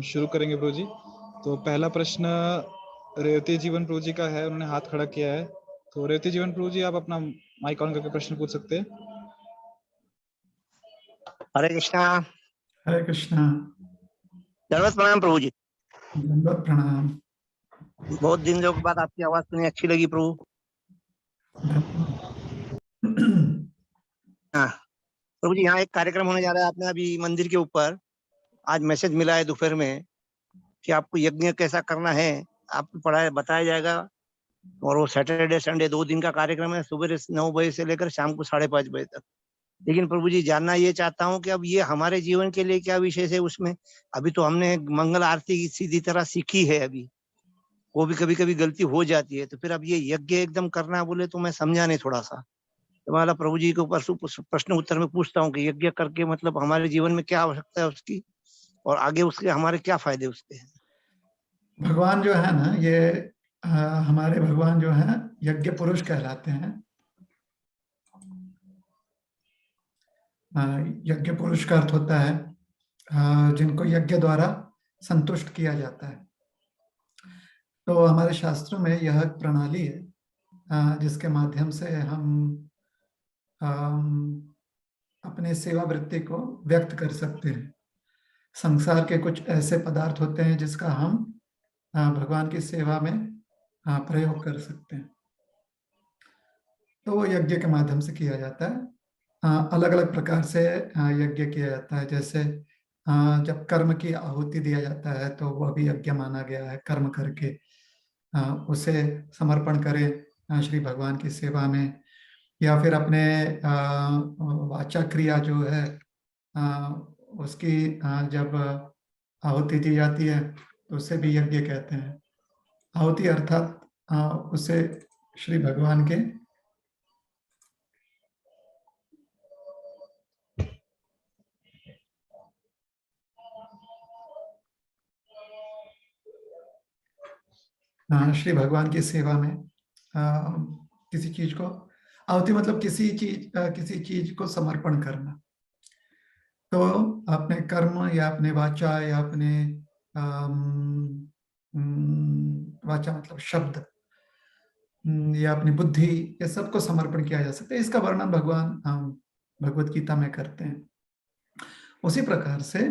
हम शुरू करेंगे प्रभु जी। तो पहला प्रश्न रेवती जीवन प्रभु जी का है, उन्होंने हाथ खड़ा किया है। तो रेवती जीवन प्रभु जी, आप अपना माइक ऑन करके प्रश्न पूछ सकते हैं। हरे कृष्णा। हरे कृष्णा। दंडवत प्रणाम प्रभु जी। दंडवत प्रणाम। बहुत दिनों के बाद आपकी आवाज सुनी, अच्छी लगी प्रभु। हाँ प्रभु जी, यहाँ एक कार्यक्रम होने जा रहा है, आपने अभी मंदिर के ऊपर आज मैसेज मिला है दोपहर में कि आपको यज्ञ कैसा करना है, आपको पढ़ाया बताया जाएगा। और वो सैटरडे संडे 2 दिन का कार्यक्रम है, सुबह 9 बजे से लेकर शाम को 5:30 बजे तक। लेकिन प्रभु जी, जानना ये चाहता हूँ कि अब ये हमारे जीवन के लिए क्या विशेष है उसमें। अभी तो हमने मंगल आरती सीधी तरह सीखी है, अभी वो भी कभी कभी गलती हो जाती है, तो फिर अब ये यज्ञ एकदम करना बोले तो मैं समझा नहीं थोड़ा सा। तो मैं प्रभु जी के ऊपर प्रश्न उत्तर में पूछता हूँ कि यज्ञ करके मतलब हमारे जीवन में क्या आवश्यकता है उसकी, और आगे उसके हमारे क्या फायदे उसके हैं। भगवान जो है ना, ये हमारे भगवान जो है यज्ञ पुरुष कहलाते हैं। यज्ञ पुरुष का अर्थ होता है जिनको यज्ञ द्वारा संतुष्ट किया जाता है। तो हमारे शास्त्रों में यह एक प्रणाली है जिसके माध्यम से हम अपने सेवा वृत्ति को व्यक्त कर सकते हैं। संसार के कुछ ऐसे पदार्थ होते हैं जिसका हम भगवान की सेवा में प्रयोग कर सकते हैं, तो वो यज्ञ के माध्यम से किया जाता है। अलग अलग प्रकार से यज्ञ किया जाता है। जैसे जब कर्म की आहुति दिया जाता है तो वह भी यज्ञ माना गया है। कर्म करके उसे समर्पण करें श्री भगवान की सेवा में, या फिर अपने वाचा क्रिया जो है उसकी जब आहुति दी जाती है तो उसे भी यज्ञ कहते हैं। आहुति अर्थात उसे श्री भगवान के श्री भगवान की सेवा में किसी चीज को, आहुति मतलब किसी चीज को समर्पण करना। तो अपने कर्म या अपने वाचा या अपने वाचा मतलब शब्द या अपनी बुद्धि, ये सबको समर्पण किया जा सकता है। इसका वर्णन भगवान भगवत गीता में करते हैं। उसी प्रकार से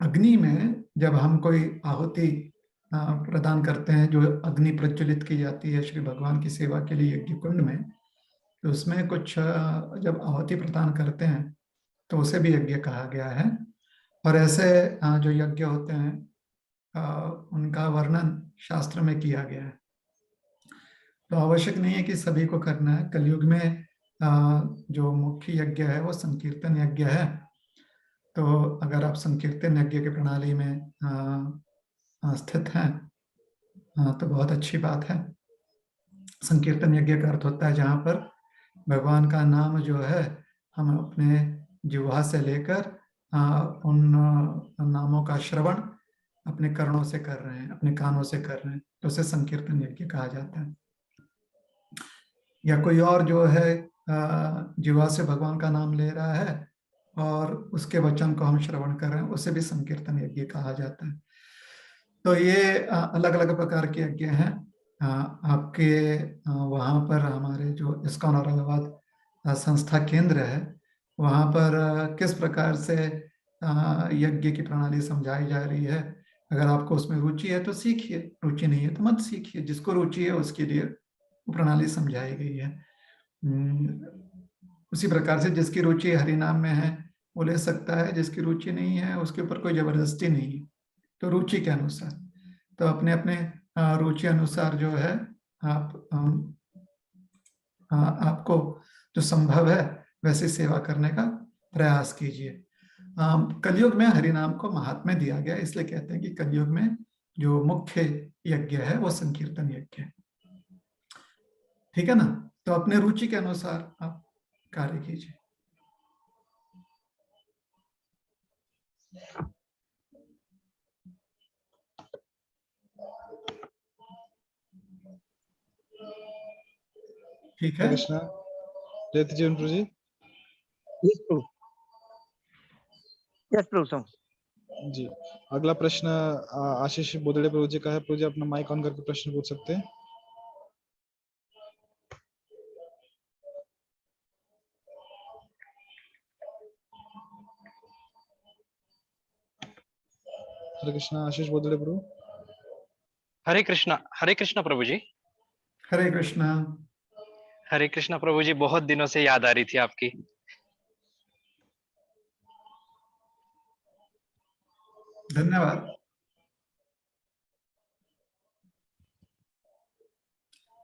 अग्नि में जब हम कोई आहुति प्रदान करते हैं, जो अग्नि प्रज्वलित की जाती है श्री भगवान की सेवा के लिए यज्ञ कुंड में, तो उसमें कुछ जब आहुति प्रदान करते हैं तो उसे भी यज्ञ कहा गया है। और ऐसे जो यज्ञ होते हैं उनका वर्णन शास्त्र में किया गया है। तो आवश्यक नहीं है कि सभी को करना है। कलयुग में जो मुख्य यज्ञ है वो संकीर्तन यज्ञ है। तो अगर आप संकीर्तन यज्ञ की प्रणाली में स्थित हैं तो बहुत अच्छी बात है। संकीर्तन यज्ञ का अर्थ होता है जहाँ पर भगवान का नाम जो है हम अपने जिह्वा से लेकर उन नामों का श्रवण अपने कर्णों से कर रहे हैं, अपने कानों से कर रहे हैं, तो उसे संकीर्तन यज्ञ कहा जाता है। या कोई और जो है जिह्वा से भगवान का नाम ले रहा है और उसके वचन को हम श्रवण कर रहे हैं, उसे भी संकीर्तन यज्ञ कहा जाता है। तो ये अलग अलग प्रकार के यज्ञ हैं। आपके वहाँ पर हमारे जो इस्कॉन औरंगाबाद संस्था केंद्र है, वहाँ पर किस प्रकार से यज्ञ की प्रणाली समझाई जा रही है। अगर आपको उसमें रुचि है तो सीखिए, रुचि नहीं है तो मत सीखिए। जिसको रुचि है उसके लिए वो प्रणाली समझाई गई है। उसी प्रकार से जिसकी रुचि हरि नाम में है वो ले सकता है, जिसकी रुचि नहीं है उसके ऊपर कोई जबरदस्ती नहीं है। तो रुचि के अनुसार, तो अपने अपने रुचि अनुसार जो है आपको जो संभव है वैसे सेवा करने का प्रयास कीजिए। कलयुग में हरि नाम को महात्म्य दिया गया, इसलिए कहते हैं कि कलयुग में जो मुख्य यज्ञ है वो संकीर्तन यज्ञ है। ठीक है ना। तो अपने रुचि के अनुसार आप कार्य कीजिए। ठीक है। कृष्णा। रेवती जीवन प्रभु जी। यस प्रभु। जी, अगला प्रश्न आशीष बोदड़े प्रभु जी का है। प्रभु जी अपना माइक ऑन करके प्रश्न पूछ सकते हैं। हरे कृष्णा आशीष बोदड़े प्रभु। हरे कृष्णा प्रभु जी। हरे कृष्णा। हरे कृष्णा प्रभु जी, बहुत दिनों से याद आ रही थी आपकी। धन्यवाद।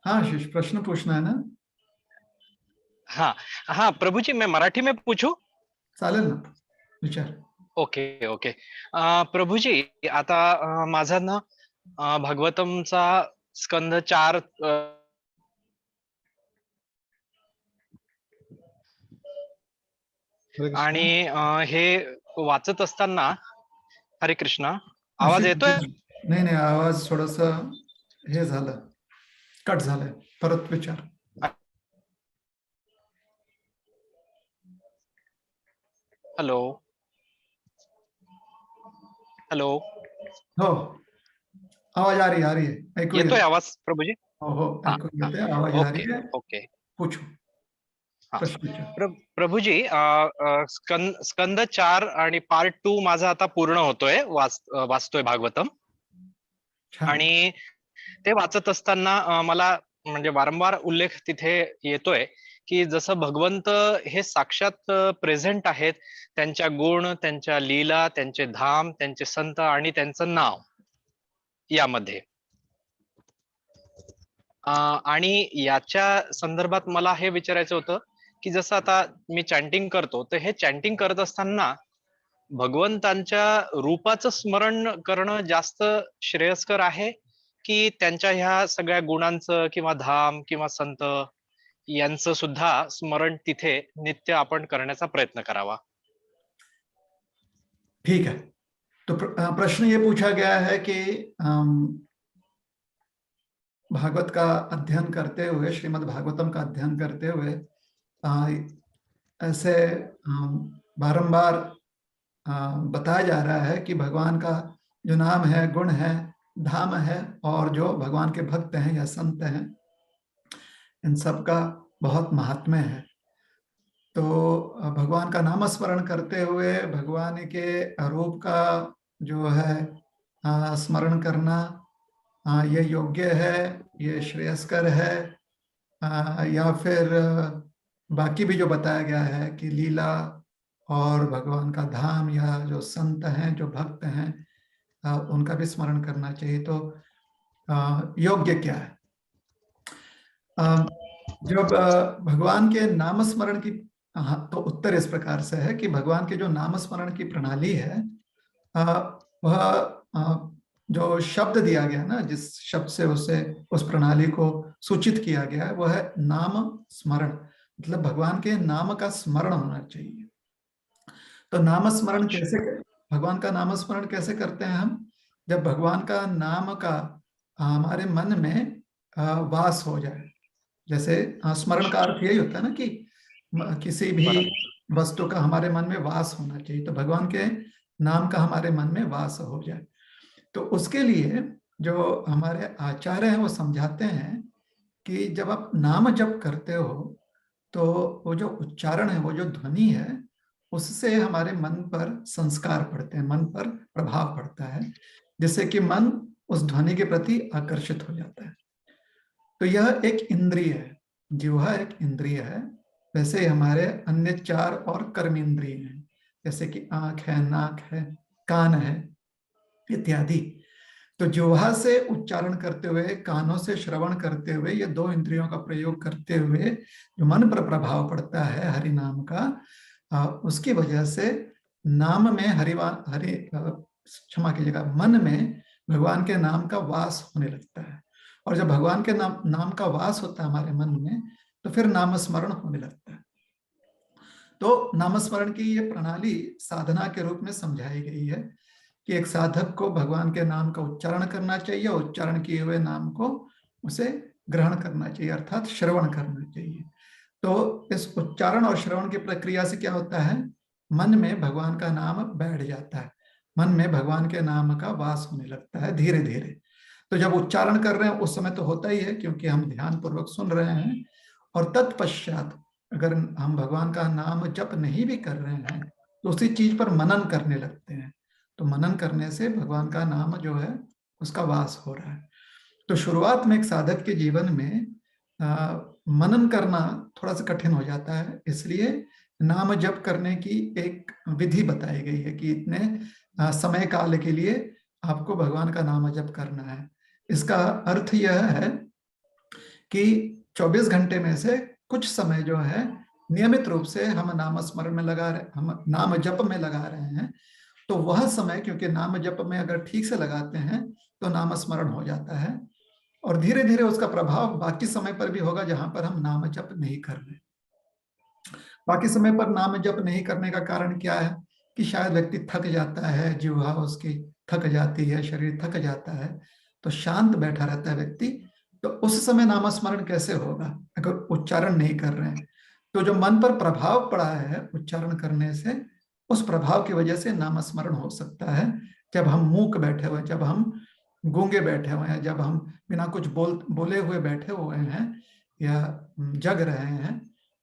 हाँ आशीष, प्रश्न पूछना है ना? हाँ हाँ प्रभु जी, मैं मराठी में पूछू? चालेल ना, विचार। Okay okay. प्रभू जी, आता माझा ना भागवतमचा स्कंद 4 हरे कृष्णा। आणि हे वाचत असताना, हरे कृष्णा, आवाज आशीष, येतोय? नाही नाही, आवाज थोडस हे झालं, कट झालंय, परत विचार. हॅलो हॅलो, हो, आवाज आ रही है, ऐकू येतोय येत. आवाज प्रभू जी? हो हो, हाँ ऐकू हाँ, येते, आवाज आ ओके रही है. ओके। पूछो, हाँ प्रश्न विचार. प्रभू जी, स्कंद 4 आणि पार्ट 2 माझा आता पूर्ण होतोय, वाचतोय भागवतम. छान. आणि ते वाचत असताना मला म्हणजे वारंवार उल्लेख तिथे येतोय की जसं भगवंत हे साक्षात प्रेझेंट आहेत, त्यांच्या गुण, त्यांच्या लीला, त्यांचे धाम, त्यांचे संत आणि त्यांचं नाव यामध्ये. आणि याच्या संदर्भात मला हे विचारायचं होतं की जसं आता मी चॅन्टिंग करतो, तर हे चॅन्टिंग करत असताना भगवंतांच्या रूपाचं स्मरण करणं जास्त श्रेयस्कर आहे की त्यांच्या ह्या सगळ्या गुणांचं किंवा धाम किंवा संत यांचं सुद्धा स्मरण तिथे नित्य आपण करण्याचा प्रयत्न करावा? ठीक है, तो प्रश्न ये पूछा गया है कि भागवत का अध्ययन करते हुए, श्रीमद् भागवतम का अध्ययन करते हुए ऐसे बारंबार बताया जा रहा है कि भगवान का जो नाम है, गुण है, धाम है, और जो भगवान के भक्त हैं या संत हैं, इन सब का बहुत महात्म्य है. तो भगवान का नाम स्मरण करते हुए भगवान के रूप का जो है स्मरण करना, ये योग्य है, ये श्रेयस्कर है, या फिर बाकी भी जो बताया गया है कि लीला और भगवान का धाम या जो संत हैं, जो भक्त हैं, उनका भी स्मरण करना चाहिए. तो योग्य क्या है? जब भगवान के नाम स्मरण की, तो उत्तर इस प्रकार से है कि भगवान के जो नाम स्मरण की प्रणाली है, वह जो शब्द दिया गया ना, जिस शब्द से उसे उस प्रणाली को सूचित किया गया है, वह है नाम स्मरण. मतलब भगवान के नाम का स्मरण होना चाहिए. तो नाम स्मरण कैसे, भगवान का नाम स्मरण कैसे करते हैं हम? जब भगवान का नाम का हमारे मन में वास हो जाए. जैसे स्मरण का अर्थ यही होता है ना कि किसी भी वस्तु का हमारे मन में वास होना चाहिए. तो भगवान के नाम का हमारे मन में वास हो जाए, तो उसके लिए जो हमारे आचार्य हैं वो समझाते हैं कि जब आप नाम जप करते हो तो वो जो उच्चारण है, वो जो ध्वनि है, उससे हमारे मन पर संस्कार पड़ते हैं, मन पर प्रभाव पड़ता है, जिससे कि मन उस ध्वनि के प्रति आकर्षित हो जाता है. तो यह एक इंद्रिय है, जिह्वा एक इंद्रिय है. वैसे ही हमारे अन्य 4 और कर्म इंद्रिय हैं, जैसे कि आंख है, नाक है, कान है इत्यादि. तो जिह्वा से उच्चारण करते हुए, कानों से श्रवण करते हुए, ये 2 इंद्रियों का प्रयोग करते हुए जो मन पर प्रभाव पड़ता है हरि नाम का, उसकी वजह से नाम में क्षमा कीजिएगा, मन में भगवान के नाम का वास होने लगता है. और जब भगवान के नाम का वास होता है हमारे मन में, तो फिर नाम स्मरण होने लगता है. तो नाम स्मरण की ये प्रणाली साधना के रूप में समझाई गई है कि एक साधक को भगवान के नाम का उच्चारण करना चाहिए, उच्चारण किए हुए नाम को उसे ग्रहण करना चाहिए, अर्थात श्रवण करना चाहिए. तो इस उच्चारण और श्रवण की प्रक्रिया से क्या होता है, मन में भगवान का नाम बैठ जाता है. मन में भगवान के नाम का वास होने लगता है धीरे धीरे। तो जब उच्चारण कर रहे हैं उस समय तो होता ही है, क्योंकि हम ध्यान पूर्वक सुन रहे हैं। और तत्पश्चात अगर हम भगवान का नाम जप नहीं भी कर रहे हैं तो उसी चीज पर मनन करने लगते हैं। तो मनन करने से भगवान का नाम जो है उसका वास हो रहा है। तो शुरुआत में एक साधक के जीवन में मनन करना थोड़ा सा कठिन हो जाता है, इसलिए नाम जप करने की एक विधि बताई गई है कि इतने समय काल के लिए आपको भगवान का नाम जप करना है। इसका अर्थ यह है कि 24 घंटे में से कुछ समय जो है नियमित रूप से हम नाम स्मरण में लगा रहे, हम नाम जप में लगा रहे हैं, तो वह समय, क्योंकि नाम जप में अगर ठीक से लगाते हैं तो नाम स्मरण हो जाता है और धीरे धीरे उसका प्रभाव बाकी समय पर भी होगा जहां पर हम नाम जप नहीं कर रहे। बाकी समय पर नाम जप नहीं करने का कारण क्या है कि शायद व्यक्ति थक जाता है, जिह्वा उसकी थक जाती है, शरीर थक जाता है, तो शांत बैठा रहता है व्यक्ति, तो उस समय नाम स्मरण कैसे होगा अगर उच्चारण नहीं कर रहे हैं। तो जो मन पर प्रभाव पड़ा है उच्चारण करने से, उस प्रभाव की वजह से नाम स्मरण हो सकता है। जब हम मूक बैठे हुए, जब हम गूंगे बैठे हुए हैं, जब हम बिना कुछ बोले हुए बैठे हुए हैं या जग रहे हैं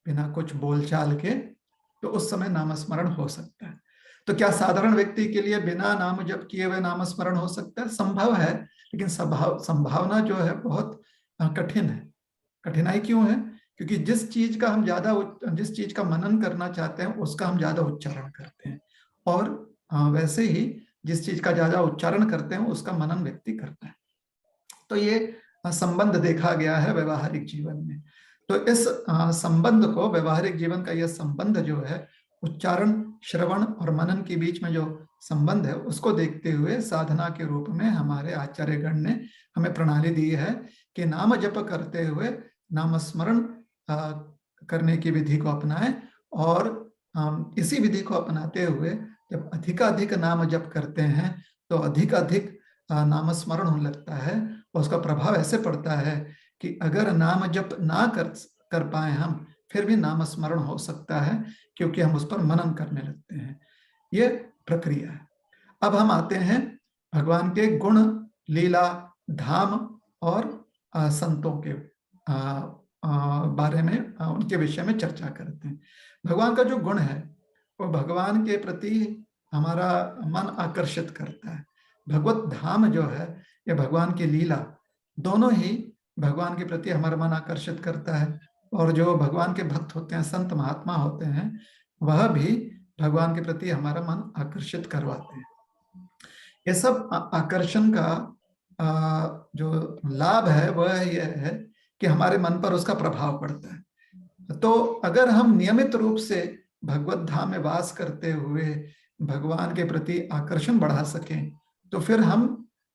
बिना कुछ बोलचाल के, तो उस समय नाम स्मरण हो सकता है। तो क्या साधारण व्यक्ति के लिए बिना नाम जप किए हुए नाम स्मरण हो सकता है? संभव है, लेकिन संभावना जो है बहुत कठिन है। कठिनाई क्यों है? क्योंकि जिस चीज का मनन करना चाहते हैं उसका हम ज्यादा उच्चारण करते हैं, और वैसे ही जिस चीज का ज्यादा उच्चारण करते हैं उसका मनन व्यक्ति करता है। तो ये संबंध देखा गया है व्यवहारिक जीवन में। तो इस संबंध को, व्यवहारिक जीवन का यह संबंध जो है उच्चारण, श्रवण और मनन के बीच में जो संबंध है, उसको देखते हुए साधना के रूप में हमारे आचार्यगण ने हमें प्रणाली दी है कि नाम जप करते हुए नाम स्मरण करने की विधि को अपनाएं, और इसी विधि को अपनाते हुए जब अधिकाधिक नाम जप करते हैं तो अधिक नाम स्मरण होने लगता है, और उसका प्रभाव ऐसे पड़ता है कि अगर नाम जप ना कर पाए हम, फिर भी नाम स्मरण हो सकता है, क्योंकि हम उस पर मनन करने लगते हैं। ये प्रक्रिया है। अब हम आते हैं भगवान के गुण, लीला, धाम और संतों के बारे में, उनके विषय में चर्चा करते हैं। भगवान का जो गुण है वो भगवान के प्रति हमारा मन आकर्षित करता है। भगवत धाम जो है या भगवान की लीला, दोनों ही भगवान के प्रति हमारा मन आकर्षित करता है। और जो भगवान के भक्त होते हैं, संत महात्मा होते हैं, वह भी भगवान के प्रति हमारा मन आकर्षित करवाते हैं। ये सब आकर्षण का जो लाभ है वह यह है कि हमारे मन पर उसका प्रभाव पड़ता है। तो अगर हम नियमित रूप से भगवत धाम में वास करते हुए भगवान के प्रति आकर्षण बढ़ा सकें, तो फिर हम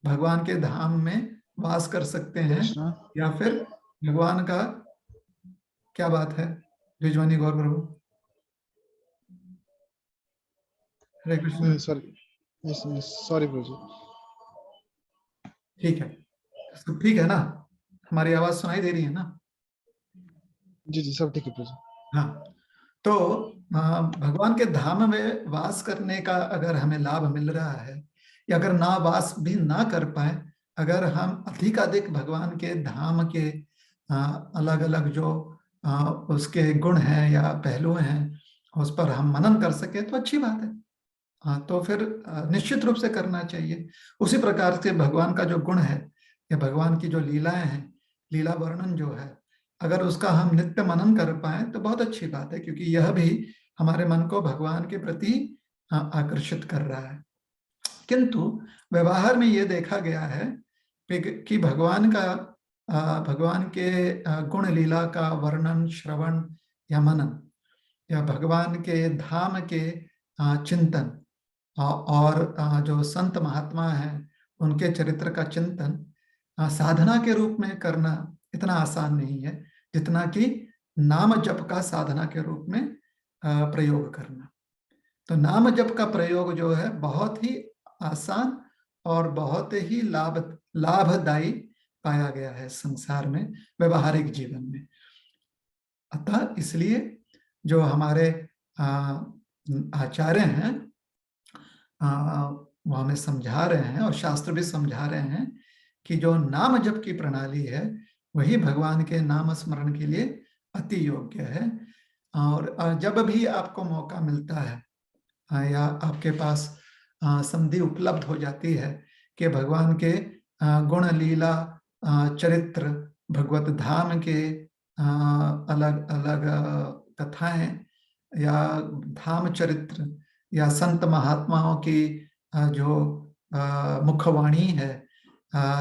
भगवान के धाम में वास कर सकते हैं, या फिर भगवान का, क्या बात है द्विजवानी गौर प्रभु? हरे कृष्ण। सॉरी प्रभु। ठीक है, सब ठीक है ना? हमारी आवाज सुनाई दे रही है ना? जी जी, सब ठीक है प्रभु। हाँ, तो भगवान के धाम में वास करने का अगर हमें लाभ मिल रहा है, या अगर ना वास भी ना कर पाए, अगर हम अधिक भगवान के धाम के अलग अलग जो उसके गुण हैं या पहलू हैं उस पर हम मनन कर सके तो अच्छी बात है। हाँ, तो फिर निश्चित रूप से करना चाहिए। उसी प्रकार से भगवान का जो गुण है या भगवान की जो लीलाएं हैं, लीला वर्णन जो है, अगर उसका हम नित्य मनन कर पाए तो बहुत अच्छी बात है, क्योंकि यह भी हमारे मन को भगवान के प्रति आकर्षित कर रहा है। किंतु व्यवहार में यह देखा गया है कि भगवान के गुण लीला का वर्णन, श्रवण या मनन, या भगवान के धाम के चिंतन, और जो संत महात्मा हैं उनके चरित्र का चिंतन साधना के रूप में करना इतना आसान नहीं है जितना कि नाम जप का साधना के रूप में प्रयोग करना। तो नाम जप का प्रयोग जो है बहुत ही आसान और बहुत ही लाभदायी पाया गया है संसार में, व्यवहारिक जीवन में। अतः इसलिए जो हमारे आचार्य हैं वो हमें समझा रहे हैं और शास्त्र भी समझा रहे हैं कि जो नाम जप की प्रणाली है वही भगवान के नाम स्मरण के लिए अति योग्य है। और जब भी आपको मौका मिलता है या आपके पास संधि उपलब्ध हो जाती है कि भगवान के गुण लीला चरित्र भगवत धाम के अलग अलग कथाएं या धाम चरित्र या संत महात्माओं की जो मुखवाणी है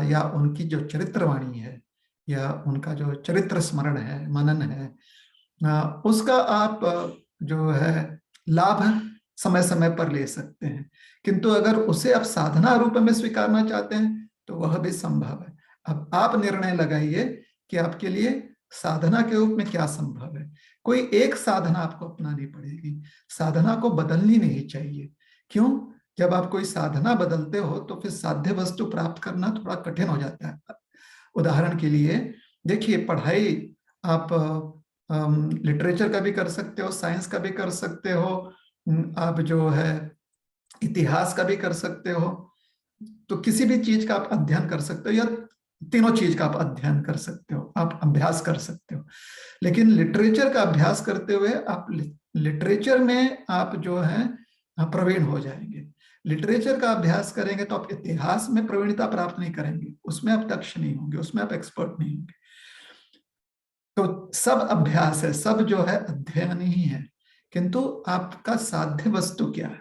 या उनकी जो चरित्रवाणी है या उनका जो चरित्र स्मरण है मनन है, उसका आप जो है लाभ समय समय पर ले सकते हैं। किंतु अगर उसे आप साधना रूप में स्वीकारना चाहते हैं तो वह भी संभव है। अब आप निर्णय लगाइए कि आपके लिए साधना के रूप में क्या संभव है। कोई एक साधना आपको अपनानी पड़ेगी, साधना को बदलनी नहीं चाहिए। क्यों? जब आप कोई साधना बदलते हो तो फिर साध्य वस्तु प्राप्त करना थोड़ा कठिन हो जाता है। उदाहरण के लिए देखिए, पढ़ाई आप लिटरेचर का भी कर सकते हो, साइंस का भी कर सकते हो, आप जो है इतिहास का भी कर सकते हो, तो किसी भी चीज का आप अध्ययन कर सकते हो या तीनों चीज का आप अध्ययन कर सकते हो, आप अभ्यास कर सकते हो। लेकिन लिटरेचर का अभ्यास करते हुए आप लिटरेचर में आप जो है प्रवीण हो जाएंगे। लिटरेचर का अभ्यास करेंगे तो आप इतिहास में प्रवीणता प्राप्त नहीं करेंगे, उसमें आप दक्ष नहीं होंगे, उसमें आप एक्सपर्ट नहीं होंगे। तो सब अभ्यास है, सब जो है अध्ययन ही है, किंतु आपका साध्य वस्तु क्या है?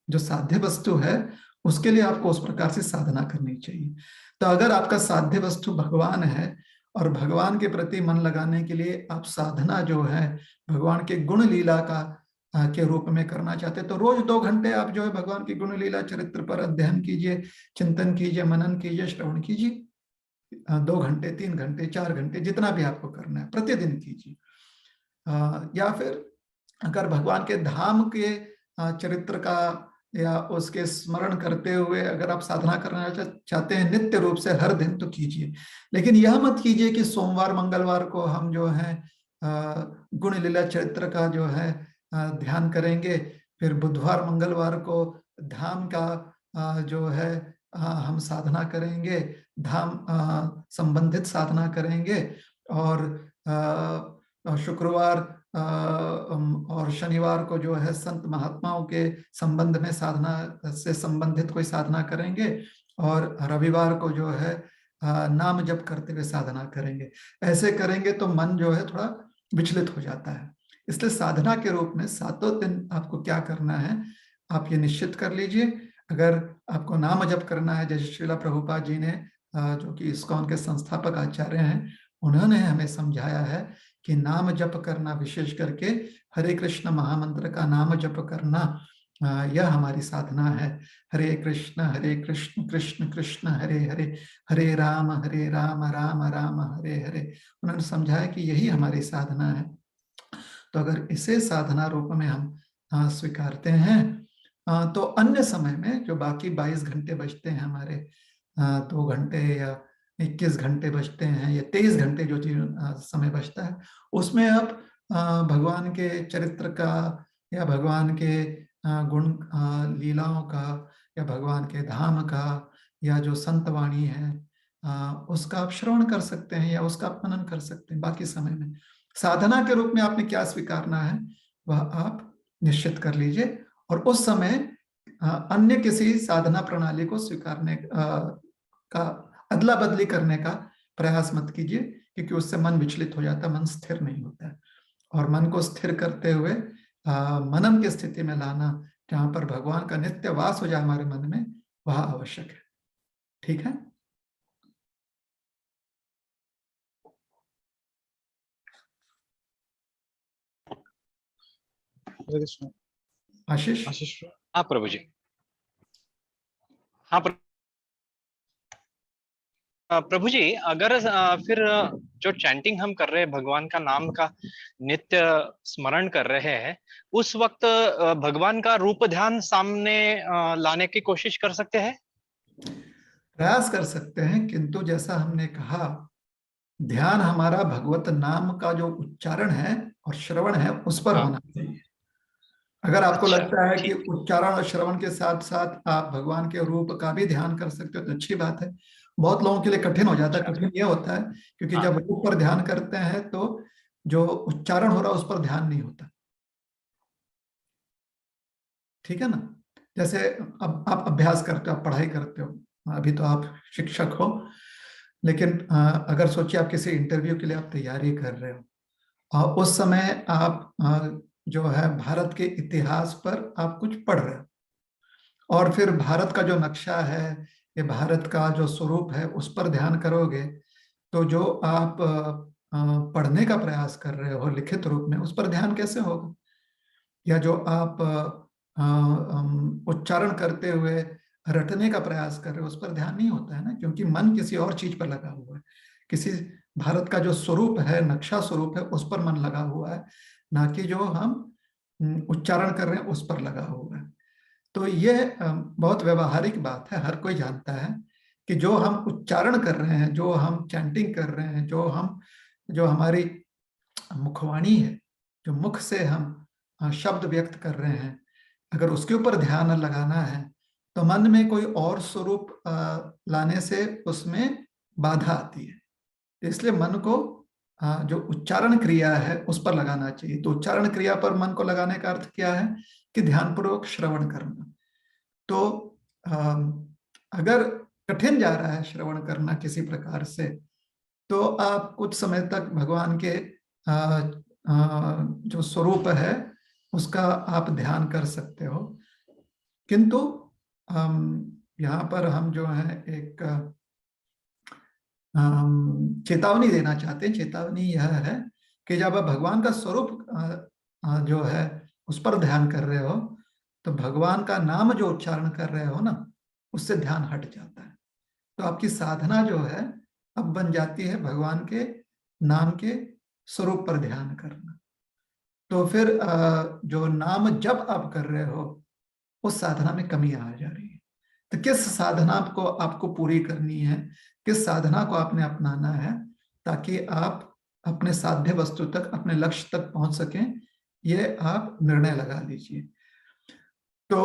जो साध्य वस्तु है उसके लिए आपको उस प्रकार से साधना करनी चाहिए। तो अगर आपका साध्य वस्तु भगवान है और भगवान के प्रति मन लगाने के लिए आप साधना जो है भगवान के गुण लीला का के रूप में करना चाहते हैं, तो रोज 2 घंटे आप जो है भगवान की गुण लीला चरित्र पर अध्ययन कीजिए, चिंतन कीजिए, मनन कीजिए, श्रवण कीजिए। 2 घंटे, 3 घंटे, 4 घंटे, जितना भी आपको करना है प्रतिदिन कीजिए। या फिर अगर भगवान के धाम के चरित्र का या उसके स्मरण करते हुए अगर आप साधना करना चाहते हैं नित्य रूप से हर दिन, तो कीजिए। लेकिन यह मत कीजिए कि सोमवार मंगलवार को हम जो है गुण लीला चरित्र का जो है ध्यान करेंगे, फिर बुधवार मंगलवार को धाम का जो है हम साधना करेंगे, धाम संबंधित साधना करेंगे, और शुक्रवार और शनिवार को जो है संत महात्माओं के संबंध में साधना से संबंधित कोई साधना करेंगे, और रविवार को जो है नाम जप करते हुए साधना करेंगे। ऐसे करेंगे तो मन जो है थोड़ा विचलित हो जाता है। इसलिए साधना के रूप में 7 दिन आपको क्या करना है आप ये निश्चित कर लीजिए। अगर आपको नाम जप करना है, जैसे श्रीला प्रभुपाद जी ने जो कि इस्कॉन के संस्थापक आचार्य हैं, उन्होंने हमें समझाया है कि नाम जप करना, विशेष करके हरे कृष्ण महामंत्र का नाम जप करना, यह हमारी साधना है। हरे कृष्ण कृष्ण कृष्ण हरे हरे, हरे राम राम राम हरे हरे। उन्होंने समझाया कि यही हमारी साधना है। तो अगर इसे साधना रूप में हम स्वीकारते हैं तो अन्य समय में जो बाकी 22 घंटे बचते हैं हमारे, 2 घंटे या 21 घंटे बचते हैं या 23 घंटे जो समय बचता है, उसमें आप भगवान के चरित्र का या भगवान के गुण लीलाओं का या भगवान के धाम का या जो संत वाणी है उसका आप श्रवण कर सकते हैं या उसका आप मनन कर सकते हैं। बाकी समय में साधना के रूप में आपने क्या स्वीकारना है वह आप निश्चित कर लीजिए, और उस समय अन्य किसी साधना प्रणाली को स्वीकारने का अदला बदली करने का प्रयास मत कीजिए, क्योंकि उससे मन विचलित हो जाता है, मन स्थिर नहीं होता है। और मन को स्थिर करते हुए मनन की स्थिति में लाना, जहां पर भगवान का नित्य वास हो जाए हमारे मन में, वह आवश्यक है। ठीक है? हरे कृष्ण। आशीष? आशीष हाँ प्रभु जी। हाँ प्रभु जी, अगर फिर जो चैंटिंग हम कर रहे हैं, भगवान का नाम का नित्य स्मरण कर रहे हैं, उस वक्त भगवान का रूप ध्यान सामने लाने की कोशिश कर सकते हैं? प्रयास कर सकते हैं, किंतु जैसा हमने कहा, ध्यान हमारा भगवत नाम का जो उच्चारण है और श्रवण है उस पर होना चाहिए। अगर आपको अच्छा, लगता है कि ठीक। उच्चारण और श्रवण के साथ साथ आप भगवान के रूप का भी ध्यान कर सकते हो तो अच्छी बात है। बहुत लोगों के लिए कठिन हो जाता है। अच्छा। कठिन ये होता है क्योंकि हाँ। जब रूप पर ध्यान करते हैं तो जो उच्चारण हो रहा है उस पर ध्यान नहीं होता। ठीक है ना। जैसे अब आप अभ्यास करते हो, आप पढ़ाई करते हो, अभी तो आप शिक्षक हो, लेकिन अगर सोचिए आप किसी इंटरव्यू के लिए आप तैयारी कर रहे हो और उस समय आप जो है भारत के इतिहास पर आप कुछ पढ़ रहे हो और फिर भारत का जो नक्शा है, ये भारत का जो स्वरूप है उस पर ध्यान करोगे तो जो आप पढ़ने का प्रयास कर रहे हो लिखित रूप में उस पर ध्यान कैसे होगा। या जो आप उच्चारण करते हुए रटने का प्रयास कर रहे हो उस पर ध्यान नहीं होता है ना, क्योंकि मन किसी और चीज पर लगा हुआ है। किसी भारत का जो स्वरूप है, नक्शा स्वरूप है, उस पर मन लगा हुआ है, ना कि जो हम उच्चारण कर रहे हैं उस पर लगा हुआ है। तो ये बहुत व्यवहारिक बात है, हर कोई जानता है कि जो हम उच्चारण कर रहे हैं, जो हम चैंटिंग कर रहे हैं, जो हमारी मुखवाणी है, जो मुख से हम शब्द व्यक्त कर रहे हैं, अगर उसके ऊपर ध्यान लगाना है तो मन में कोई और स्वरूप लाने से उसमें बाधा आती है। इसलिए मन को जो उच्चारण क्रिया है उस पर लगाना चाहिए। तो उच्चारण क्रिया पर मन को लगाने का अर्थ क्या है कि ध्यानपूर्वक श्रवण करना। तो अगर कठिन जा रहा है श्रवण करना किसी प्रकार से तो आप कुछ समय तक भगवान के जो स्वरूप है उसका आप ध्यान कर सकते हो। किंतु यहाँ पर हम जो है एक चेतावनी देना चाहते हैं। चेतावनी यह है कि जब आप भगवान का स्वरूप जो है उस पर ध्यान कर रहे हो तो भगवान का नाम जो उच्चारण कर रहे हो ना उससे ध्यान हट जाता है। तो आपकी साधना जो है अब बन जाती है भगवान के नाम के स्वरूप पर ध्यान करना। तो फिर जो नाम जब आप कर रहे हो उस साधना में कमी आ जा रही है। तो किस साधना को आपको पूरी करनी है, किस साधना को आपने अपनाना है ताकि आप अपने साध्य वस्तु तक, अपने लक्ष्य तक पहुंच सकें, ये आप निर्णय लगा लीजिए। तो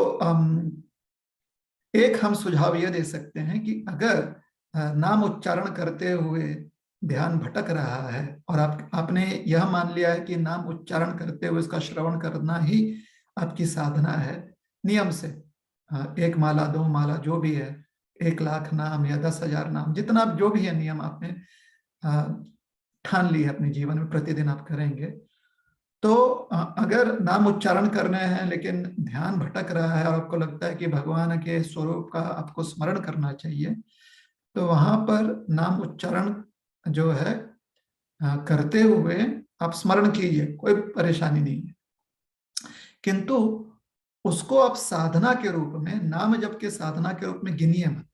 एक हम सुझाव ये दे सकते हैं कि अगर नाम उच्चारण करते हुए ध्यान भटक रहा है और आपने यह मान लिया है कि नाम उच्चारण करते हुए इसका श्रवण करना ही आपकी साधना है नियम से, 1 माला 2 माला जो भी है, 1,00,000 नाम या 10,000 नाम, जितना जो भी है नियम आपने ठान ली है अपने जीवन में प्रतिदिन आप करेंगे, तो अगर नाम उच्चारण करने हैं लेकिन ध्यान भटक रहा है और आपको लगता है कि भगवान के स्वरूप का आपको स्मरण करना चाहिए, तो वहां पर नाम उच्चारण जो है करते हुए आप स्मरण कीजिए, कोई परेशानी नहीं है। किंतु उसको आप साधना के रूप में, नाम जप के साधना के रूप में गिनिए मत।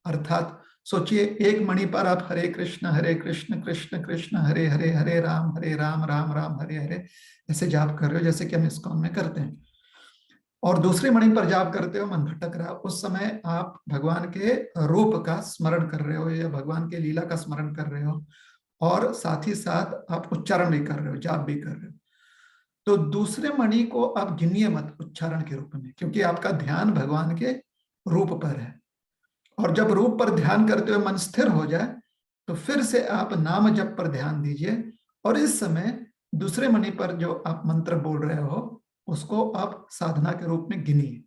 अर्थात सोचिए एक मणि पर आप हरे कृष्ण कृष्ण कृष्ण हरे हरे, हरे राम राम राम हरे हरे ऐसे जाप कर रहे हो जैसे कि हम इस्कॉन में करते हैं, और दूसरी मणि पर जाप करते हो, मन भटक रहा है, उस समय आप भगवान के रूप का स्मरण कर रहे हो या भगवान के लीला का स्मरण कर रहे हो और साथ ही साथ आप उच्चारण भी कर रहे हो, जाप भी कर रहे हो। तो दूसरे मणि को आप गिनिए मत उच्चारण के रूप में, क्योंकि आपका ध्यान भगवान के रूप पर है। और जब रूप पर ध्यान करते हुए मन स्थिर हो जाए तो फिर से आप नाम जप पर ध्यान दीजिए और इस समय दूसरे मणि पर जो आप मंत्र बोल रहे हो उसको आप साधना के रूप में गिनिए।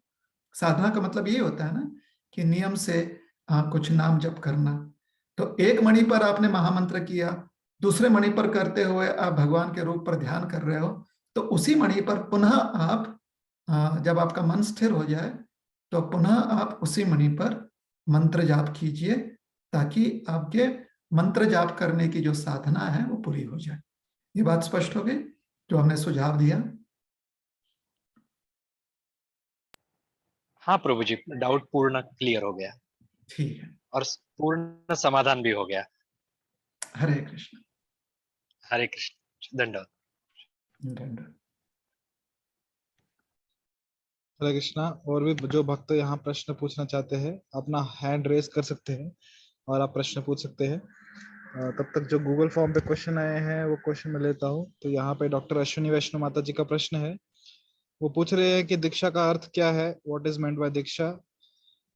साधना का मतलब यही होता है ना कि नियम से कुछ नाम जप करना। तो एक मणि पर आपने महामंत्र किया, दूसरे मणि पर करते हुए आप भगवान के रूप पर ध्यान कर रहे हो, तो उसी मणि पर पुनः आप जब आपका मन स्थिर हो जाए तो पुनः आप उसी मणि पर मंत्र जाप कीजिए ताकि आपके मंत्र जाप करने की जो साधना है वो पूरी हो जाए। ये बात स्पष्ट हो गई जो हमने सुझाव दिया? हाँ प्रभु जी, डाउट पूर्ण क्लियर हो गया ठीक है, और पूर्ण समाधान भी हो गया। हरे कृष्ण। हरे कृष्ण, दंडवत। धन्यवाद। हरे कृष्णा। और भी जो भक्त यहाँ प्रश्न पूछना चाहते हैं अपना हैंड रेज कर सकते हैं और आप प्रश्न पूछ सकते हैं। तब तक जो गूगल फॉर्म पे क्वेश्चन आए हैं वो क्वेश्चन मैं लेता हूँ। तो यहाँ पे डॉक्टर अश्विनी वैष्णव माता जी का प्रश्न है वो पूछ रहे हैं कि दीक्षा का अर्थ क्या है, what is meant by diksha,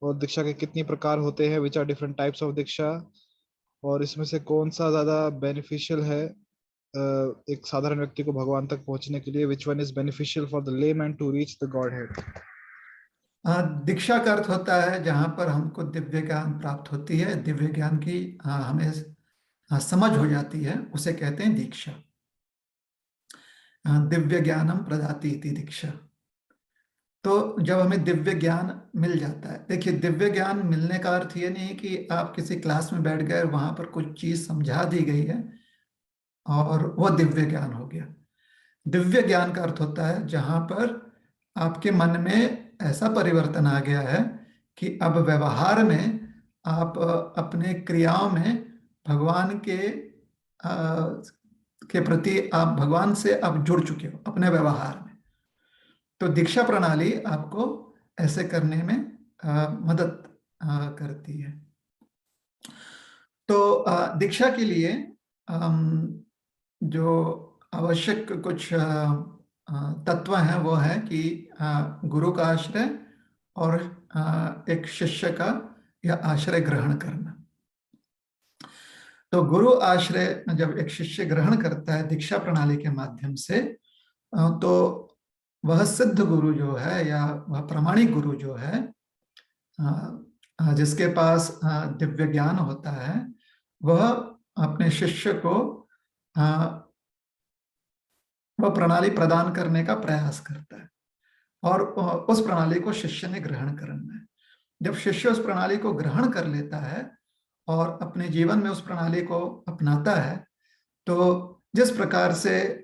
और दीक्षा के कितनी प्रकार होते हैं, which are different types of diksha, और इसमें से कौन सा ज्यादा बेनिफिशियल है एक साधारण व्यक्ति को भगवान तक पहुंचने के लिए, which one is beneficial for the layman to reach the godhead. दीक्षा का अर्थ होता है जहां पर हमको दिव्य ज्ञान प्राप्त होती है, दिव्य ज्ञान की हमें समझ हो जाती है, उसे कहते हैं दीक्षा। दिव्य ज्ञानम प्रदाति इति दीक्षा। तो जब हमें दिव्य ज्ञान मिल जाता है, देखिए दिव्य ज्ञान मिलने का अर्थ ये नहीं कि आप किसी क्लास में बैठ गए और वहां पर कुछ चीज समझा दी गई है और वह दिव्य ज्ञान हो गया। दिव्य ज्ञान का अर्थ होता है जहां पर आपके मन में ऐसा परिवर्तन आ गया है कि अब व्यवहार में आप अपने क्रियाओं में भगवान के प्रति आप भगवान से आप जुड़ चुके हो अपने व्यवहार में। तो दीक्षा प्रणाली आपको ऐसे करने में मदद करती है। तो दीक्षा के लिए जो आवश्यक कुछ तत्व हैं वो है कि गुरु का आश्रय और एक शिष्य का या आश्रय ग्रहण करना। तो गुरु आश्रय जब एक शिष्य ग्रहण करता है दीक्षा प्रणाली के माध्यम से, तो वह सिद्ध गुरु जो है या वह प्रामाणिक गुरु जो है, जिसके पास दिव्य ज्ञान होता है, वह अपने शिष्य को वह प्रणाली प्रदान करने का प्रयास करता है और उस प्रणाली को शिष्य ने ग्रहण करना है। जब शिष्य उस प्रणाली को ग्रहण कर लेता है और अपने जीवन में उस प्रणाली को अपनाता है, तो जिस प्रकार से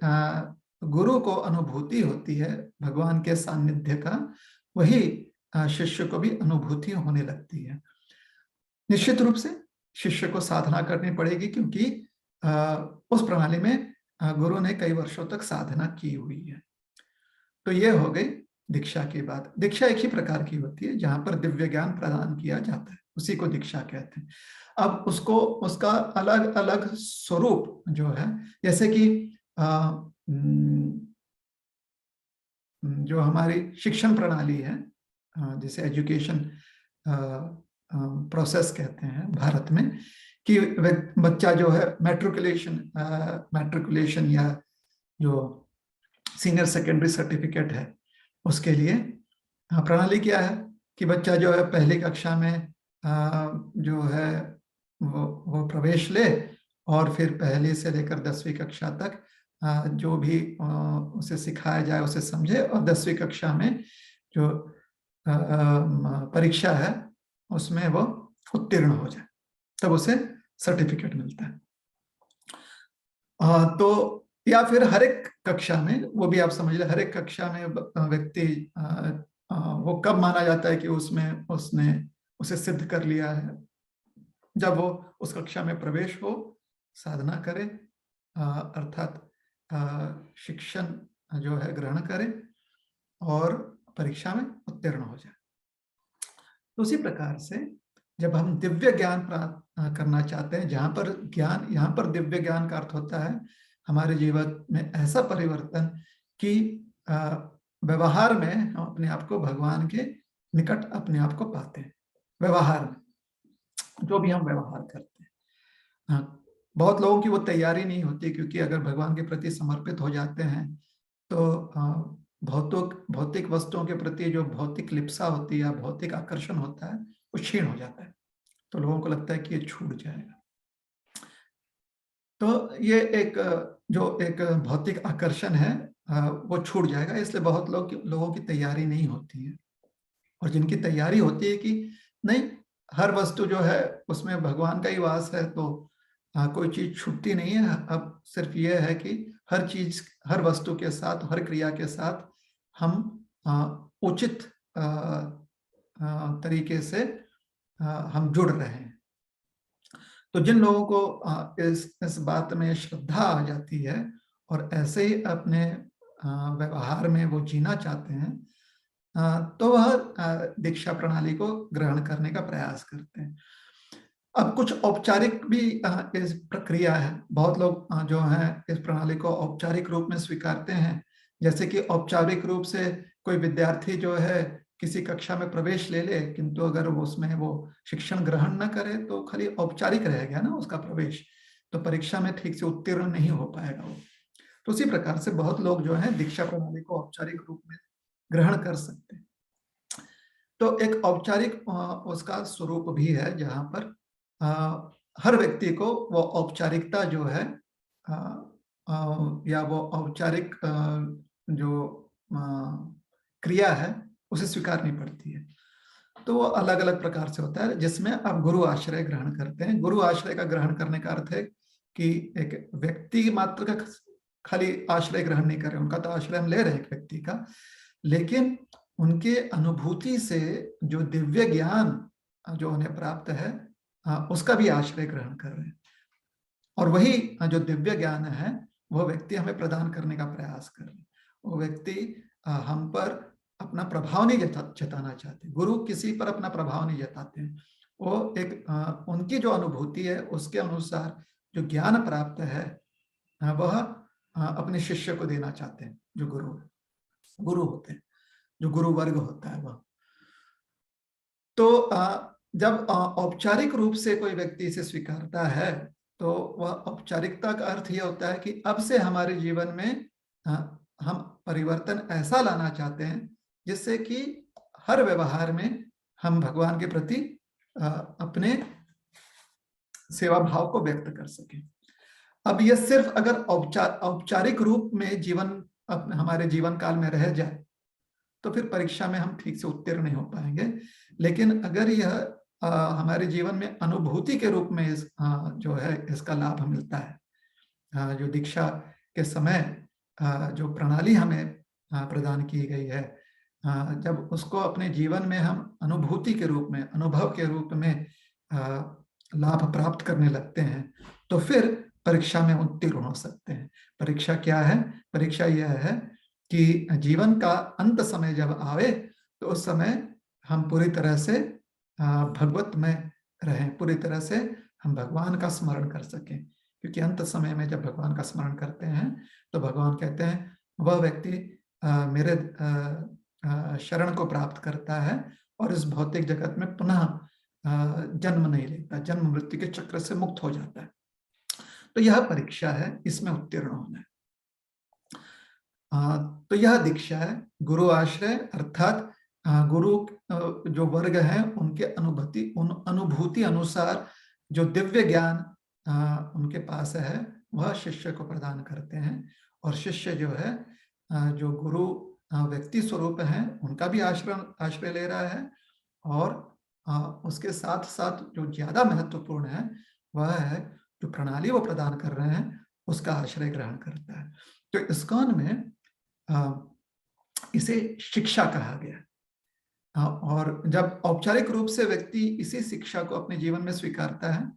गुरु को अनुभूति होती है भगवान के सानिध्य का, वही शिष्य को भी अनुभूति होने लगती है। निश्चित रूप से शिष्य को साधना करनी पड़ेगी, क्योंकि उस प्रणाली में गुरु ने कई वर्षों तक साधना की हुई है। तो ये हो गई दीक्षा की बात। दीक्षा एक ही प्रकार की होती है जहां पर दिव्य ज्ञान प्रदान किया जाता है, उसी को दीक्षा कहते हैं। अब उसका अलग अलग स्वरूप जो है, जैसे कि जो हमारी शिक्षण प्रणाली है, जैसे एजुकेशन प्रोसेस कहते हैं भारत में, कि बच्चा जो है मैट्रिकुलेशन या जो सीनियर सेकेंडरी सर्टिफिकेट है, उसके लिए प्रणाली क्या है कि बच्चा जो है पहली कक्षा में जो है वो प्रवेश ले, और फिर पहली से लेकर 10वीं कक्षा तक जो भी उसे सिखाया जाए उसे समझे, और 10वीं कक्षा में जो परीक्षा है उसमें वो उत्तीर्ण हो जाए, तब उसे सर्टिफिकेट मिलता है। तो या फिर हर एक कक्षा में, वो भी आप समझ ले, हर एक कक्षा में व्यक्ति वो कब माना जाता है कि उसने उसे सिद्ध कर लिया है, जब वो उस कक्षा में प्रवेश हो, साधना करे, अर्थात शिक्षण जो है ग्रहण करे और परीक्षा में उत्तीर्ण हो जाए। तो उसी प्रकार से जब हम दिव्य ज्ञान प्राप्त करना चाहते हैं, जहां पर ज्ञान, यहाँ पर दिव्य ज्ञान का अर्थ होता है हमारे जीवन में ऐसा परिवर्तन कि व्यवहार में हम अपने आप को भगवान के निकट अपने आप को पाते हैं। व्यवहार में जो भी हम व्यवहार करते हैं, बहुत लोगों की वो तैयारी नहीं होती, क्योंकि अगर भगवान के प्रति समर्पित हो जाते हैं तो भौतिक वस्तुओं के प्रति जो भौतिक लिप्सा होती है, भौतिक आकर्षण होता है, वो क्षीण हो जाता है। तो लोगों को लगता है कि ये छूट जाएगा। तो ये एक भौतिक आकर्षण है, वो छूट जाएगा, इसलिए बहुत लोगों की तैयारी नहीं होती है। और जिनकी तैयारी होती है कि नहीं, हर वस्तु जो है उसमें भगवान का ही वास है, तो कोई चीज छूटती नहीं है। अब सिर्फ ये है कि हर चीज, हर वस्तु के साथ, हर क्रिया के साथ हम उचित तरीके से हम जुड़ रहे हैं। तो जिन लोगों को इस बात में श्रद्धा आ जाती है और ऐसे ही अपने व्यवहार में वो जीना चाहते हैं, तो वह दीक्षा प्रणाली को ग्रहण करने का प्रयास करते हैं। अब कुछ औपचारिक भी इस प्रक्रिया है। बहुत लोग जो हैं इस प्रणाली को औपचारिक रूप में स्वीकारते हैं, जैसे कि औपचारिक रूप से कोई विद्यार्थी जो है किसी कक्षा में प्रवेश ले ले, किंतु अगर वो उसमें वो शिक्षण ग्रहण न करे तो खाली औपचारिक रह गया ना उसका प्रवेश, तो परीक्षा में ठीक से उत्तीर्ण नहीं हो पाएगा वो। तो उसी प्रकार से बहुत लोग जो है दीक्षा प्रणाली को औपचारिक रूप में ग्रहण कर सकते हैं। तो एक औपचारिक उसका स्वरूप भी है जहां पर हर व्यक्ति को वो औपचारिकता जो है या वो औपचारिक जो क्रिया है उसे स्वीकारनी पड़ती है। तो वो अलग अलग प्रकार से होता है, जिसमें आप गुरु आश्रय ग्रहण करते हैं। गुरु आश्रय का ग्रहण करने का अर्थ है कि एक व्यक्ति मात्र का खाली आश्रय ग्रहण नहीं कर रहे, उनका तो आश्रय हम ले रहे हैं एक व्यक्ति का, लेकिन उनके अनुभूति से जो दिव्य ज्ञान जो उन्हें प्राप्त है उसका भी आश्रय ग्रहण कर रहे हैं। और वही जो दिव्य ज्ञान है वह व्यक्ति हमें प्रदान करने का प्रयास कर रहे हैं। वो व्यक्ति हम पर अपना प्रभाव नहीं जताना चाहते। गुरु किसी पर अपना प्रभाव नहीं जताते हैं। वो एक उनकी जो अनुभूति है उसके अनुसार जो ज्ञान प्राप्त है वह अपने शिष्य को देना चाहते हैं। जो गुरु होते हैं, जो गुरु वर्ग होता है वह। तो जब औपचारिक रूप से कोई व्यक्ति इसे स्वीकारता है तो वह औपचारिकता का अर्थ यह होता है कि अब से हमारे जीवन में हम परिवर्तन ऐसा लाना चाहते हैं जिससे कि हर व्यवहार में हम भगवान के प्रति अपने सेवा भाव को व्यक्त कर सकें। अब यह सिर्फ अगर औपचारिक रूप में जीवन हमारे जीवन काल में रह जाए तो फिर परीक्षा में हम ठीक से उत्तीर्ण नहीं हो पाएंगे। लेकिन अगर यह हमारे जीवन में अनुभूति के रूप में जो है इसका लाभ मिलता है, जो दीक्षा के समय जो प्रणाली हमें प्रदान की गई है, जब उसको अपने जीवन में हम अनुभूति के रूप में, अनुभव के रूप में लाभ प्राप्त करने लगते हैं तो फिर परीक्षा में उत्तीर्ण हो सकते हैं। परीक्षा क्या है? परीक्षा यह है कि जीवन का अंत समय जब आवे तो उस समय हम पूरी तरह से भगवत में रहें, पूरी तरह से हम भगवान का स्मरण कर सकें। क्योंकि अंत समय में जब भगवान का स्मरण करते हैं तो भगवान कहते हैं वह व्यक्ति मेरे शरण को प्राप्त करता है और इस भौतिक जगत में पुनः जन्म नहीं लेता, जन्म मृत्यु के चक्र से मुक्त हो जाता है। तो यह परीक्षा है, इसमें उत्तीर्ण होना है। तो यह दीक्षा है गुरु आश्रय, अर्थात गुरु जो वर्ग है उनके अनुभूति अनुसार जो दिव्य ज्ञान उनके पास है वह शिष्य को प्रदान करते हैं। और शिष्य जो है जो गुरु व्यक्ति स्वरूप है उनका भी आश्रय ले रहा है और उसके साथ साथ जो ज्यादा महत्वपूर्ण है वह है जो प्रणाली वो प्रदान कर रहे हैं उसका आश्रय ग्रहण करता है। तो इस्कॉन में इसे शिक्षा कहा गया। और जब औपचारिक रूप से व्यक्ति इसी शिक्षा को अपने जीवन में स्वीकारता है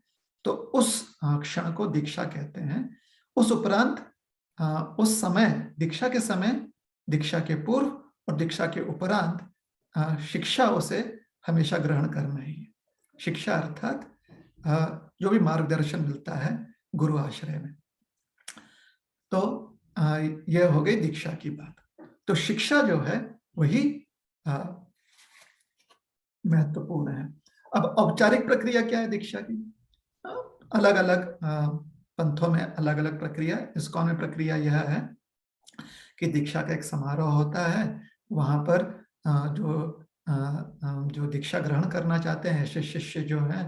तो उस क्षण को दीक्षा कहते हैं। उस उपरांत उस समय, दीक्षा के समय, दीक्षा के पूर्व और दीक्षा के उपरांत शिक्षा उसे हमेशा ग्रहण करना ही है। शिक्षा अर्थात जो भी मार्गदर्शन मिलता है गुरु आश्रय में। तो यह हो गई दीक्षा की बात। तो शिक्षा जो है वही महत्वपूर्ण है। अब औपचारिक प्रक्रिया क्या है दीक्षा की? अलग अलग पंथों में अलग अलग प्रक्रिया। इस्कॉन में प्रक्रिया यह है कि दीक्षा का एक समारोह होता है, वहां पर जो दीक्षा ग्रहण करना चाहते हैं ऐसे शिष्य जो है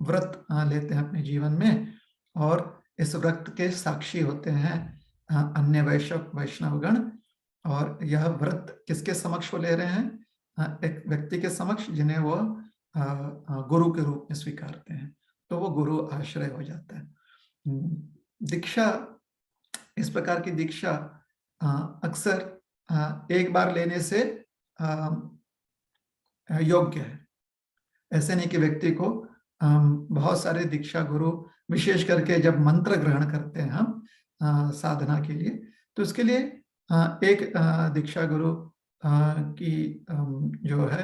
व्रत लेते हैं अपने जीवन में और इस व्रत के साक्षी होते हैं अन्य वैष्णवगण। और यह व्रत किसके समक्ष वो ले रहे हैं? एक व्यक्ति के समक्ष जिन्हें वो गुरु के रूप में स्वीकारते हैं, तो वो गुरु आश्रय हो जाता है। दीक्षा, इस प्रकार की दीक्षा अक्सर एक बार लेने से योग्य है। ऐसे नहीं कि व्यक्ति को बहुत सारे दीक्षा गुरु, विशेष करके जब मंत्र ग्रहण करते हैं हम साधना के लिए, तो उसके लिए एक दीक्षा गुरु की जो है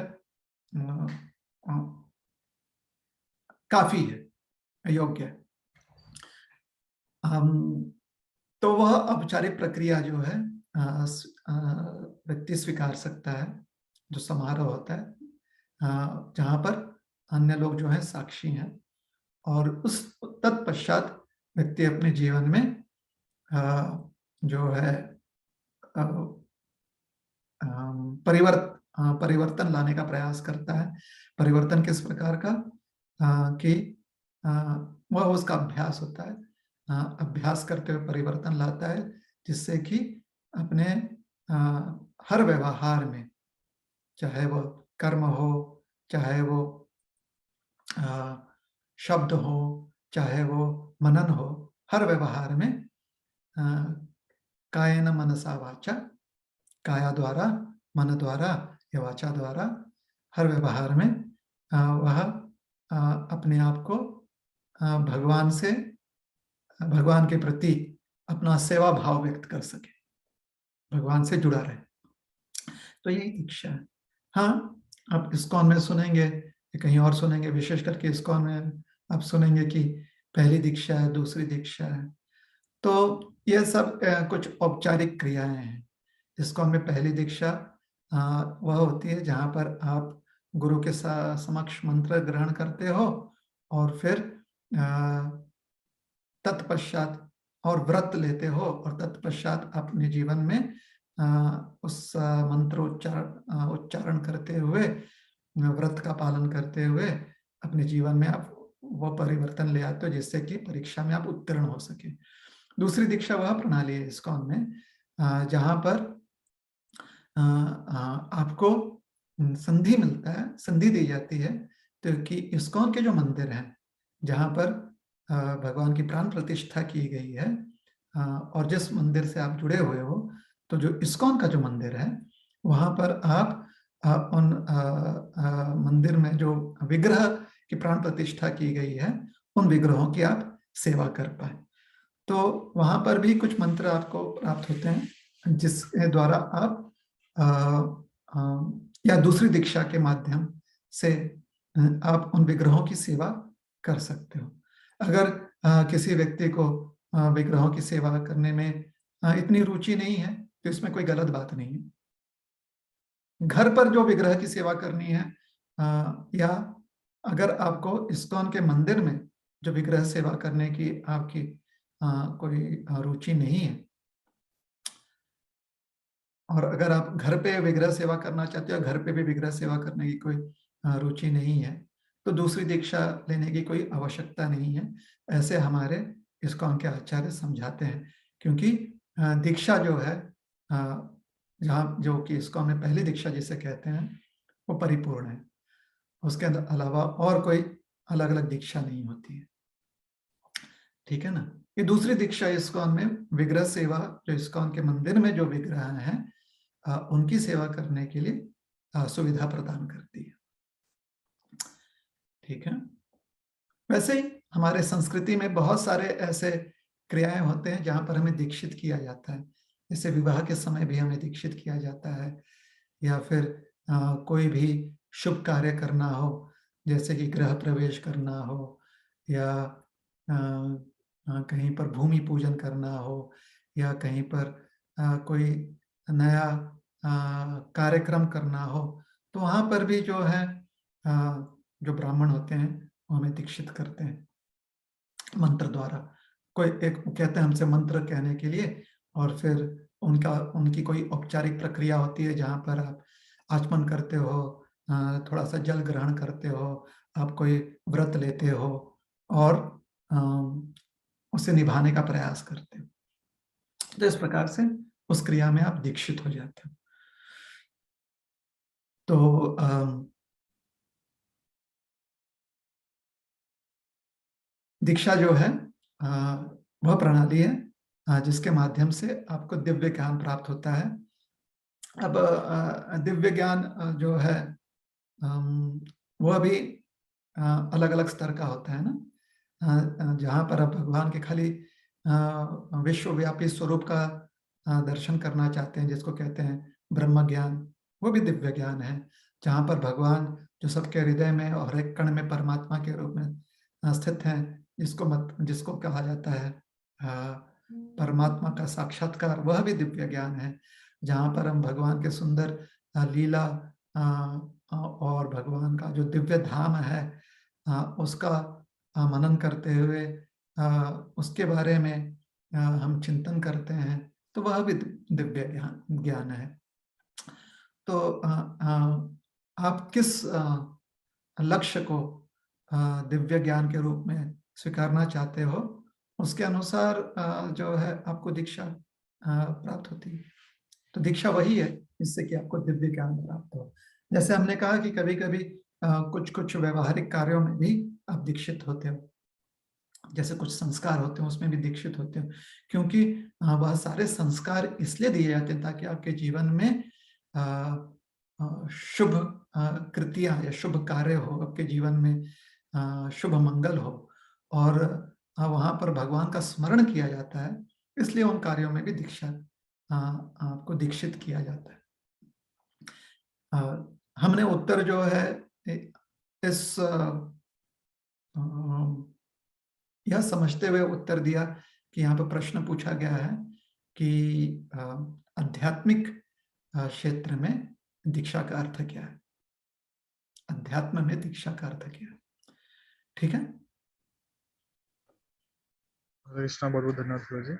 काफी है, योग्य है। तो वह औपचारिक प्रक्रिया जो है व्यक्ति स्वीकार सकता है, जो समारोह होता है जहाँ पर अन्य लोग जो है साक्षी हैं, और उस तत्पश्चात व्यक्ति अपने जीवन में जो है परिवर्तन लाने का प्रयास करता है। परिवर्तन किस प्रकार का? कि वह उसका अभ्यास होता है, अभ्यास करते हुए परिवर्तन लाता है, जिससे कि अपने हर व्यवहार में, चाहे वो कर्म हो, चाहे वो शब्द हो, चाहे वो मनन हो, हर व्यवहार में कायेन मनसा वाचा, काया द्वारा, मन द्वारा या वाचा द्वारा, हर व्यवहार में वह अपने आप को भगवान के प्रति अपना सेवा भाव व्यक्त कर सके, भगवान से जुड़ा रहे। तो यही दीक्षा है। हाँ, आप इस्कॉन में सुनेंगे, कहीं और सुनेंगे, विशेष करके इस्कॉन में आप सुनेंगे कि पहली दीक्षा है, दूसरी दीक्षा है। तो यह सब कुछ औपचारिक क्रियाएं हैं। इस्कॉन में पहली दीक्षा वह होती है जहाँ पर आप गुरु के समक्ष मंत्र ग्रहण करते हो, और फिर तत्पश्चात और व्रत लेते हो, और तत्पश्चात अपने जीवन में उस मंत्र उच्चारण करते हुए, व्रत का पालन करते हुए अपने जीवन में आप वो परिवर्तन ले आते हो, जिससे कि परीक्षा में आप उत्तीर्ण हो सके। दूसरी दीक्षा वह प्रणाली है इस्कॉन में जहाँ पर आपको संधि मिलता है, संधि दी जाती है, तो कि इस्कॉन के जो मंदिर हैं जहाँ पर भगवान की प्राण प्रतिष्ठा की गई है, और जिस मंदिर से आप जुड़े हुए हो, तो जो इस्कॉन का जो मंदिर है वहाँ पर आप उन मंदिर में जो विग्रह की प्राण प्रतिष्ठा की गई है, उन विग्रहों की आप सेवा कर पाए। तो वहाँ पर भी कुछ मंत्र आपको प्राप्त होते हैं, जिसके द्वारा आप या दूसरी दीक्षा के माध्यम से आप उन विग्रहों की सेवा कर सकते हो। अगर किसी व्यक्ति को विग्रहों की सेवा करने में इतनी रुचि नहीं है, तो इसमें कोई गलत बात नहीं है। घर पर जो विग्रह की सेवा करनी है, या अगर आपको इस्कॉन के मंदिर में जो विग्रह सेवा करने की आपकी कोई रुचि नहीं है, और अगर आप घर पे विग्रह सेवा करना चाहते हो, घर पे भी विग्रह सेवा करने की कोई रुचि नहीं है, तो दूसरी दीक्षा लेने की कोई आवश्यकता नहीं है, ऐसे हमारे इस्कॉन के आचार्य समझाते हैं। क्योंकि दीक्षा जो है जहाँ जो कि इस्कॉन में पहली दीक्षा जिसे कहते हैं, वो परिपूर्ण है, उसके अलावा और कोई अलग अलग दीक्षा नहीं होती है। ठीक है ना। ये दूसरी दीक्षा इस्कॉन में विग्रह सेवा, जो इस्कॉन के मंदिर में जो विग्रह हैं उनकी सेवा करने के लिए सुविधा प्रदान करती है। ठीक है। वैसे ही हमारे संस्कृति में बहुत सारे ऐसे क्रियाएं होते हैं जहां पर हमें दीक्षित किया जाता है। जैसे विवाह के समय भी हमें दीक्षित किया जाता है, या फिर कोई भी शुभ कार्य करना हो, जैसे कि गृह प्रवेश करना हो, या कहीं पर भूमि पूजन करना हो, या कहीं पर कोई नया कार्यक्रम करना हो, तो वहाँ पर भी जो है जो ब्राह्मण होते हैं वो हमें दीक्षित करते हैं मंत्र द्वारा। कोई एक कहते हैं हमसे मंत्र कहने के लिए, और फिर उनकी कोई औपचारिक प्रक्रिया होती है जहाँ पर आप आचमन करते हो, थोड़ा सा जल ग्रहण करते हो, आप कोई व्रत लेते हो और उसे निभाने का प्रयास करते हो। तो इस प्रकार से उस क्रिया में आप दीक्षित हो जाते हो। तो दीक्षा जो है वह प्रणाली है जिसके माध्यम से आपको दिव्य ज्ञान प्राप्त होता है। अब दिव्य ज्ञान जो है वह भी अलग अलग स्तर का होता है ना। जहाँ पर आप भगवान के खाली विश्वव्यापी स्वरूप का दर्शन करना चाहते हैं, जिसको कहते हैं ब्रह्म ज्ञान, वो भी दिव्य ज्ञान है। जहाँ पर भगवान जो सबके हृदय में और एक कण में परमात्मा के रूप में स्थित हैं, जिसको कहा जाता है परमात्मा का साक्षात्कार, वह भी दिव्य ज्ञान है, जहाँ पर हम भगवान के सुंदर लीला और भगवान का जो दिव्य धाम है उसका मनन करते हुए उसके बारे में हम चिंतन करते हैं, तो वह भी दिव्य ज्ञान है। तो आप किस लक्ष्य को दिव्य ज्ञान के रूप में स्वीकारना चाहते हो, उसके अनुसार जो है आपको दीक्षा प्राप्त होती है। तो दीक्षा वही है जिससे कि आपको दिव्य ज्ञान प्राप्त हो। जैसे हमने कहा कि कभी कभी कुछ कुछ व्यवहारिक कार्यों में भी आप दीक्षित होते हो, जैसे कुछ संस्कार होते हैं उसमें भी दीक्षित होते हो, क्योंकि वह सारे संस्कार इसलिए दिए जाते हैं ताकि आपके जीवन में शुभ कृतियां या शुभ कार्य हो, आपके जीवन में शुभ मंगल हो, और वहां पर भगवान का स्मरण किया जाता है, इसलिए उन कार्यों में भी दीक्षा आपको दीक्षित किया जाता है। हमने उत्तर जो है इस यह समझते हुए उत्तर दिया कि यहाँ पर प्रश्न पूछा गया है कि आध्यात्मिक क्षेत्र में दीक्षा का अर्थ क्या है, अध्यात्म में दीक्षा का अर्थ क्या है। ठीक है, कृष्णा, बहुत बहुत धन्यवाद सूरज जी।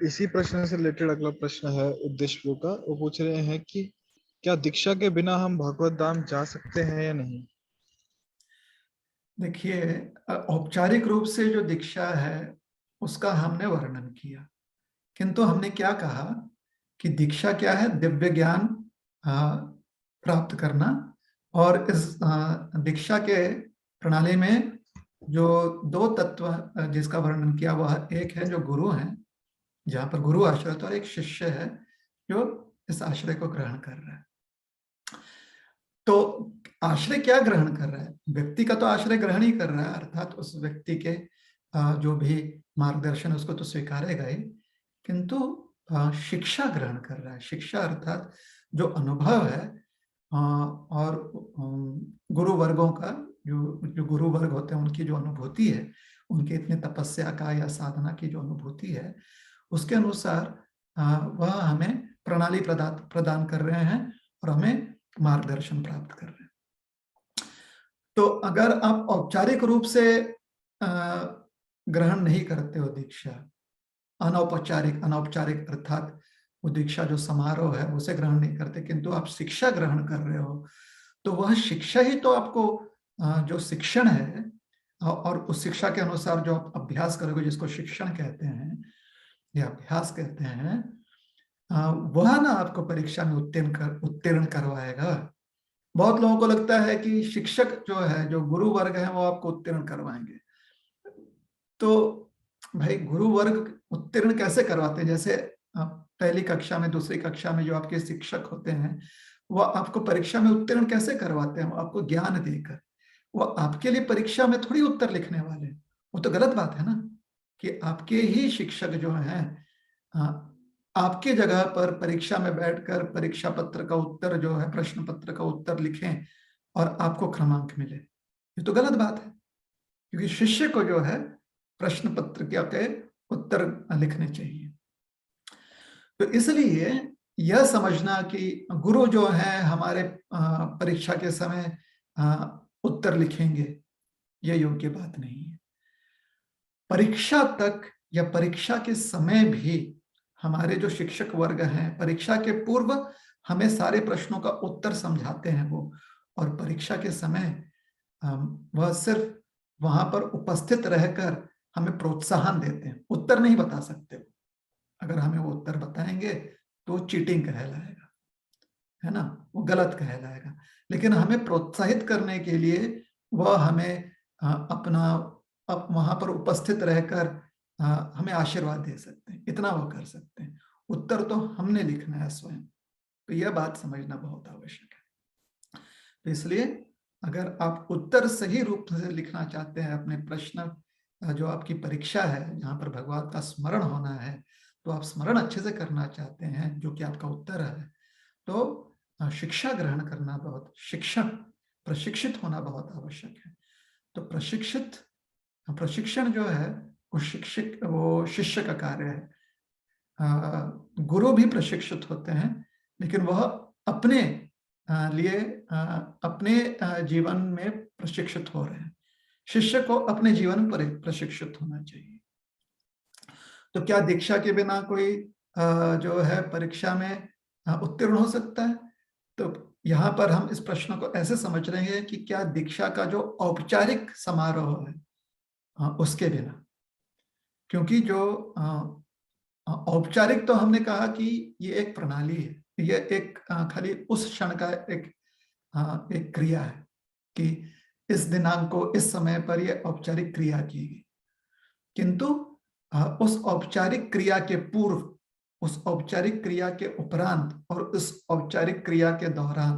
इसी प्रश्न से रिलेटेड अगला प्रश्न है उद्देश्य का। वो पूछ रहे हैं कि क्या दीक्षा के बिना हम भगवत धाम जा सकते हैं या नहीं? देखिए, औपचारिक रूप से जो दीक्षा है उसका हमने वर्णन किया, किंतु हमने क्या कहा कि दीक्षा क्या है, दिव्य ज्ञान प्राप्त करना। और इस दीक्षा के प्रणाली में जो दो तत्व जिसका वर्णन किया, वह एक है जो गुरु है, जहां पर गुरु आश्रित, और एक शिष्य है जो इस आश्रय को ग्रहण कर रहा है। तो आश्रय क्या ग्रहण कर रहा है? व्यक्ति का तो आश्रय ग्रहण ही कर रहा है, अर्थात उस व्यक्ति के जो भी मार्गदर्शन उसको तो स्वीकारेगा ही, किंतु शिक्षा ग्रहण कर रहा है। शिक्षा अर्थात जो अनुभव है और गुरु वर्गों का, जो गुरु वर्ग होते हैं उनकी जो अनुभूति है, उनके इतने तपस्या का या साधना की जो अनुभूति है, उसके अनुसार वह हमें प्रणाली प्रदान कर रहे हैं और हमें मार्गदर्शन प्राप्त कर रहे हैं। तो अगर आप औपचारिक रूप से ग्रहण नहीं करते हो दीक्षा, अनौपचारिक अर्थात वो दीक्षा जो समारोह है उसे ग्रहण नहीं करते, किंतु आप शिक्षा ग्रहण कर रहे हो, तो वह शिक्षा ही तो आपको जो शिक्षण है और उस शिक्षा के अनुसार जो आप अभ्यास करोगे, जिसको शिक्षण कहते हैं या अभ्यास कहते हैं, वह ना आपको परीक्षा में उत्तीर्ण करवाएगा। बहुत लोगों को लगता है कि शिक्षक जो है, जो गुरु वर्ग है, वो आपको उत्तीर्ण करवाएंगे। तो भाई, गुरु वर्ग उत्तीर्ण कैसे करवाते हैं? जैसे पहली कक्षा में, दूसरी कक्षा में जो आपके शिक्षक होते हैं, वो आपको परीक्षा में उत्तीर्ण कैसे करवाते हैं? वो आपको ज्ञान देकर, वो आपके लिए परीक्षा में थोड़ी उत्तर लिखने वाले। वो तो गलत बात है ना, कि आपके ही शिक्षक जो हैं आपके जगह पर परीक्षा में बैठकर परीक्षा पत्र का उत्तर जो है, प्रश्न पत्र का उत्तर लिखें और आपको क्रमांक मिले। ये तो गलत बात है, क्योंकि शिष्य को जो है प्रश्न पत्र के उत्तर लिखने चाहिए। तो इसलिए यह समझना कि गुरु जो है हमारे परीक्षा के समय उत्तर लिखेंगे, यह योग्य बात नहीं है। परीक्षा तक या परीक्षा के समय भी हमारे जो शिक्षक वर्ग हैं, परीक्षा के पूर्व हमें सारे प्रश्नों का उत्तर समझाते हैं वो, और परीक्षा के समय वह सिर्फ वहां पर उपस्थित रहकर हमें प्रोत्साहन देते हैं, उत्तर नहीं बता सकते। अगर हमें वो उत्तर बताएंगे तो चीटिंग कहलाएगा, है ना, वो गलत कहलाएगा। लेकिन हमें प्रोत्साहित करने के लिए वह हमें वहां पर उपस्थित रहकर हमें आशीर्वाद दे सकते हैं, इतना वो कर सकते हैं। उत्तर तो हमने लिखना है स्वयं। तो यह बात समझना बहुत आवश्यक है। तो इसलिए अगर आप उत्तर सही रूप से लिखना चाहते हैं, अपने प्रश्न जो आपकी परीक्षा है, जहां पर भगवान का स्मरण होना है, तो आप स्मरण अच्छे से करना चाहते हैं, जो कि आपका उत्तर है, तो शिक्षा ग्रहण करना बहुत, प्रशिक्षित होना बहुत आवश्यक है। तो प्रशिक्षण जो है वो शिष्य का कार्य है। गुरु भी प्रशिक्षित होते हैं, लेकिन वह अपने लिए अपने जीवन में प्रशिक्षित हो रहे हैं। शिष्य को अपने जीवन पर प्रशिक्षित होना चाहिए। तो क्या दीक्षा के बिना कोई जो है परीक्षा में उत्तीर्ण हो सकता है? तो यहाँ पर हम इस प्रश्न को ऐसे समझ रहे हैं कि क्या दीक्षा का जो औपचारिक समारोह है उसके बिना, क्योंकि जो औपचारिक तो हमने कहा कि ये एक प्रणाली है, ये एक खाली उस क्षण का एक क्रिया है कि इस दिनांक को इस समय पर ये औपचारिक क्रिया की गई, किंतु उस औपचारिक क्रिया के पूर्व, उस औपचारिक क्रिया के उपरांत और उस औपचारिक क्रिया के दौरान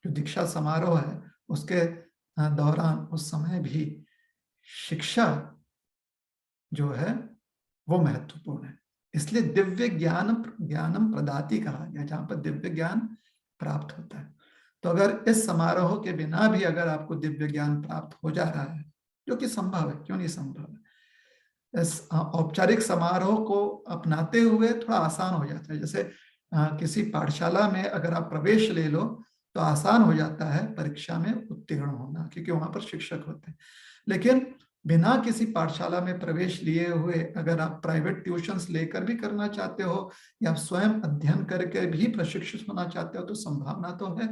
जो दीक्षा समारोह है उसके दौरान उस समय भी शिक्षा जो है वो महत्वपूर्ण है। इसलिए दिव्य ज्ञानम प्रदाति कहा गया, जहां पर दिव्य ज्ञान प्राप्त होता है। तो अगर इस समारोह के बिना भी अगर आपको दिव्य ज्ञान प्राप्त हो जा रहा है, जो कि संभव है, क्यों नहीं संभव है, इस औपचारिक समारोह को अपनाते हुए थोड़ा आसान हो जाता है। जैसे किसी पाठशाला में अगर आप प्रवेश ले लो तो आसान हो जाता है परीक्षा में उत्तीर्ण होना, क्योंकि वहां पर शिक्षक होते हैं। लेकिन बिना किसी पाठशाला में प्रवेश लिए हुए अगर आप प्राइवेट ट्यूशंस लेकर भी करना चाहते हो या आप स्वयं अध्ययन करके भी प्रशिक्षित होना चाहते हो तो संभावना तो है,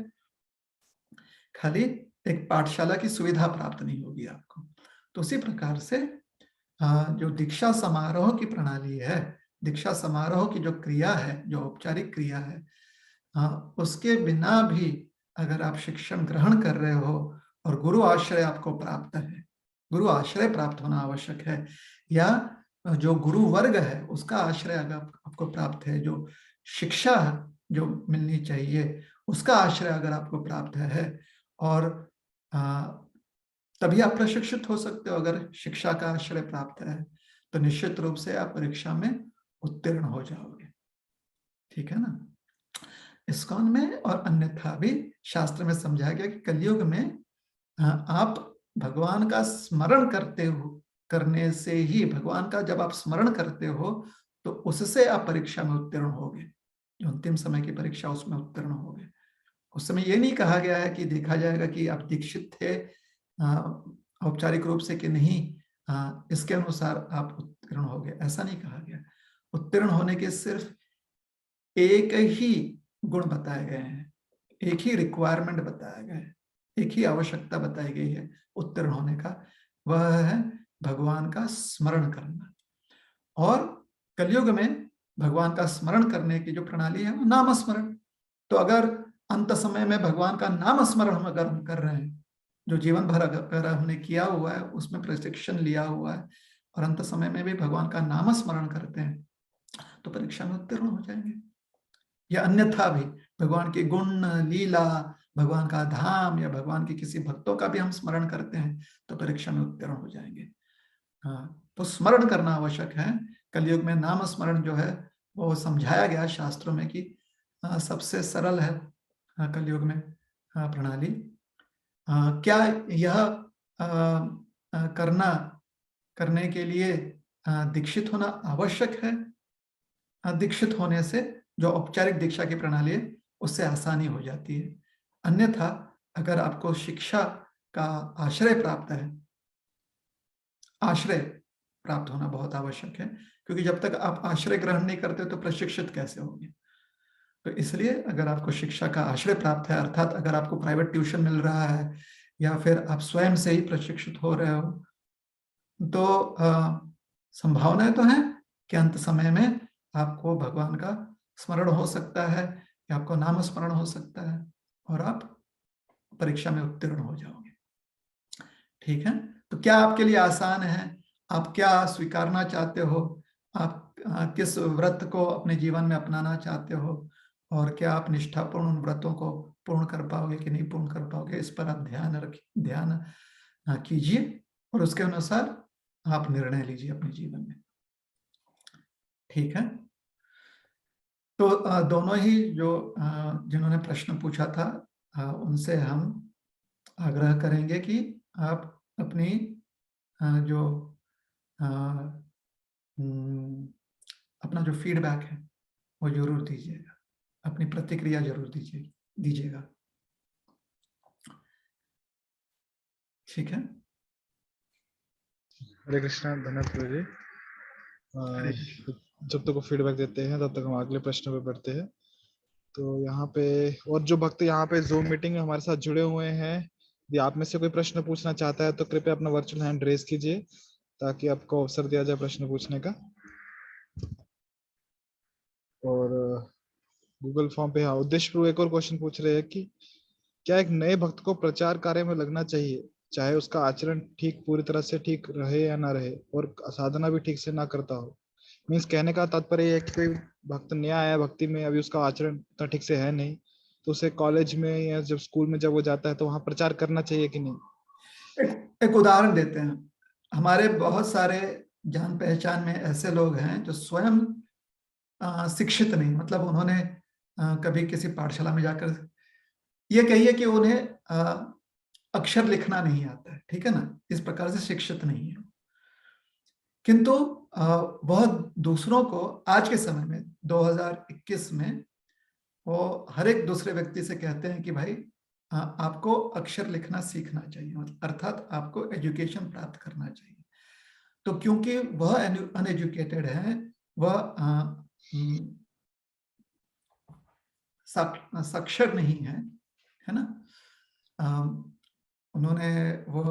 खाली एक पाठशाला की सुविधा प्राप्त नहीं होगी आपको। तो उसी प्रकार से जो दीक्षा समारोह की प्रणाली है, दीक्षा समारोह की जो क्रिया है, जो औपचारिक क्रिया है, उसके बिना भी अगर आप शिक्षण ग्रहण कर रहे हो और गुरु आश्रय आपको प्राप्त है, गुरु आश्रय प्राप्त होना आवश्यक है, या जो गुरु वर्ग है उसका आश्रय अगर आपको प्राप्त है, जो शिक्षा जो मिलनी चाहिए उसका आश्रय अगर आपको प्राप्त है, और तभी आप प्रशिक्षित हो सकते हो। अगर शिक्षा का आश्रय प्राप्त है तो निश्चित रूप से आप परीक्षा में उत्तीर्ण हो जाओगे। ठीक है ना। इस्कॉन में और अन्यथा भी शास्त्र में समझाया गया कि कलयुग में आप भगवान का स्मरण करने से ही, भगवान का जब आप स्मरण करते हो तो उससे आप परीक्षा में उत्तीर्ण होगे, जो अंतिम समय की परीक्षा उसमें उत्तीर्ण होगे। उस समय ये नहीं कहा गया है कि देखा जाएगा कि आप दीक्षित थे औपचारिक रूप से कि नहीं, इसके अनुसार आप उत्तीर्ण हो गए, ऐसा नहीं कहा गया। उत्तीर्ण होने के सिर्फ एक ही गुण बताए गए हैं, एक ही रिक्वायरमेंट बताया गया है, एक ही आवश्यकता बताई गई है उत्तीर्ण होने का, वह है भगवान का स्मरण करना। और कलयुग में भगवान का स्मरण करने की जो प्रणाली है वो नाम स्मरण। तो अगर अंत समय में भगवान का नाम स्मरण अगर हम कर रहे हैं, जो जीवन भर अगर हमने किया हुआ है उसमें प्रशिक्षण लिया हुआ है, और अंत समय में भी भगवान का नाम स्मरण करते हैं तो परीक्षा में उत्तीर्ण हो जाएंगे। या अन्यथा भी भगवान के गुण लीला, भगवान का धाम या भगवान के किसी भक्तों का भी हम स्मरण करते हैं तो परीक्षा में उत्तीर्ण हो जाएंगे। तो स्मरण करना आवश्यक है। कलयुग में नाम स्मरण जो है वो समझाया गया शास्त्रों में कि सबसे सरल है कलयुग में प्रणाली। क्या यह करने के लिए दीक्षित होना आवश्यक है? दीक्षित होने से जो औपचारिक दीक्षा की प्रणाली है उससे आसानी हो जाती है। अन्यथा अगर आपको शिक्षा का आश्रय प्राप्त है, आश्रय प्राप्त होना बहुत आवश्यक है, क्योंकि जब तक आप आश्रय ग्रहण नहीं करते तो प्रशिक्षित कैसे होंगे। तो इसलिए अगर आपको शिक्षा का आश्रय प्राप्त है, अर्थात अगर आपको प्राइवेट ट्यूशन मिल रहा है या फिर आप स्वयं से ही प्रशिक्षित हो रहे हो, तो संभावनाएं तो है कि अंत समय में आपको भगवान का स्मरण हो सकता है या आपको नाम स्मरण हो सकता है और आप परीक्षा में उत्तीर्ण हो जाओगे। ठीक है। तो क्या आपके लिए आसान है? आप क्या स्वीकारना चाहते हो? आप किस व्रत को अपने जीवन में अपनाना चाहते हो, और क्या आप निष्ठापूर्ण उन व्रतों को पूर्ण कर पाओगे कि नहीं पूर्ण कर पाओगे, इस पर आप ध्यान कीजिए और उसके अनुसार आप निर्णय लीजिए अपने जीवन में। ठीक है। तो दोनों ही जो जिन्होंने प्रश्न पूछा था उनसे हम आग्रह करेंगे कि आप अपनी अपना जो फीडबैक है वो जरूर दीजिएगा, अपनी प्रतिक्रिया जरूर दीजिएगा। ठीक है, हरे कृष्णा, धन्यवाद प्रभु जी। हरे कृष्ण। जब तक वो फीडबैक देते हैं तब तक हम अगले प्रश्न पे बढ़ते हैं। तो यहाँ पे और जो भक्त यहाँ पे जूम मीटिंग में हमारे साथ जुड़े हुए हैं, यदि आप में से कोई प्रश्न पूछना चाहता है तो कृपया अपना वर्चुअल हैंड रेज कीजिए ताकि आपको अवसर दिया जाए प्रश्न पूछने का। और गूगल फॉर्म पे हाँ, उद्देश्य प्रभु एक और क्वेश्चन पूछ रहे हैं कि क्या एक नए भक्त को प्रचार कार्य में लगना चाहिए, चाहे उसका आचरण ठीक पूरी तरह से ठीक रहे या ना रहे और साधना भी ठीक से ना करता हो? मीन्स कहने का तात्पर्य है कि कोई भक्त नया आया भक्ति में, अभी उसका आचरण इतना ठीक से है नहीं, तो उसे कॉलेज में या जब स्कूल में जब वो जाता है तो वहां प्रचार करना चाहिए कि नहीं? एक उदाहरण देते हैं। हमारे बहुत सारे जान पहचान में ऐसे लोग हैं जो स्वयं शिक्षित नहीं, मतलब उन्होंने कभी किसी पाठशाला में जाकर, ये कहिए कि उन्हें अक्षर लिखना नहीं आता है, ठीक है ना, इस प्रकार से शिक्षित नहीं है, किंतु वह दूसरों को आज के समय में 2021 में वो हर एक दूसरे व्यक्ति से कहते हैं कि भाई आपको अक्षर लिखना सीखना चाहिए, अर्थात आपको एजुकेशन प्राप्त करना चाहिए। तो क्योंकि वह अनएजुकेटेड है, वह साक्षर नहीं है ना, उन्होंने वो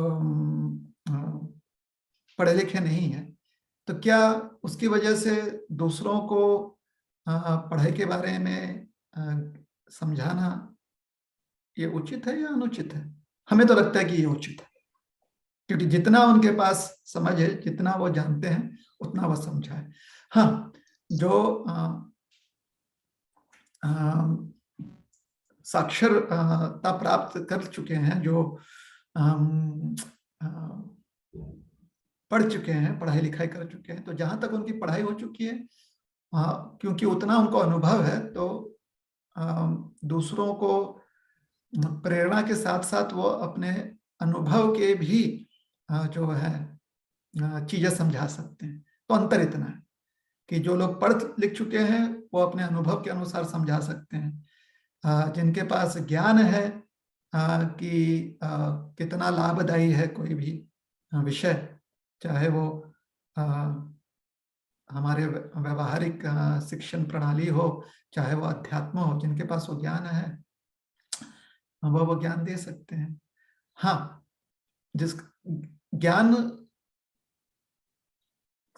पढ़े लिखे नहीं है, तो क्या उसकी वजह से दूसरों को पढ़ाई के बारे में समझाना ये उचित है या अनुचित है? हमें तो लगता है कि ये उचित है, क्योंकि जितना उनके पास समझ है, जितना वो जानते हैं, उतना वो समझा है। हाँ, जो साक्षरता प्राप्त कर चुके हैं, जो पढ़ चुके हैं, पढ़ाई लिखाई कर चुके हैं, तो जहां तक उनकी पढ़ाई हो चुकी है, क्योंकि उतना उनको अनुभव है, तो दूसरों को प्रेरणा के साथ साथ वो अपने अनुभव के भी जो है चीजें समझा सकते हैं। तो अंतर इतना है कि जो लोग पढ़ लिख चुके हैं वो अपने अनुभव के अनुसार समझा सकते हैं। जिनके पास ज्ञान है कि कितना लाभदायी है कोई भी विषय, चाहे वो हमारे व्यवहारिक शिक्षण प्रणाली हो, चाहे वो अध्यात्म हो, जिनके पास वो ज्ञान है वो ज्ञान दे सकते हैं। हाँ, जिस ज्ञान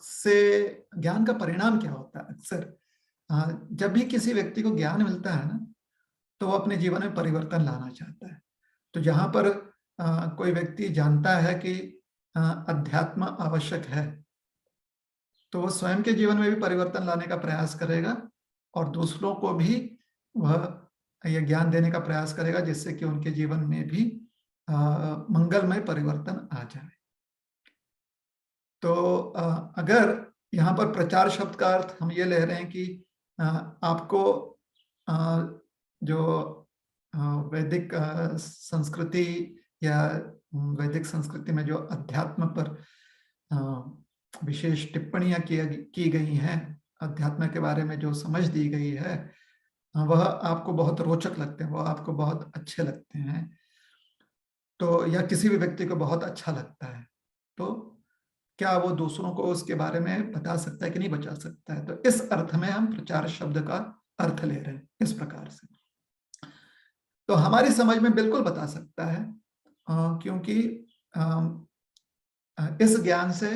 से, ज्ञान का परिणाम क्या होता है, अक्सर जब भी किसी व्यक्ति को ज्ञान मिलता है ना, तो वो अपने जीवन में परिवर्तन लाना चाहता है। तो जहां पर कोई व्यक्ति जानता है कि अध्यात्म आवश्यक है, तो वो स्वयं के जीवन में भी परिवर्तन लाने का प्रयास करेगा और दूसरों को भी वह यह ज्ञान देने का प्रयास करेगा, जिससे कि उनके जीवन में भी मंगलमय परिवर्तन आ जाए। तो अगर यहाँ पर प्रचार शब्द का अर्थ हम ये ले रहे हैं कि आपको जो वैदिक संस्कृति या वैदिक संस्कृति में जो अध्यात्म पर विशेष टिप्पणियां की गई हैं, अध्यात्म के बारे में जो समझ दी गई है, वह आपको बहुत रोचक लगते हैं, वह आपको बहुत अच्छे लगते हैं, तो या किसी भी व्यक्ति को बहुत अच्छा लगता है, तो क्या वो दूसरों को उसके बारे में बता सकता है कि नहीं बता सकता है? तो इस अर्थ में हम प्रचार शब्द का अर्थ ले रहे हैं इस प्रकार से। तो हमारी समझ में बिल्कुल बता सकता है, क्योंकि इस ज्ञान से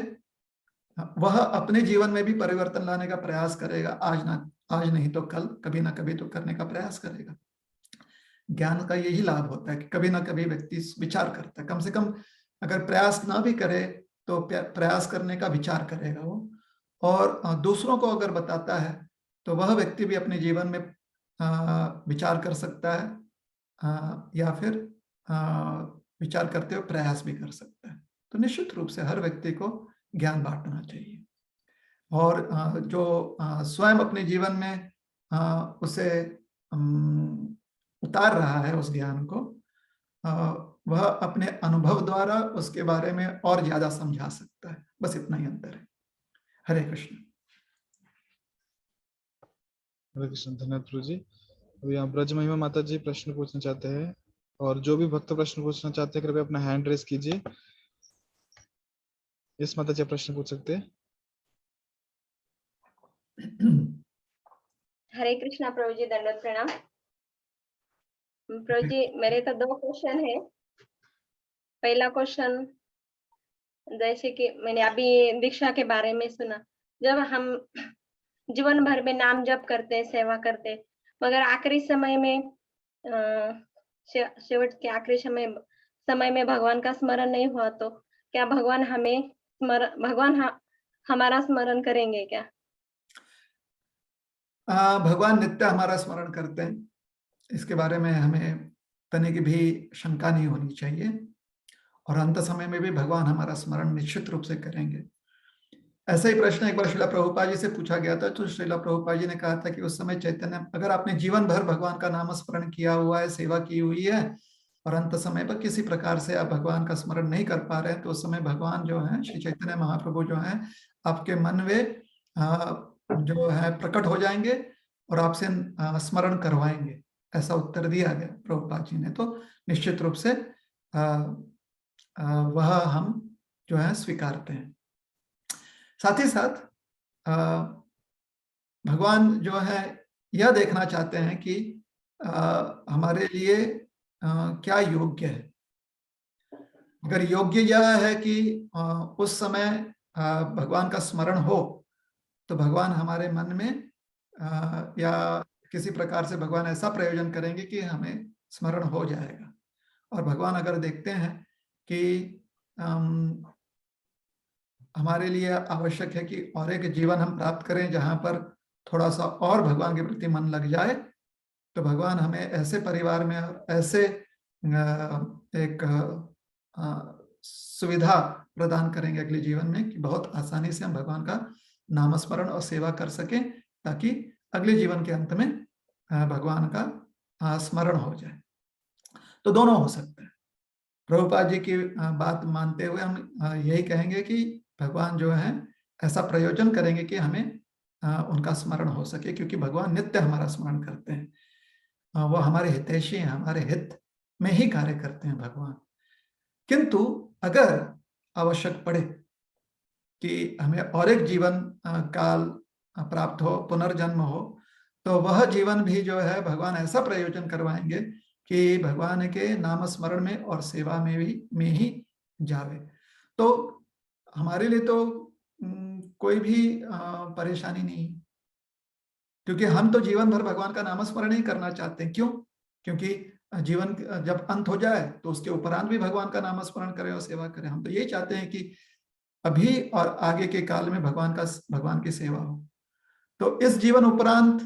वह अपने जीवन में भी परिवर्तन लाने का प्रयास करेगा, आज नहीं तो कल, कभी ना कभी तो करने का प्रयास करेगा। ज्ञान का यही लाभ होता है कि कभी ना कभी व्यक्ति विचार करता है, कम से कम अगर प्रयास ना भी करे तो प्रयास करने का विचार करेगा वो, और दूसरों को अगर बताता है तो वह व्यक्ति भी अपने जीवन में विचार कर सकता है, या फिर विचार करते हुए प्रयास भी कर सकता है। तो निश्चित रूप से हर व्यक्ति को ज्ञान बांटना चाहिए, और जो स्वयं अपने जीवन में उसे उतार रहा है उस ज्ञान को, वह अपने अनुभव द्वारा उसके बारे में और ज्यादा समझा सकता है। बस इतना ही अंतर है। हरे कृष्ण। हरे कृष्ण, धन्यवाद प्रभु जी। अभी यहाँ ब्रज महिमा माता जी प्रश्न पूछना चाहते हैं, और जो भी भक्त प्रश्न पूछना चाहते हैं कृपया अपना हैंड रेज कीजिए। इस माता जी आप प्रश्न पूछ सकते हैं। हरे कृष्णा प्रभु जी, दंडवत प्रणाम। प्रभु जी मेरे तो 2 क्वेश्चन है। पहला क्वेश्चन, जैसे कि मैंने अभी दीक्षा के बारे में सुना, जब हम जीवन भर में नाम जप करते, सेवा करते, मगर आखिरी समय में शेवट के आखिरी समय में भगवान का स्मरण नहीं हुआ, तो क्या भगवान हमारा स्मरण करेंगे क्या? भगवान नित्य हमारा स्मरण करते हैं, इसके बारे में हमें तनिक भी शंका नहीं होनी चाहिए, और अंत समय में भी भगवान हमारा स्मरण निश्चित रूप से करेंगे। ऐसा ही प्रश्न एक बार श्रीला प्रभुपाद जी से पूछा गया था, तो श्रीला प्रभुपाद जी ने कहा था कि उस समय चैतन्य, अगर आपने जीवन भर भगवान का नाम स्मरण किया हुआ है, सेवा की हुई है, और अंत समय पर किसी प्रकार से आप भगवान का स्मरण नहीं कर पा रहे हैं, तो उस समय भगवान जो है, श्री चैतन्य महाप्रभु जो है, आपके मन में जो है प्रकट हो जाएंगे और आपसे स्मरण करवाएंगे। ऐसा उत्तर दिया गया प्रभुपाद जी ने, तो निश्चित रूप से वह हम जो है स्वीकारते हैं। साथ ही साथ भगवान जो है यह देखना चाहते हैं कि हमारे लिए क्या योग्य है। अगर योग्य यह है कि उस समय भगवान का स्मरण हो, तो भगवान हमारे मन में या किसी प्रकार से भगवान ऐसा प्रयोजन करेंगे कि हमें स्मरण हो जाएगा। और भगवान अगर देखते हैं कि हमारे लिए आवश्यक है कि और एक जीवन हम प्राप्त करें जहां पर थोड़ा सा और भगवान के प्रति मन लग जाए, तो भगवान हमें ऐसे परिवार में और ऐसे एक सुविधा प्रदान करेंगे अगले जीवन में कि बहुत आसानी से हम भगवान का नामस्मरण और सेवा कर सकें, ताकि अगले जीवन के अंत में भगवान का स्मरण हो जाए। तो दोनों हो सकते हैं। प्रभुपाद जी की बात मानते हुए हम यही कहेंगे कि भगवान जो है ऐसा प्रयोजन करेंगे कि हमें उनका स्मरण हो सके, क्योंकि भगवान नित्य हमारा स्मरण करते हैं। वो हमारे हितैषी हैं, हमारे हित में ही कार्य करते हैं भगवान। किंतु अगर आवश्यक पड़े कि हमें और एक जीवन काल प्राप्त हो, पुनर्जन्म हो, तो वह जीवन भी जो है भगवान ऐसा प्रयोजन करवाएंगे कि भगवान के नाम स्मरण में और सेवा में ही जावे। तो हमारे लिए तो कोई भी परेशानी नहीं, क्योंकि हम तो जीवन भर भगवान का नाम स्मरण ही करना चाहते हैं। क्यों? क्योंकि जीवन जब अंत हो जाए तो उसके उपरांत भी भगवान का नाम स्मरण करें और सेवा करें। हम तो यही चाहते हैं कि अभी और आगे के काल में भगवान की सेवा हो। तो इस जीवन उपरांत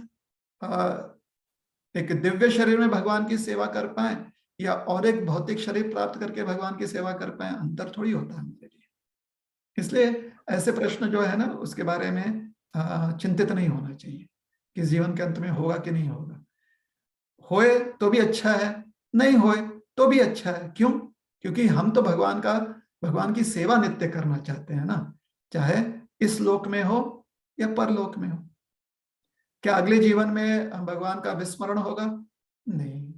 एक दिव्य शरीर में भगवान की सेवा कर पाए या और एक भौतिक शरीर प्राप्त करके भगवान की सेवा कर पाए, अंतर थोड़ी होता है हमारे लिए। इसलिए ऐसे प्रश्न जो है ना, उसके बारे में चिंतित नहीं होना चाहिए कि जीवन के अंत में होगा कि नहीं होगा। होए तो भी अच्छा है, नहीं होए तो भी अच्छा है। क्यों? क्योंकि हम तो भगवान की सेवा नित्य करना चाहते हैं ना, चाहे इस लोक में हो या परलोक में हो। क्या अगले जीवन में भगवान का विस्मरण होगा? नहीं।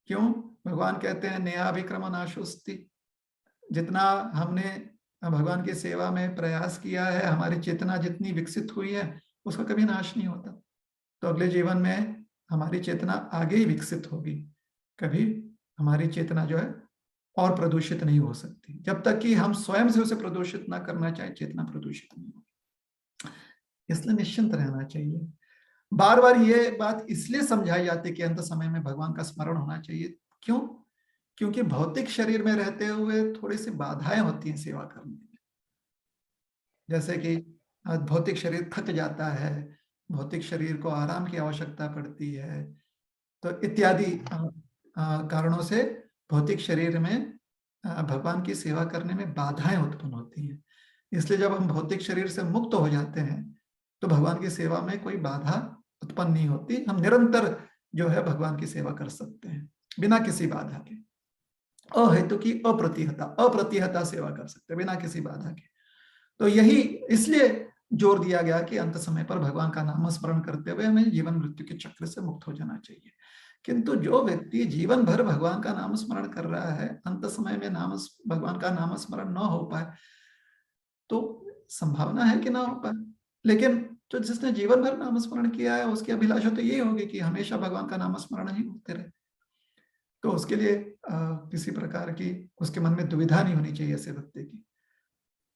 क्यों? भगवान कहते हैं नेहाभिक्रम नाशोस्ति। जितना हमने भगवान की सेवा में प्रयास किया है, हमारी चेतना जितनी विकसित हुई है, उसका कभी नाश नहीं होता। तो अगले जीवन में हमारी चेतना आगे ही विकसित होगी, कभी हमारी चेतना जो है और प्रदूषित नहीं हो सकती। जब तक कि हम स्वयं से उसे प्रदूषित ना करना चाहे, चेतना प्रदूषित नहीं होगी। इसलिए निश्चिंत रहना चाहिए। बार बार ये बात इसलिए समझाई जाती है कि अंत समय में भगवान का स्मरण होना चाहिए। क्यों? क्योंकि भौतिक शरीर में रहते हुए थोड़ी सी बाधाएं होती हैं सेवा करने में। जैसे कि भौतिक शरीर थक जाता है, भौतिक शरीर को आराम की आवश्यकता पड़ती है, तो इत्यादि कारणों से भौतिक शरीर में भगवान की सेवा करने में बाधाएं उत्पन्न होती हैं। इसलिए जब हम भौतिक शरीर से मुक्त हो जाते हैं तो भगवान की सेवा में कोई बाधा उत्पन्न नहीं होती। हम निरंतर जो है भगवान की सेवा कर सकते हैं बिना किसी बाधा के। अहेतु की अप्रतिहता सेवा कर सकते हैं बिना किसी बाधा के। तो यही इसलिए जोर दिया गया कि अंत समय पर भगवान का नाम स्मरण करते हुए हमें जीवन मृत्यु के चक्र से मुक्त हो जाना चाहिए। किंतु जो व्यक्ति जीवन भर भगवान का नाम स्मरण कर रहा है, अंत समय में भगवान का नाम स्मरण न हो पाए, तो संभावना है कि ना हो पाए। लेकिन जो जिसने जीवन भर नाम स्मरण किया है, उसकी अभिलाषा तो यही होगी कि हमेशा भगवान का नाम स्मरण ही होते रहे। तो उसके लिए किसी प्रकार की उसके मन में दुविधा नहीं होनी चाहिए ऐसे व्यक्ति की।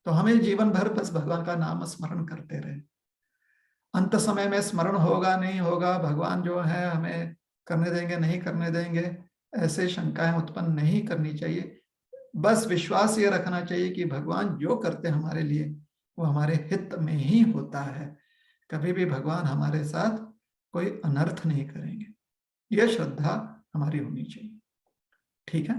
तो हमें जीवन भर बस भगवान का नाम स्मरण करते रहे। अंत समय में स्मरण होगा नहीं होगा, भगवान जो है हमें करने देंगे नहीं करने देंगे, ऐसे शंकाएं उत्पन्न नहीं करनी चाहिए। बस विश्वास ये रखना चाहिए कि भगवान जो करते हैं हमारे लिए वो हमारे हित में ही होता है। कभी भी भगवान हमारे साथ कोई अनर्थ नहीं करेंगे, यह श्रद्धा हमारी होनी चाहिए। ठीक है।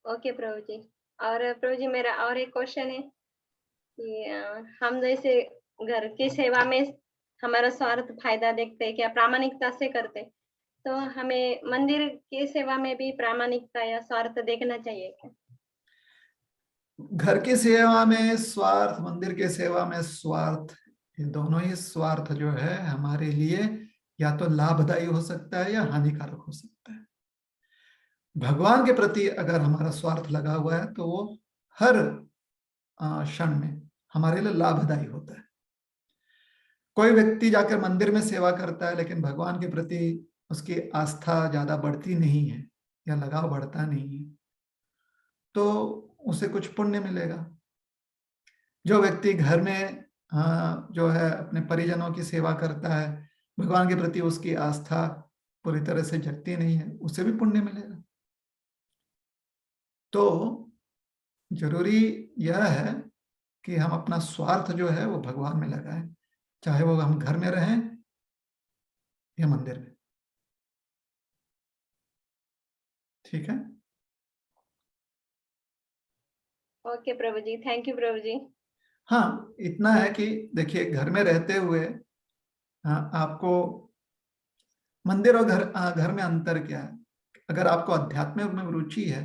ओके प्रभु जी। और प्रभु जी मेरा और एक क्वेश्चन है कि हम जैसे घर की सेवा में हमारा स्वार्थ फायदा देखते हैं क्या, प्रामाणिकता से करते, तो हमें मंदिर की सेवा में भी प्रामाणिकता या स्वार्थ देखना चाहिए क्या? घर की सेवा में स्वार्थ, मंदिर की सेवा में स्वार्थ, ये दोनों ही स्वार्थ जो है हमारे लिए या तो लाभदायी हो सकता है या हानिकारक हो सकता है। भगवान के प्रति अगर हमारा स्वार्थ लगा हुआ है तो वो हर क्षण में हमारे लिए लाभदायी होता है। कोई व्यक्ति जाकर मंदिर में सेवा करता है लेकिन भगवान के प्रति उसकी आस्था ज्यादा बढ़ती नहीं है या लगाव बढ़ता नहीं है, तो उसे कुछ पुण्य मिलेगा। जो व्यक्ति घर में जो है अपने परिजनों की सेवा करता है, भगवान के प्रति उसकी आस्था पूरी तरह से जगती नहीं है, उसे भी पुण्य मिलेगा। तो जरूरी यह है कि हम अपना स्वार्थ जो है वो भगवान में लगाएं, चाहे वो हम घर में रहें या मंदिर में। ठीक है। ओके प्रभु जी, थैंक यू प्रभु जी। हाँ, इतना है कि देखिए घर में रहते हुए आपको मंदिर और घर में अंतर क्या है। अगर आपको अध्यात्म में रुचि है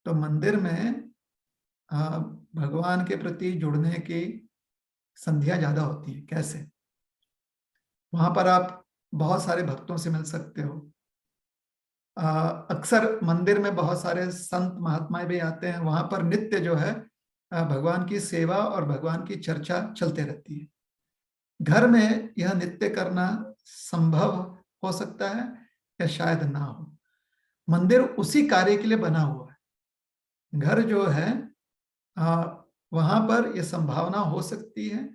तो मंदिर में भगवान के प्रति जुड़ने की संधियां ज्यादा होती है। कैसे? वहां पर आप बहुत सारे भक्तों से मिल सकते हो। अक्सर मंदिर में बहुत सारे संत महात्माएं भी आते हैं, वहां पर नित्य जो है भगवान की सेवा और भगवान की चर्चा चलते रहती है। घर में यह नित्य करना संभव हो सकता है या शायद ना हो। मंदिर उसी कार्य के लिए बना हुआ है। घर जो है वहां पर यह संभावना हो सकती है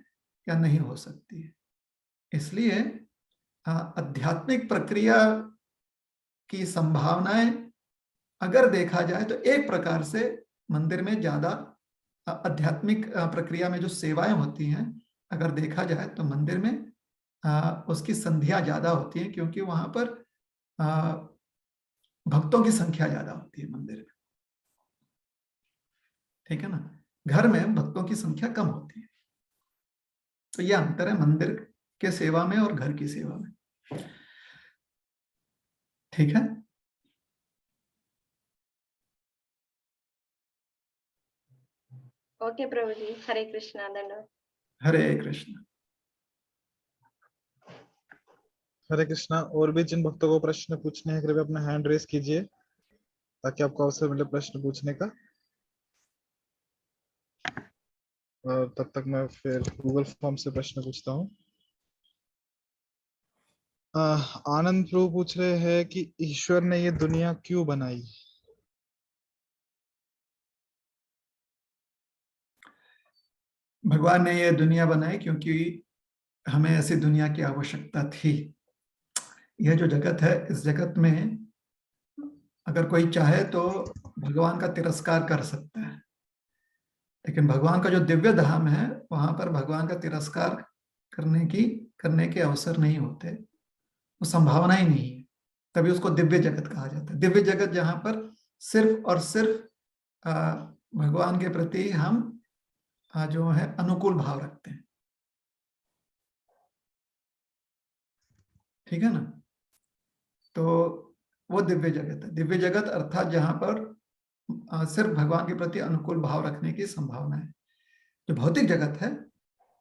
या नहीं हो सकती है। इसलिए आध्यात्मिक प्रक्रिया की संभावनाएं अगर देखा जाए तो एक प्रकार से मंदिर में ज्यादा आध्यात्मिक प्रक्रिया में जो सेवाएं होती हैं, अगर देखा जाए तो मंदिर में उसकी संधियां ज्यादा होती हैं, क्योंकि वहां पर भक्तों की संख्या ज्यादा होती है मंदिर में। ठीक है ना। घर में भक्तों की संख्या कम होती है। तो यह अंतर है मंदिर के सेवा में और घर की सेवा में। ठीक है। ओके प्रभु जी, हरे कृष्णा, धन्यवाद। हरे कृष्ण। हरे कृष्णा। और भी जिन भक्तों को प्रश्न पूछने हैं कृपया अपना हैंड रेस कीजिए ताकि आपको अवसर मिले प्रश्न पूछने का। और तब तक मैं फिर गूगल फॉर्म से प्रश्न पूछता हूँ। आनंद प्रभु पूछ रहे हैं कि ईश्वर ने ये दुनिया क्यों बनाई? भगवान ने यह दुनिया बनाई क्योंकि हमें ऐसी दुनिया की आवश्यकता थी। यह जो जगत है, इस जगत में अगर कोई चाहे तो भगवान का तिरस्कार कर सकता है, लेकिन भगवान का जो दिव्य धाम है वहां पर भगवान का तिरस्कार करने के अवसर नहीं होते, वो संभावना ही नहीं है। तभी उसको दिव्य जगत कहा जाता है। दिव्य जगत जहां पर सिर्फ और सिर्फ भगवान के प्रति हम जो है अनुकूल भाव रखते हैं। ठीक है ना। तो वो दिव्य जगत है। दिव्य जगत अर्थात जहां पर सिर्फ भगवान के प्रति अनुकूल भाव रखने की संभावना है। जो भौतिक जगत है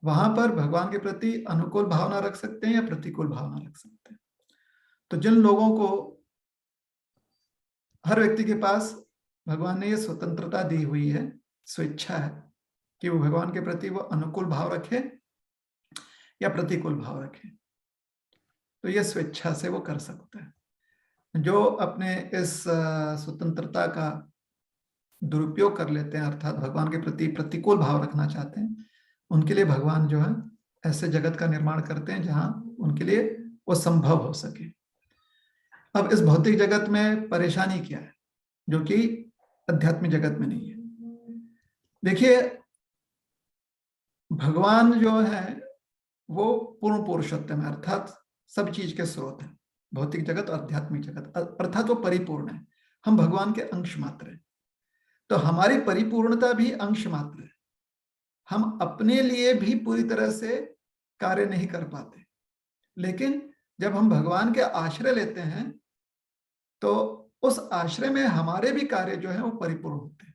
वहां पर भगवान के प्रति अनुकूल भावना रख सकते हैं या प्रतिकूल भावना रख सकते हैं। तो जिन लोगों को, हर व्यक्ति के पास भगवान ने ये स्वतंत्रता दी हुई है, स्वेच्छा है कि वो भगवान के प्रति वो अनुकूल भाव रखे या प्रतिकूल भाव रखे, तो ये स्वेच्छा से वो कर सकता है। जो अपने इस स्वतंत्रता का दुरुपयोग कर लेते हैं, अर्थात भगवान के प्रति प्रतिकूल भाव रखना चाहते हैं, उनके लिए भगवान जो है ऐसे जगत का निर्माण करते हैं जहां उनके लिए वो संभव हो सके। अब इस भौतिक जगत में परेशानी क्या है जो कि आध्यात्मिक जगत में नहीं है? देखिए, भगवान जो है वो पूर्ण पुरुषोत्तम है, अर्थात सब चीज के स्रोत है। भौतिक जगत और आध्यात्मिक जगत अर्थात वो परिपूर्ण है। हम भगवान के अंश मात्र हैं, तो हमारी परिपूर्णता भी अंश मात्र है। हम अपने लिए भी पूरी तरह से कार्य नहीं कर पाते, लेकिन जब हम भगवान के आश्रय लेते हैं तो उस आश्रय में हमारे भी कार्य जो है वो परिपूर्ण होते हैं।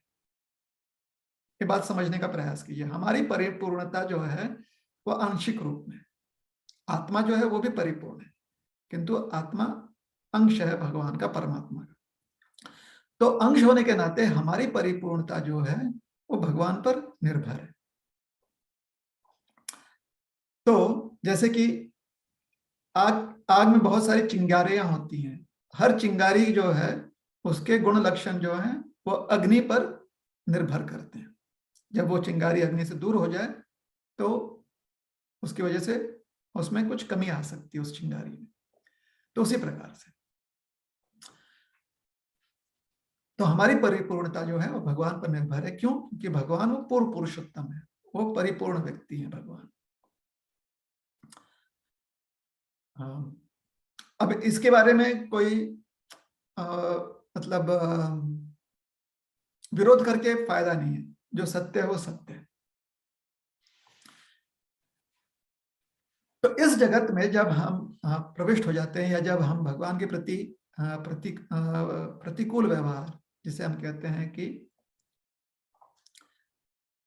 ये बात समझने का प्रयास कीजिए। हमारी परिपूर्णता जो है वो आंशिक रूप में, आत्मा जो है वो भी परिपूर्ण है, किंतु आत्मा अंश है भगवान का, परमात्मा का। तो अंश होने के नाते हमारी परिपूर्णता जो है वो भगवान पर निर्भर है। तो जैसे कि आग में बहुत सारी चिंगारियां होती हैं, हर चिंगारी जो है उसके गुण लक्षण जो है वो अग्नि पर निर्भर करते हैं। जब वो चिंगारी अग्नि से दूर हो जाए तो उसकी वजह से उसमें कुछ कमी आ सकती है उस चिंगारी में। तो उसी प्रकार से तो हमारी परिपूर्णता जो है वो भगवान पर निर्भर है। क्यों? क्योंकि भगवान वो पूर्ण पुरुषोत्तम है, वो परिपूर्ण व्यक्ति है भगवान। अब इसके बारे में कोई मतलब विरोध करके फायदा नहीं है। जो सत्य है वो सत्य है। तो इस जगत में जब हम प्रविष्ट हो जाते हैं या जब हम भगवान के प्रति प्रतिकूल व्यवहार, जिसे हम कहते हैं कि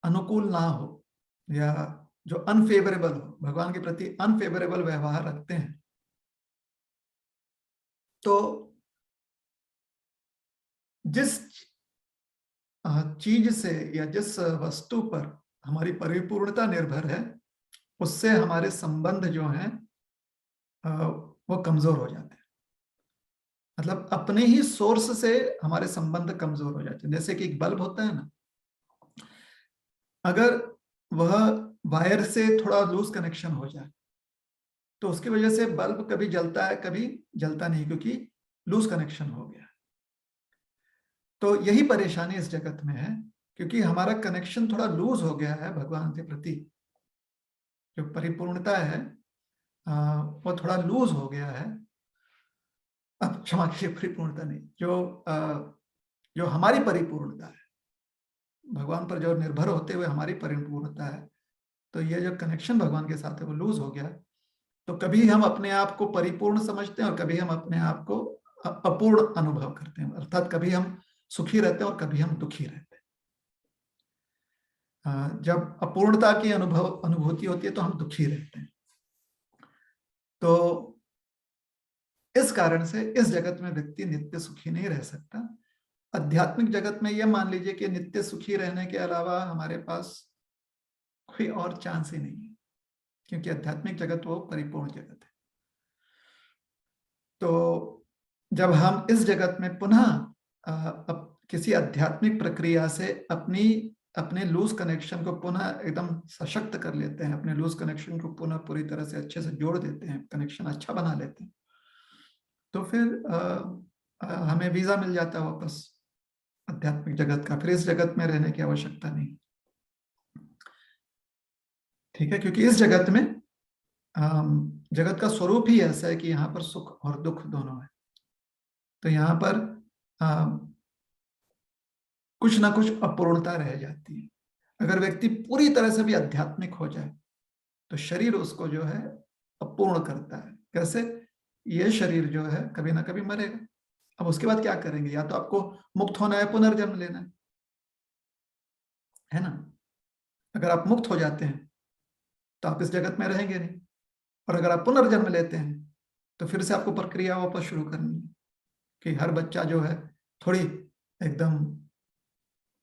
अनुकूल ना हो या जो अनफेवरेबल हो, भगवान के प्रति अनफेवरेबल व्यवहार रखते हैं, तो जिस चीज से या जिस वस्तु पर हमारी परिपूर्णता निर्भर है उससे हमारे संबंध जो हैं वो कमजोर हो जाते हैं। मतलब अपने ही सोर्स से हमारे संबंध कमजोर हो जाते हैं। जैसे कि एक बल्ब होता है ना, अगर वह वायर से थोड़ा लूज कनेक्शन हो जाए तो उसकी वजह से बल्ब कभी जलता है कभी जलता नहीं, क्योंकि लूज कनेक्शन हो गया। तो यही परेशानी इस जगत में है, क्योंकि हमारा कनेक्शन थोड़ा लूज हो गया है भगवान के प्रति। जो परिपूर्णता है वो थोड़ा लूज हो गया है। अब क्षमा कीजिए, परिपूर्णता नहीं, जो हमारी परिपूर्णता है, भगवान पर जो निर्भर होते हुए हमारी परिपूर्णता है, तो ये जो कनेक्शन भगवान के साथ है वो लूज हो गया। तो कभी हम अपने आप को परिपूर्ण समझते हैं और कभी हम अपने आप को अपूर्ण अनुभव करते हैं। अर्थात कभी हम सुखी रहते हैं और कभी हम दुखी रहते हैं। जब अपूर्णता की अनुभूति होती है तो हम दुखी रहते हैं। तो इस कारण से इस जगत में व्यक्ति नित्य सुखी नहीं रह सकता। आध्यात्मिक जगत में यह मान लीजिए कि नित्य सुखी रहने के अलावा हमारे पास कोई और चांस ही नहीं है, क्योंकि आध्यात्मिक जगत वो परिपूर्ण जगत है। तो जब हम इस जगत में पुनः किसी आध्यात्मिक प्रक्रिया से अपने लूज कनेक्शन को पुनः एकदम सशक्त कर लेते हैं, अपने लूज कनेक्शन को पुनः पूरी तरह से अच्छे से जोड़ देते हैं, कनेक्शन अच्छा बना लेते हैं, तो फिर हमें वीजा मिल जाता है वापस आध्यात्मिक जगत का। फिर इस जगत में रहने की आवश्यकता नहीं। ठीक है, क्योंकि इस जगत में जगत का स्वरूप ही ऐसा है कि यहाँ पर सुख और दुख दोनों है। तो यहाँ पर कुछ ना कुछ अपूर्णता रह जाती है। अगर व्यक्ति पूरी तरह से भी आध्यात्मिक हो जाए तो शरीर उसको जो है अपूर्ण करता है। कैसे? ये शरीर जो है कभी ना कभी मरेगा। अब उसके बाद क्या करेंगे? या तो आपको मुक्त होना है, पुनर्जन्म लेना है ना? अगर आप मुक्त हो जाते हैं तो आप इस जगत में रहेंगे नहीं, और अगर आप पुनर्जन्म लेते हैं तो फिर से आपको प्रक्रिया वापस शुरू करनी है कि हर बच्चा जो है थोड़ी एकदम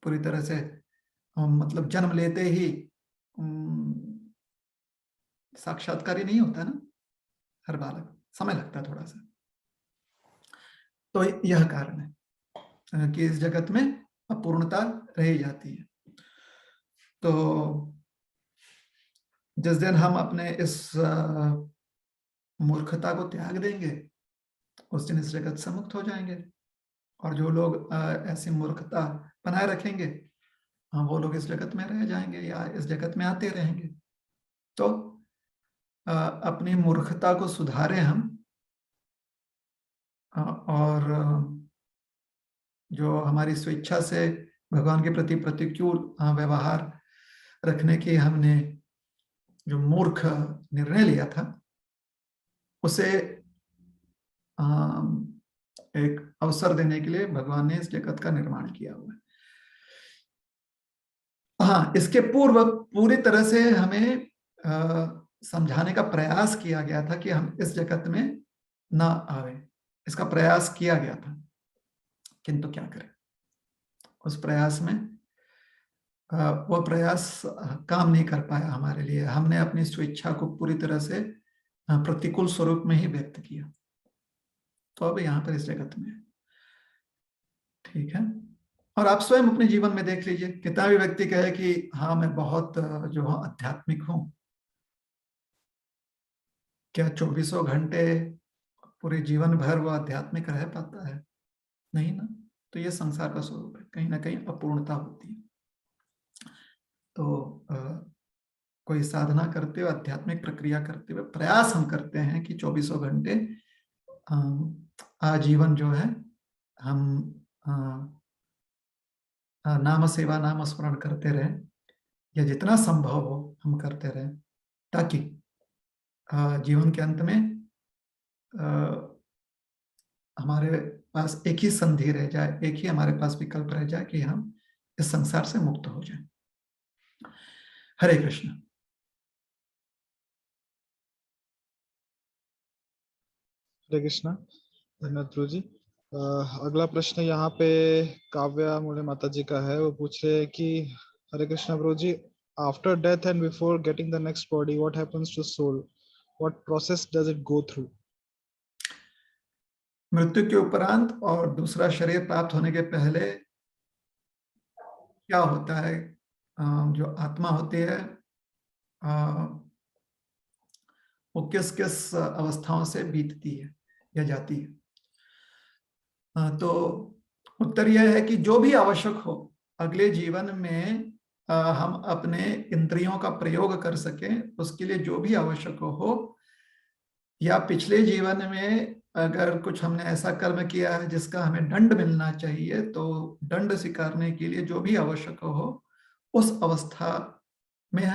पूरी तरह से मतलब जन्म लेते ही साक्षात्कारी नहीं होता ना, हर बालक, समय लगता है थोड़ा सा। तो यह कारण है कि इस जगत में अपूर्णता रह जाती है। तो जिस दिन हम अपने इस मूर्खता को त्याग देंगे उस दिन इस जगत से मुक्त हो जाएंगे, और जो लोग ऐसी मूर्खता बनाए रखेंगे वो लोग इस जगत में रह जाएंगे या इस जगत में आते रहेंगे। तो अपनी मूर्खता को सुधारें हम, और जो हमारी स्वेच्छा से भगवान के प्रति प्रतिकूल व्यवहार रखने की हमने जो मूर्ख निर्णय लिया था उसे एक अवसर देने के लिए भगवान ने इस जगत का निर्माण किया हुआ है। हाँ, इसके पूर्व पूरी तरह से हमें समझाने का प्रयास किया गया था कि हम इस जगत में ना आवे, इसका प्रयास किया गया था, किंतु क्या करें, उस प्रयास में वो प्रयास काम नहीं कर पाया हमारे लिए। हमने अपनी स्वेच्छा को पूरी तरह से प्रतिकूल स्वरूप में ही व्यक्त किया, तो अब यहाँ पर इस जगत में, ठीक है। और आप स्वयं अपने जीवन में देख लीजिए, कितना भी व्यक्ति कहे कि हाँ मैं बहुत जो आध्यात्मिक हूं, क्या 24 घंटे पूरे जीवन भर वो आध्यात्मिक रह पाता है? नहीं ना। तो ये संसार का स्वरूप है, कहीं ना कहीं अपूर्णता होती है। तो कोई साधना करते हुए, आध्यात्मिक प्रक्रिया करते हुए प्रयास हम करते हैं कि 24 घंटे आजीवन जो है हम नाम सेवा, नाम स्मरण करते रहें, या जितना संभव हो हम करते रहें, ताकि जीवन के अंत में हमारे पास एक ही संधि रह जाए, एक ही हमारे पास विकल्प रह जाए कि हम इस संसार से मुक्त हो जाएं। हरे कृष्ण। हरे कृष्णा, धन्यवाद प्रभु जी। अगला प्रश्न यहाँ पे काव्या मुले माता जी का है। वो पूछ रहे हैं कि हरे कृष्णा प्रभु जी, after death and before getting the next body, what happens to soul? What process does it go through? मृत्यु के उपरांत और दूसरा शरीर प्राप्त होने के पहले क्या होता है? जो आत्मा होती है वो किस किस अवस्थाओं से बीतती है या जाती है? तो उत्तर यह है कि जो भी आवश्यक हो अगले जीवन में हम अपने इंद्रियों का प्रयोग कर सकें, उसके लिए जो भी आवश्यक हो, या पिछले जीवन में अगर कुछ हमने ऐसा कर्म किया है जिसका हमें दंड मिलना चाहिए, तो दंड स्वीकारने के लिए जो भी आवश्यक हो उस अवस्था में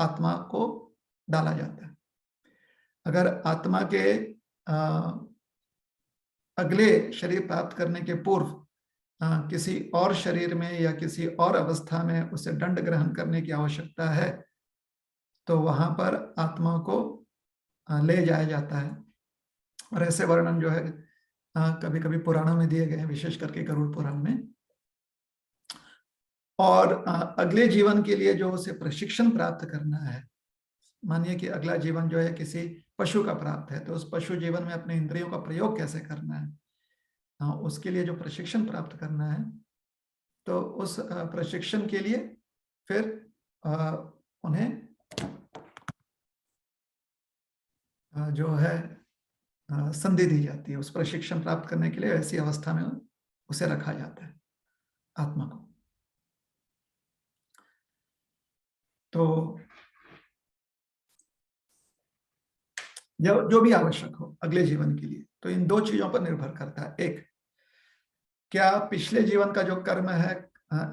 आत्मा को डाला जाता है। अगर आत्मा के अगले शरीर प्राप्त करने के पूर्व किसी और शरीर में या किसी और अवस्था में उसे दंड ग्रहण करने की आवश्यकता है, तो वहां पर आत्मा को ले जाया जाता है। और ऐसे वर्णन जो है कभी कभी पुराणों में दिए गए हैं, विशेष करके गरुड़ पुराण में। और अगले जीवन के लिए जो उसे प्रशिक्षण प्राप्त करना है, मानिए कि अगला जीवन जो है किसी पशु का प्राप्त है, तो उस पशु जीवन में अपने इंद्रियों का प्रयोग कैसे करना है, उसके लिए जो प्रशिक्षण प्राप्त करना है, तो उस प्रशिक्षण के लिए फिर उन्हें जो है संधि दी जाती है। उस प्रशिक्षण प्राप्त करने के लिए ऐसी अवस्था में उसे रखा जाता है आत्मा को। तो जो भी आवश्यक हो अगले जीवन के लिए, तो इन दो चीजों पर निर्भर करता है। एक, क्या पिछले जीवन का जो कर्म है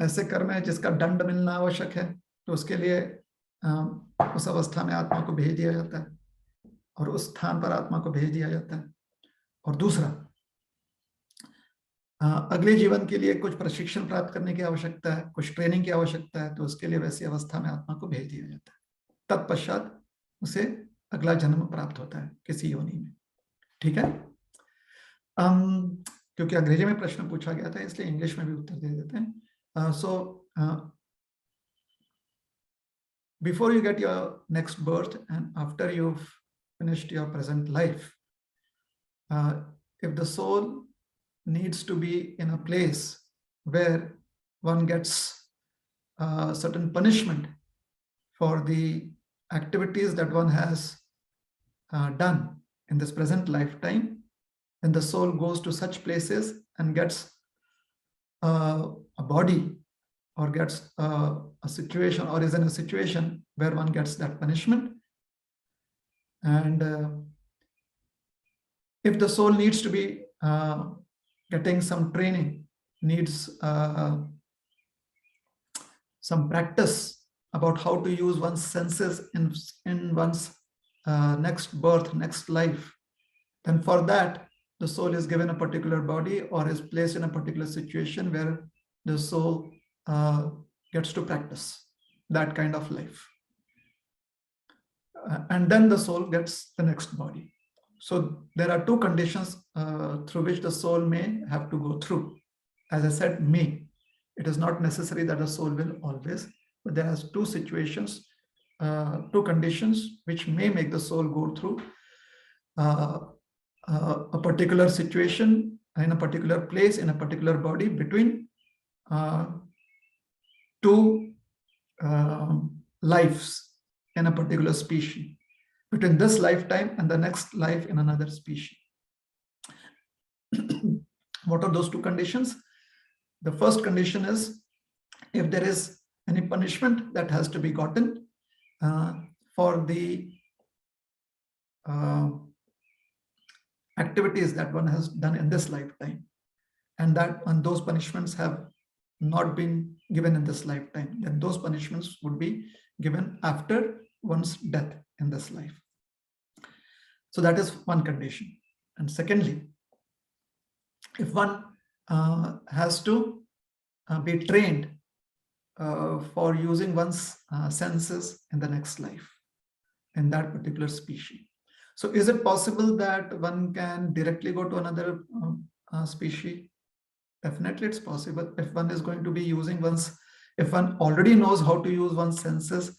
ऐसे कर्म है जिसका दंड मिलना आवश्यक है, तो उसके लिए उस अवस्था में आत्मा को भेज दिया जाता है और उस स्थान पर आत्मा को भेज दिया जाता है। और दूसरा, अगले जीवन के लिए कुछ प्रशिक्षण प्राप्त करने की आवश्यकता है, कुछ ट्रेनिंग की आवश्यकता है, तो उसके लिए वैसी अवस्था में आत्मा को भेज दिया जाता है। तत्पश्चात उसे अगला जन्म प्राप्त होता है किसी योनि में। ठीक है। क्योंकि अंग्रेजी में प्रश्न पूछा गया था इसलिए इंग्लिश में भी उत्तर दे देते हैं। So before you get your next birth and after you've finished your present life, if the soul needs to be in a place where one gets certain punishment for the activities that one has done in this present lifetime, then the soul goes to such places and gets a body or gets a situation or is in a situation where one gets that punishment. And if the soul needs to be getting some training, needs some practice about how to use one's senses in one's next birth, next life, then for that, the soul is given a particular body or is placed in a particular situation where the soul gets to practice that kind of life. And then the soul gets the next body. So there are two conditions through which the soul may have to go through. As I said, may. It is not necessary that the soul will always, but there are two situations, two conditions which may make the soul go through a particular situation in a particular place in a particular body between two lives in a particular species, between this lifetime and the next life in another species. What are those two conditions? The first condition is if there is any punishment that has to be gotten for the activities that one has done in this lifetime, and those punishments have not been given in this lifetime, then those punishments would be given after one's death in this life. So that is one condition. And secondly, if one has to be trained for using one's senses in the next life, in that particular species. So is it possible that one can directly go to another species? Definitely it's possible. If one is going to be using if one already knows how to use one's senses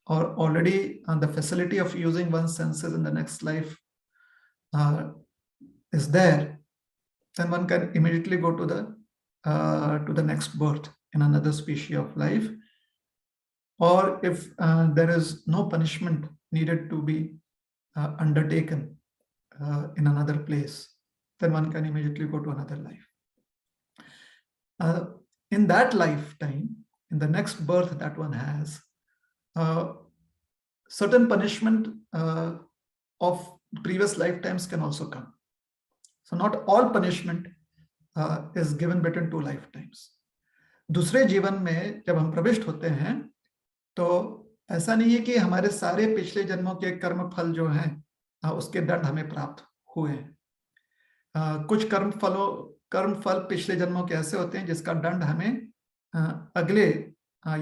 or already the facility of using one's senses in the next life is there, then one can immediately go to the next birth in another species of life. Or if there is no punishment needed to be undertaken in another place, then one can immediately go to another life. In that lifetime, in the next birth that one has, certain punishment of previous lifetimes can also come. So not all punishment is given between two lifetimes. दूसरे जीवन में जब हम प्रविष्ट होते हैं तो ऐसा नहीं है कि हमारे सारे पिछले जन्मों के कर्म फल जो हैं उसके दंड हमें प्राप्त हुए हैं। कुछ कर्म फल पिछले जन्मों के ऐसे होते हैं जिसका दंड हमें अगले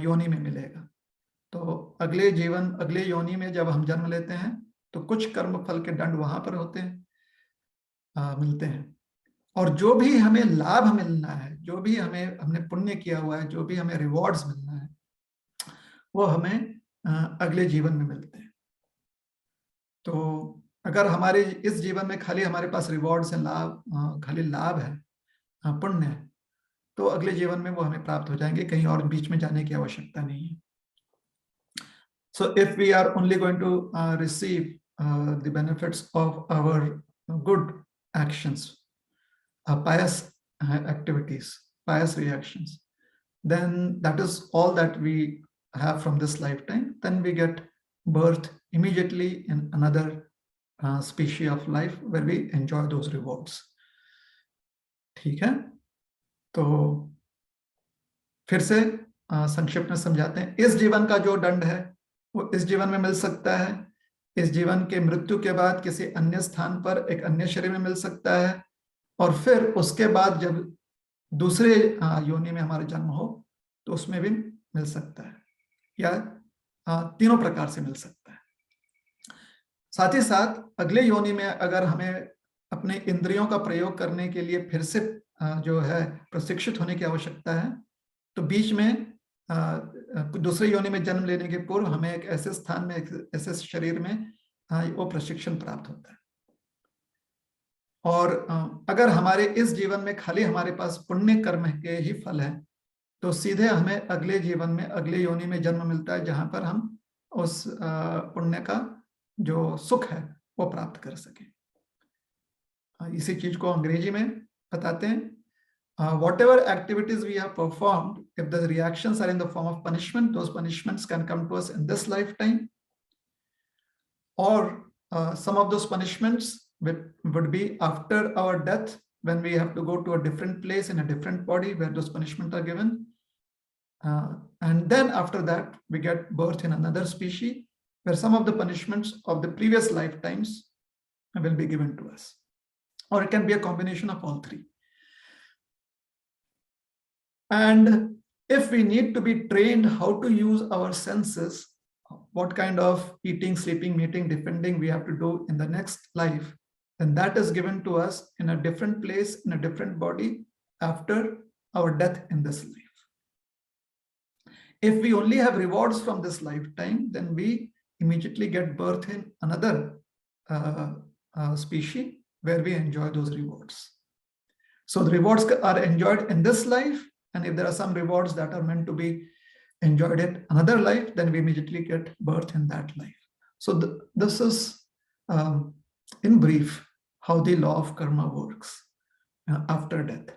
योनि में मिलेगा। तो अगले योनि में जब हम जन्म लेते हैं तो कुछ कर्म फल के दंड वहां पर होते हैं, मिलते हैं। और जो भी हमें लाभ मिलना है, जो भी हमने पुण्य किया हुआ है, जो भी हमें रिवॉर्ड्स मिलना है, वो हमें अगले जीवन में मिलते हैं। तो अगर हमारे इस जीवन में खाली हमारे पास रिवॉर्ड्स हैं, खाली लाभ है, पुण्य है, तो अगले जीवन में वो हमें प्राप्त हो जाएंगे, कहीं और बीच में जाने की आवश्यकता नहीं है। So if we are only going to receive the benefits of our good actions, pious activities, pious reactions, then that is all that we have from this lifetime. Then we get birth immediately in another species of life where we enjoy those rewards. ठीक है, तो फिर से संक्षिप्त में समझाते हैं। इस जीवन का जो दंड है वो इस जीवन में मिल सकता है, इस जीवन के मृत्यु के बाद किसी अन्य स्थान पर एक अन्य शरीर में मिल सकता है, और फिर उसके बाद जब दूसरे योनि में हमारा जन्म हो तो उसमें भी मिल सकता है, या तीनों प्रकार से मिल सकता है। साथ ही साथ अगले योनि में अगर हमें अपने इंद्रियों का प्रयोग करने के लिए फिर से जो है प्रशिक्षित होने की आवश्यकता है, तो बीच में दूसरे योनि में जन्म लेने के पूर्व हमें एक ऐसे स्थान में, एक ऐसे शरीर में वो प्रशिक्षण प्राप्त होता है। और अगर हमारे इस जीवन में खाली हमारे पास पुण्य कर्म के ही फल है, तो सीधे हमें अगले जीवन में, अगले योनि में जन्म मिलता है, जहां पर हम उस पुण्य का जो सुख है वो प्राप्त कर सके। इसी चीज को अंग्रेजी में बताते हैं, whatever activities we have performed, if the reactions are in the form of punishment, those punishments can come to us in this lifetime, or some of those punishments would be after our death, when we have to go to a different place in a different body where those punishments are given, and then after that we get birth in another species where some of the punishments of the previous lifetimes will be given to us, or it can be a combination of all three. And if we need to be trained how to use our senses, what kind of eating, sleeping, mating, defending we have to do in the next life, then that is given to us in a different place, in a different body after our death in this life. If we only have rewards from this lifetime, then we immediately get birth in another species where we enjoy those rewards. So the rewards are enjoyed in this life, and if there are some rewards that are meant to be enjoyed in another life, then we immediately get birth in that life. So this is, in brief, how the law of karma works after death.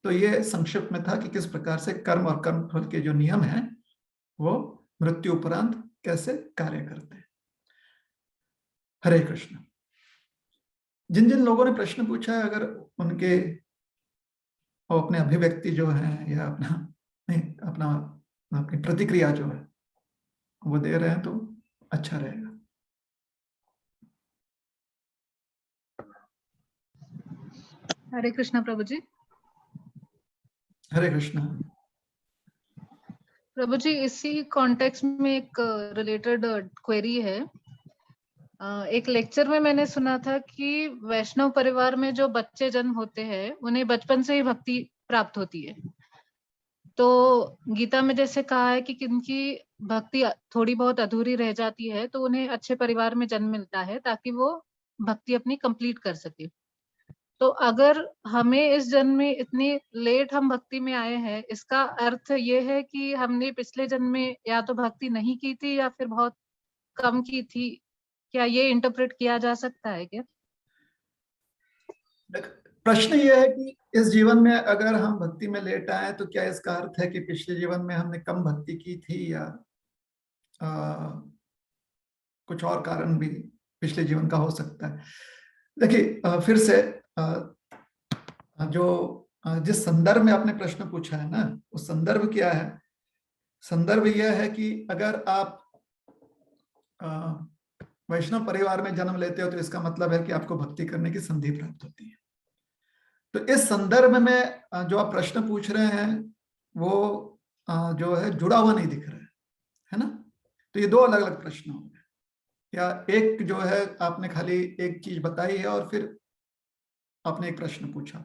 तो ये संक्षिप्त में था कि किस प्रकार से कर्म और कर्म फल के जो नियम हैं वो मृत्यु उपरांत कैसे कार्य करते हैं। हरे कृष्ण। जिन जिन लोगों ने प्रश्न पूछा है, अगर उनके और अपने अभिव्यक्ति जो है या अपनी प्रतिक्रिया जो है वो दे रहे हैं तो अच्छा रहेगा। हरे कृष्णा प्रभु जी। हरे कृष्णा प्रभु जी, इसी कॉन्टेक्स्ट में एक रिलेटेड क्वेरी है। एक लेक्चर में मैंने सुना था कि वैष्णव परिवार में जो बच्चे जन्म होते हैं उन्हें बचपन से ही भक्ति प्राप्त होती है। तो गीता में जैसे कहा है कि किनकी भक्ति थोड़ी बहुत अधूरी रह जाती है तो उन्हें अच्छे परिवार में जन्म मिलता है ताकि वो भक्ति अपनी कंप्लीट कर सके। तो अगर हमें इस जन्म में इतनी लेट हम भक्ति में आए हैं, इसका अर्थ ये है कि हमने पिछले जन्म में या तो भक्ति नहीं की थी या फिर बहुत कम की थी। क्या ये इंटरप्रेट किया जा सकता है क्या? प्रश्न ये है कि इस जीवन में अगर हम भक्ति में लेट आए तो क्या इसका अर्थ है कि पिछले जीवन में हमने कम भक्ति की थी, या कुछ और कारण भी पिछले जीवन का हो सकता है। देखिए, फिर से जिस संदर्भ में आपने प्रश्न पूछा है ना, उस संदर्भ क्या है? संदर्भ यह है कि अगर आप वैष्णव परिवार में जन्म लेते हो तो इसका मतलब है कि आपको भक्ति करने की संधि प्राप्त होती है। तो इस संदर्भ में जो आप प्रश्न पूछ रहे हैं वो जो है जुड़ा हुआ नहीं दिख रहा है ना? तो ये दो अलग अलग प्रश्न हो गए, या एक जो है आपने खाली एक चीज बताई है और फिर आपने एक प्रश्न पूछा।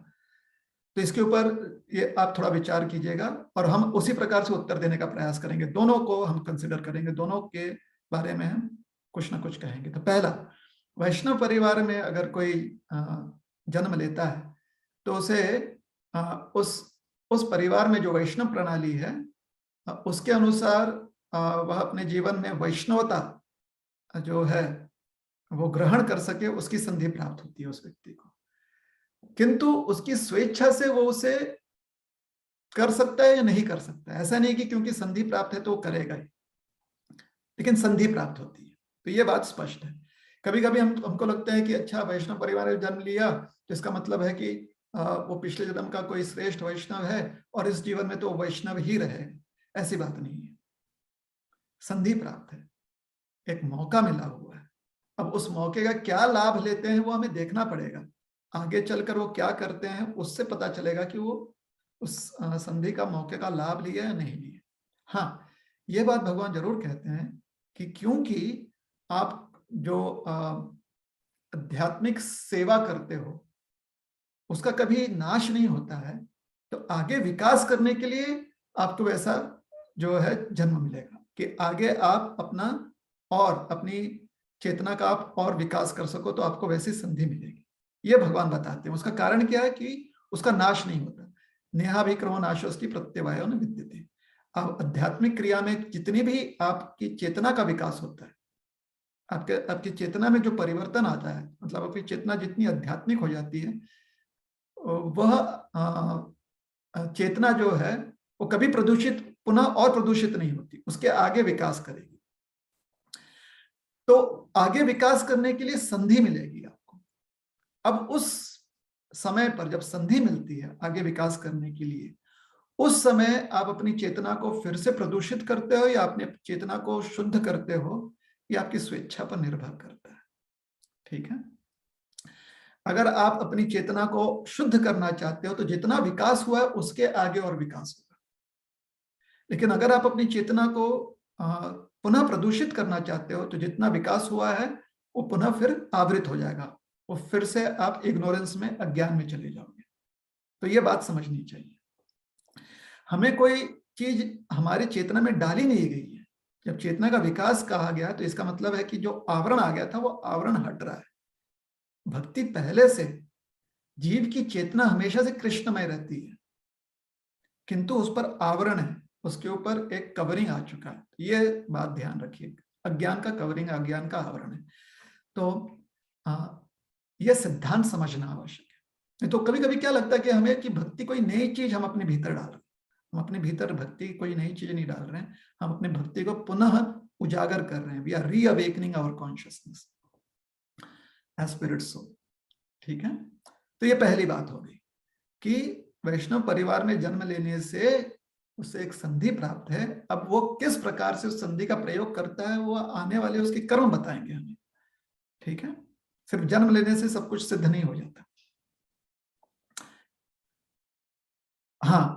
तो इसके ऊपर ये आप थोड़ा विचार कीजिएगा और हम उसी प्रकार से उत्तर देने का प्रयास करेंगे। दोनों को हम कंसिडर करेंगे, दोनों के बारे में हम कुछ ना कुछ कहेंगे। तो पहला, वैष्णव परिवार में अगर कोई जन्म लेता है तो उसे उस परिवार में जो वैष्णव प्रणाली है उसके अनुसार वह अपने जीवन में वैष्णवता जो है वो ग्रहण कर सके, उसकी संधि प्राप्त होती है उस व्यक्ति को। किंतु उसकी स्वेच्छा से वो उसे कर सकता है या नहीं कर सकता है, ऐसा नहीं कि क्योंकि संधि प्राप्त है तो वो करेगा ही, लेकिन संधि प्राप्त होती है। तो ये बात स्पष्ट है। कभी कभी हमको लगता है कि अच्छा, वैष्णव परिवार में जन्म लिया तो इसका मतलब है कि वो पिछले जन्म का कोई श्रेष्ठ वैष्णव है और इस जीवन में तो वैष्णव ही रहे। ऐसी बात नहीं है। संधि प्राप्त है, एक मौका मिला हुआ है। अब उस मौके का क्या लाभ लेते हैं वो हमें देखना पड़ेगा। आगे चलकर वो क्या करते हैं उससे पता चलेगा कि वो उस संधि का मौके का लाभ लिया या नहीं लिया। हाँ, ये बात भगवान जरूर कहते हैं कि क्योंकि आप जो आध्यात्मिक सेवा करते हो उसका कभी नाश नहीं होता है, तो आगे विकास करने के लिए आपको वैसा जो है जन्म मिलेगा कि आगे आप अपना और अपनी चेतना का आप और विकास कर सको, तो आपको वैसी संधि मिलेगी। ये भगवान बताते हैं। उसका कारण क्या है कि उसका नाश नहीं होता। नेहाभिक्रमो नाशोऽस्ति प्रत्यवायो न विद्यते। अब आध्यात्मिक क्रिया में जितनी भी आपकी चेतना का विकास होता है, आपकी चेतना में जो परिवर्तन आता है, मतलब आपकी चेतना जितनी आध्यात्मिक हो जाती है, वह चेतना जो है वो कभी प्रदूषित, पुनः और प्रदूषित नहीं होती, उसके आगे विकास करेगी। तो आगे विकास करने के लिए संधि मिलेगी आपको। अब उस समय पर जब संधि मिलती है आगे विकास करने के लिए, उस समय आप अपनी चेतना को फिर से प्रदूषित करते हो या अपनी चेतना को शुद्ध करते हो, ये आपकी स्वेच्छा पर निर्भर करता है। ठीक है, अगर आप अपनी चेतना को शुद्ध करना चाहते हो तो जितना विकास हुआ है उसके आगे और विकास होगा। लेकिन अगर आप अपनी चेतना को पुनः प्रदूषित करना चाहते हो तो जितना विकास हुआ है वो पुनः फिर आवृत हो जाएगा, वो फिर से आप इग्नोरेंस में, अज्ञान में चले जाओगे। तो ये बात समझनी चाहिए। हमें कोई चीज हमारी चेतना में डाली नहीं गई है। जब चेतना का विकास कहा गया तो इसका मतलब है कि जो आवरण आ गया था वो आवरण हट रहा है। भक्ति पहले से, जीव की चेतना हमेशा से कृष्णमय रहती है, किंतु उस पर आवरण है, उसके ऊपर एक कवरिंग आ चुका है। ये बात ध्यान रखिए, अज्ञान का कवरिंग, अज्ञान का आवरण है। तो यह सिद्धांत समझना आवश्यक है। नहीं तो कभी कभी क्या लगता है कि हमें कि भक्ति कोई नई चीज हम अपने भीतर डाल रहे हैं। हम अपने भीतर भक्ति कोई नई चीज नहीं डाल रहे हैं, हम अपने भक्ति को पुनः उजागर कर रहे हैं। We are reawakening our consciousness as spirit soul. ठीक है, तो ये पहली बात हो गई कि वैष्णव परिवार में जन्म लेने से उसे एक संधि प्राप्त है। अब वो किस प्रकार से उस संधि का प्रयोग करता है वो आने वाले उसके कर्म बताएंगे हमें। ठीक है, सिर्फ जन्म लेने से सब कुछ सिद्ध नहीं हो जाता। हाँ,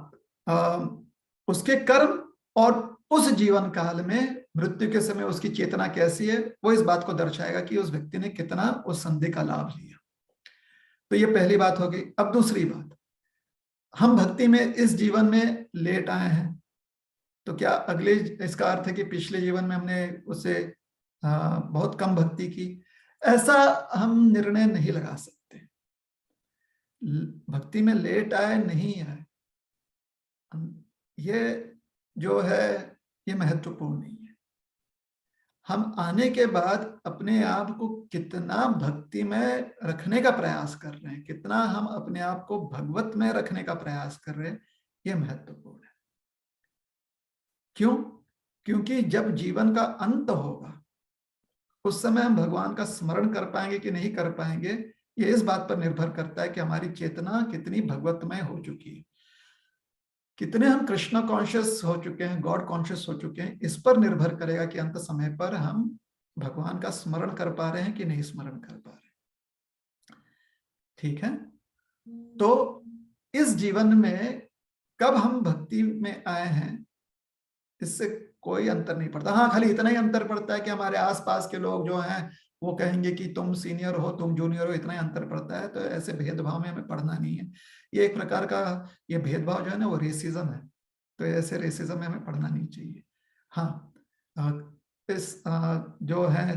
उसके कर्म और उस जीवन काल में मृत्यु के समय उसकी चेतना कैसी है वो इस बात को दर्शाएगा कि उस व्यक्ति ने कितना उस संधि का लाभ लिया। तो ये पहली बात हो गई। अब दूसरी बात, हम भक्ति में इस जीवन में लेट आए हैं, तो क्या अगले, इसका अर्थ है कि पिछले जीवन में हमने उससे बहुत कम भक्ति की? ऐसा हम निर्णय नहीं लगा सकते। भक्ति में लेट आए नहीं आए, ये जो है ये महत्वपूर्ण नहीं है। हम आने के बाद अपने आप को कितना भक्ति में रखने का प्रयास कर रहे हैं, कितना हम अपने आप को भगवत में रखने का प्रयास कर रहे हैं, ये महत्वपूर्ण है। क्यों? क्योंकि जब जीवन का अंत होगा उस समय हम भगवान का स्मरण कर पाएंगे कि नहीं कर पाएंगे, ये इस बात पर निर्भर करता है कि हमारी चेतना कितनी भगवतमय हो चुकी है, कितने हम कृष्ण कॉन्शियस हो चुके हैं, गॉड कॉन्शियस हो चुके हैं। इस पर निर्भर करेगा कि अंत समय पर हम भगवान का स्मरण कर पा रहे हैं कि नहीं स्मरण कर पा रहे हैं। ठीक है, तो इस जीवन में कब हम भक्ति में आए हैं इससे कोई अंतर नहीं पड़ता। हाँ, खाली इतना ही अंतर पड़ता है कि हमारे आसपास के लोग जो हैं वो कहेंगे कि तुम सीनियर हो, तुम जूनियर हो, इतना ही अंतर पड़ता है। तो ऐसे भेदभाव में हमें पढ़ना नहीं है। ये एक प्रकार का ये भेदभाव जो है ना वो रेसिज्म है। तो ऐसे रेसिज्म में हमें पढ़ना नहीं चाहिए। हाँ, इस जो है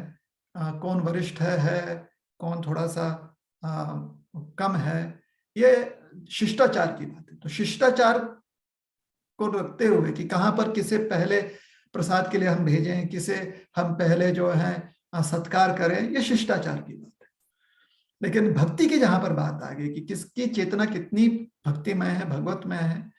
कौन वरिष्ठ है कौन थोड़ा सा कम है, ये शिष्टाचार की बात है। तो शिष्टाचार को रखते हुए कि कहाँ पर किसे पहले प्रसाद के लिए हम भेजें, किसे हम पहले जो है सत्कार करें, ये शिष्टाचार की बात है। लेकिन भक्ति की जहां पर बात आ गई कि किसकी चेतना कितनी भक्तिमय है, भगवतमय है,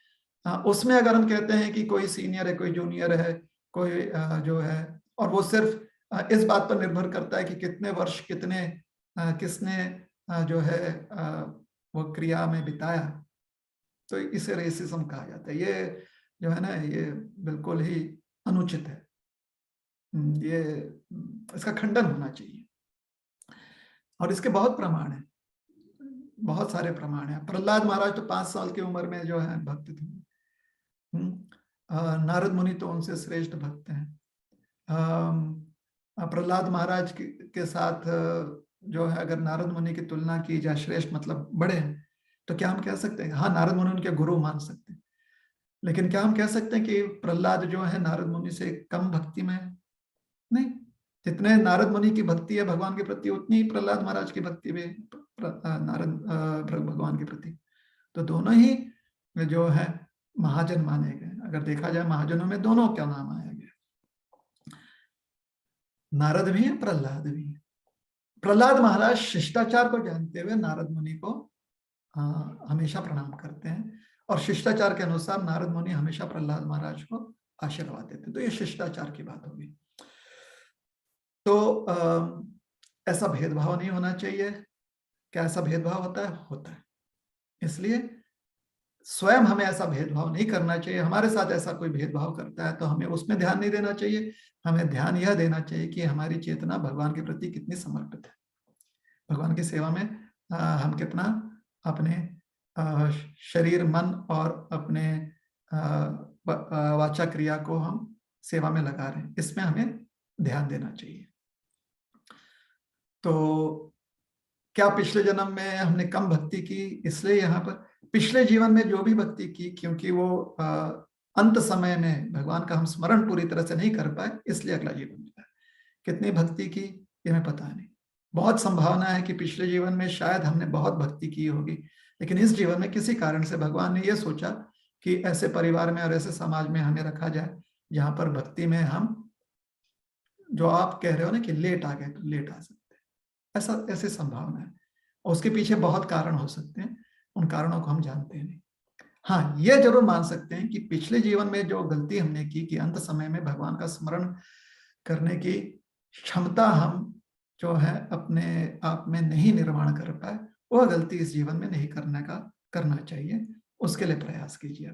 उसमें अगर हम कहते हैं कि कोई सीनियर है, कोई जूनियर है, कोई जो है, और वो सिर्फ इस बात पर निर्भर करता है कि कितने वर्ष किसने जो है वो क्रिया में बिताया, तो इसे रेसिज्म कहा जाता है। ये जो है ना ये बिल्कुल ही अनुचित है। ये इसका खंडन होना चाहिए और इसके बहुत प्रमाण है। बहुत सारे प्रमाण हैं। प्रहलाद महाराज तो 5 साल की उम्र में जो है भक्त थे। नारद मुनि तो उनसे श्रेष्ठ भक्त हैं। प्रहलाद महाराज के साथ जो है अगर नारद मुनि की तुलना की जाए, श्रेष्ठ मतलब बड़े हैं, तो क्या हम कह सकते हैं? हाँ, नारद मुनि उनके गुरु मान सकते हैं, लेकिन क्या हम कह सकते हैं कि प्रहलाद जो है नारद मुनि से कम भक्ति में है? नहीं, जितने नारद मुनि की भक्ति है भगवान के प्रति, उतनी ही प्रहलाद महाराज की भक्ति भी नारद भगवान के प्रति। तो दोनों ही जो है महाजन माने गए। अगर देखा जाए महाजनों में दोनों क्या नाम आया गया, नारद भी है, प्रहलाद भी है। प्रहलाद महाराज शिष्टाचार को जानते हुए नारद मुनि को हमेशा प्रणाम करते हैं, और शिष्टाचार के अनुसार नारद मुनि हमेशा प्रहलाद महाराज को आशीर्वाद देते हैं। तो ये शिष्टाचार की बात होगी। तो ऐसा भेदभाव नहीं होना चाहिए। क्या ऐसा भेदभाव होता है? होता है। इसलिए स्वयं हमें ऐसा भेदभाव नहीं करना चाहिए। हमारे साथ ऐसा कोई भेदभाव करता है तो हमें उसमें ध्यान नहीं देना चाहिए। हमें ध्यान यह देना चाहिए कि हमारी चेतना भगवान के प्रति कितनी समर्पित है, भगवान की सेवा में हम कितना अपने शरीर, मन और अपने वाचा क्रिया को हम सेवा में लगा रहे हैं, इसमें हमें ध्यान देना चाहिए। तो क्या पिछले जन्म में हमने कम भक्ति की, इसलिए यहाँ पर पिछले जीवन में जो भी भक्ति की, क्योंकि वो अंत समय में भगवान का हम स्मरण पूरी तरह से नहीं कर पाए, इसलिए अगला जीवन मिला। कितनी भक्ति की ये हमें पता नहीं। बहुत संभावना है कि पिछले जीवन में शायद हमने बहुत भक्ति की होगी, लेकिन इस जीवन में किसी कारण से भगवान ने ये सोचा कि ऐसे परिवार में और ऐसे समाज में हमें रखा जाए जहां पर भक्ति में हम, जो आप कह रहे हो ना कि लेट आ गए, तो लेट आ सकते हैं, ऐसी संभावना है। और उसके पीछे बहुत कारण हो सकते हैं, उन कारणों को हम जानते नहीं। हाँ, ये जरूर मान सकते हैं कि पिछले जीवन में जो गलती हमने की कि अंत समय में भगवान का स्मरण करने की क्षमता हम जो है अपने आप में नहीं निर्माण कर पाए, वह गलती इस जीवन में नहीं करना चाहिए। उसके लिए प्रयास कीजिए,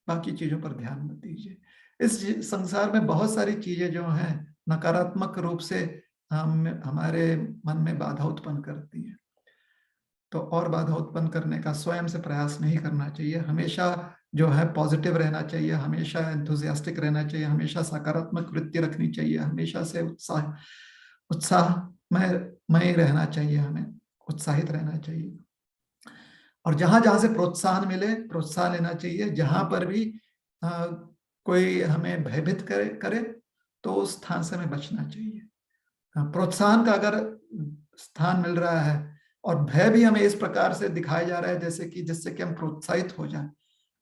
बाकी चीजों पर ध्यान मत दीजिए। इस संसार में बहुत सारी चीजें जो हैं नकारात्मक रूप से हमारे मन में बाधा उत्पन्न करती है, तो और बाधा उत्पन्न करने का स्वयं से प्रयास नहीं करना चाहिए। हमेशा जो है पॉजिटिव रहना चाहिए, हमेशा एंथुजियास्टिक रहना चाहिए, हमेशा सकारात्मक वृत्ति रखनी चाहिए, हमेशा से उत्साहमय रहना चाहिए, हमें उत्साहित रहना चाहिए। और जहां जहां से प्रोत्साहन मिले, प्रोत्साहन लेना चाहिए। जहां पर भी कोई हमें भयभीत करे तो उस स्थान से हमें बचना चाहिए। प्रोत्साहन का अगर स्थान मिल रहा है और भय भी हमें इस प्रकार से दिखाया जा रहा है जैसे कि जिससे कि हम प्रोत्साहित हो जाए,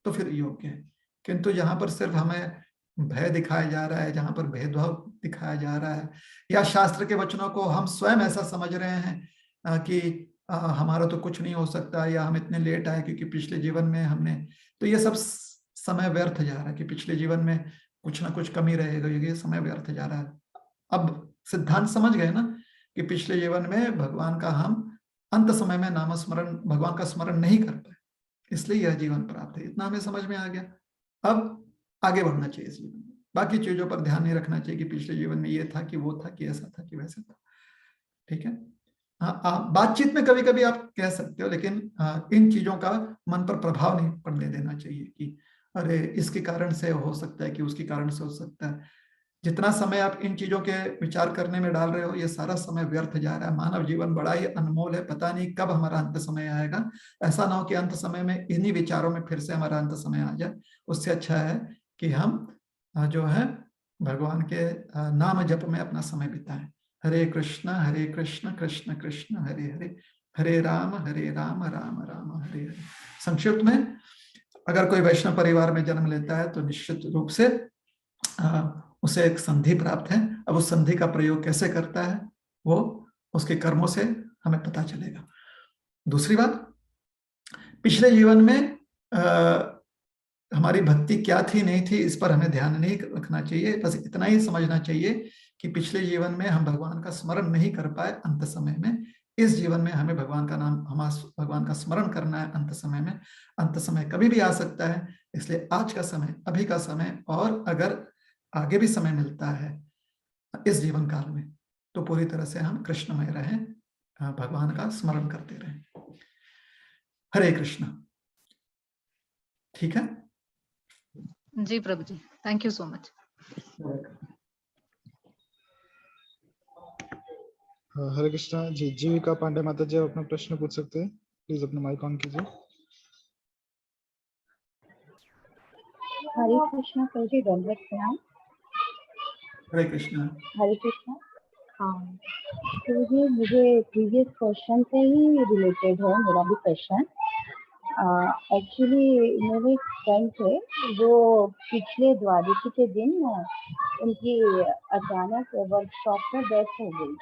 तो फिर योग्य है। किंतु जहां पर सिर्फ हमें भय दिखाया जा रहा है, जहां पर भेदभाव दिखाया जा रहा है, या शास्त्र के वचनों को हम स्वयं ऐसा समझ रहे हैं कि हमारा तो कुछ नहीं हो सकता, या हम इतने लेट आए क्योंकि पिछले जीवन में हमने, तो ये सब समय व्यर्थ जा रहा है कि पिछले जीवन में कुछ ना कुछ कमी रहेगा, ये समय व्यर्थ जा रहा है। अब सिद्धांत समझ गए ना कि पिछले जीवन में भगवान का हम अंत समय में नाम स्मरण, भगवान का स्मरण नहीं कर पाए, इसलिए यह जीवन प्राप्त है। इतना हमें समझ में आ गया। अब आगे बढ़ना चाहिए इस जीवन में, बाकी चीजों पर ध्यान नहीं रखना चाहिए कि पिछले जीवन में ये था कि वो था कि ऐसा था कि वैसा था। ठीक है, हाँ, बातचीत में कभी कभी आप कह सकते हो, लेकिन इन चीजों का मन पर प्रभाव नहीं पड़ने देना चाहिए कि अरे इसके कारण से हो सकता है कि उसके कारण से हो सकता है। जितना समय आप इन चीजों के विचार करने में डाल रहे हो, ये सारा समय व्यर्थ जा रहा है। मानव जीवन बड़ा ही अनमोल है, पता नहीं कब हमारा अंत समय आएगा। ऐसा ना हो कि अंत समय में इन्हीं विचारों में फिर से हमारा अंत समय आ जाए। उससे अच्छा है कि हम जो है भगवान के नाम जप में अपना समय बिताएं। हरे कृष्ण कृष्ण कृष्ण हरे हरे, हरे राम राम राम हरे हरे। संक्षिप्त में, अगर कोई वैष्णव परिवार में जन्म लेता है तो निश्चित रूप से उसे एक संधि प्राप्त है। अब उस संधि का प्रयोग कैसे करता है वो उसके कर्मों से हमें पता चलेगा। दूसरी बात, पिछले जीवन में हमारी भक्ति क्या थी नहीं थी, इस पर हमें ध्यान नहीं रखना चाहिए। बस इतना ही समझना चाहिए कि पिछले जीवन में हम भगवान का स्मरण नहीं कर पाए अंत समय में। इस जीवन में हमें भगवान का स्मरण करना है अंत समय में। अंत समय कभी भी आ सकता है, इसलिए आज का समय, अभी का समय, और अगर आगे भी समय मिलता है इस जीवन काल में, तो पूरी तरह से हम कृष्णमय रहें, भगवान का स्मरण करते रहें। हरे कृष्णा। ठीक है जी प्रभु जी, थैंक यू सो मच। हरे कृष्णा जी। जीविका पांडे माता जी, आप अपना प्रश्न पूछ सकते हैं, प्लीज अपना माइक ऑन कीजिए। हरे कृष्णा सर जी, दंडवत प्रणाम। हरे कृष्णा। हरे कृष्णा। हाँ, तो ये मुझे प्रीवियस क्वेश्चन से ही रिलेटेड है मेरा भी क्वेश्चन। एक्चुअली मेरे एक फ्रेंड थे जो पिछले द्वादशी के दिन उनकी अचानक वर्कशॉप में डेथ हो गई।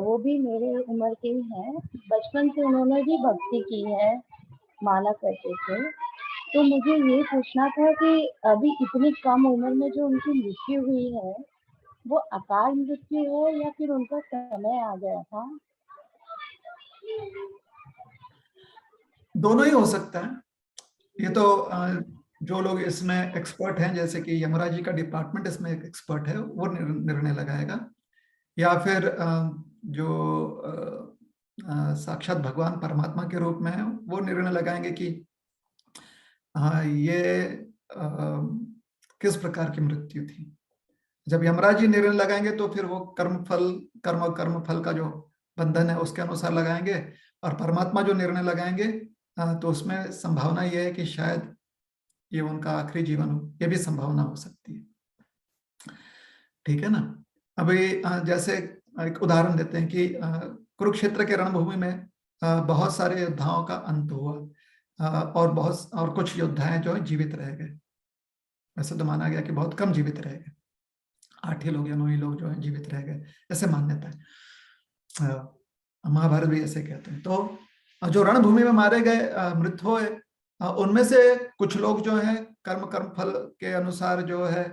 वो भी मेरे उम्र के ही हैं, बचपन से उन्होंने भी भक्ति की है, माला करते थे। तो मुझे ये पूछना था कि अभी इतनी कम उम्र में जो उनकी मृत्यु हुई है, वो अकाल मृत्यु है या फिर उनका समय आ गया था? दोनों ही हो सकता है। ये तो जो लोग इसमें एक्सपर्ट हैं, जैसे कि यमराज जी का डिपार्टमेंट इसमें एक एक्सपर्ट है, वो निर्णय लगाएगा, या फिर जो साक्षात भगवान परमात्मा के रूप में है, वो निर्णय लगाएंगे कि ये किस प्रकार की मृत्यु थी। जब यमराज जी निर्णय लगाएंगे तो फिर वो कर्म फल का जो बंधन है उसके अनुसार लगाएंगे, और परमात्मा जो निर्णय लगाएंगे तो उसमें संभावना ये है कि शायद ये उनका आखिरी जीवन हो, ये भी संभावना हो सकती है। ठीक है ना। अभी जैसे एक उदाहरण देते हैं कि कुरुक्षेत्र के रणभूमि में बहुत सारे योद्धाओं का अंत हुआ, और कुछ योद्धाएं जो है जीवित रह गए। वैसे तो माना गया कि बहुत कम जीवित रह गए, 8 ही लोग या 9 ही लोग जो है जीवित रह गए, ऐसे मान्यता है। महाभारत भी ऐसे कहते हैं। तो जो रणभूमि में मारे गए मृत हुए, उनमें से कुछ लोग जो है कर्म फल के अनुसार जो है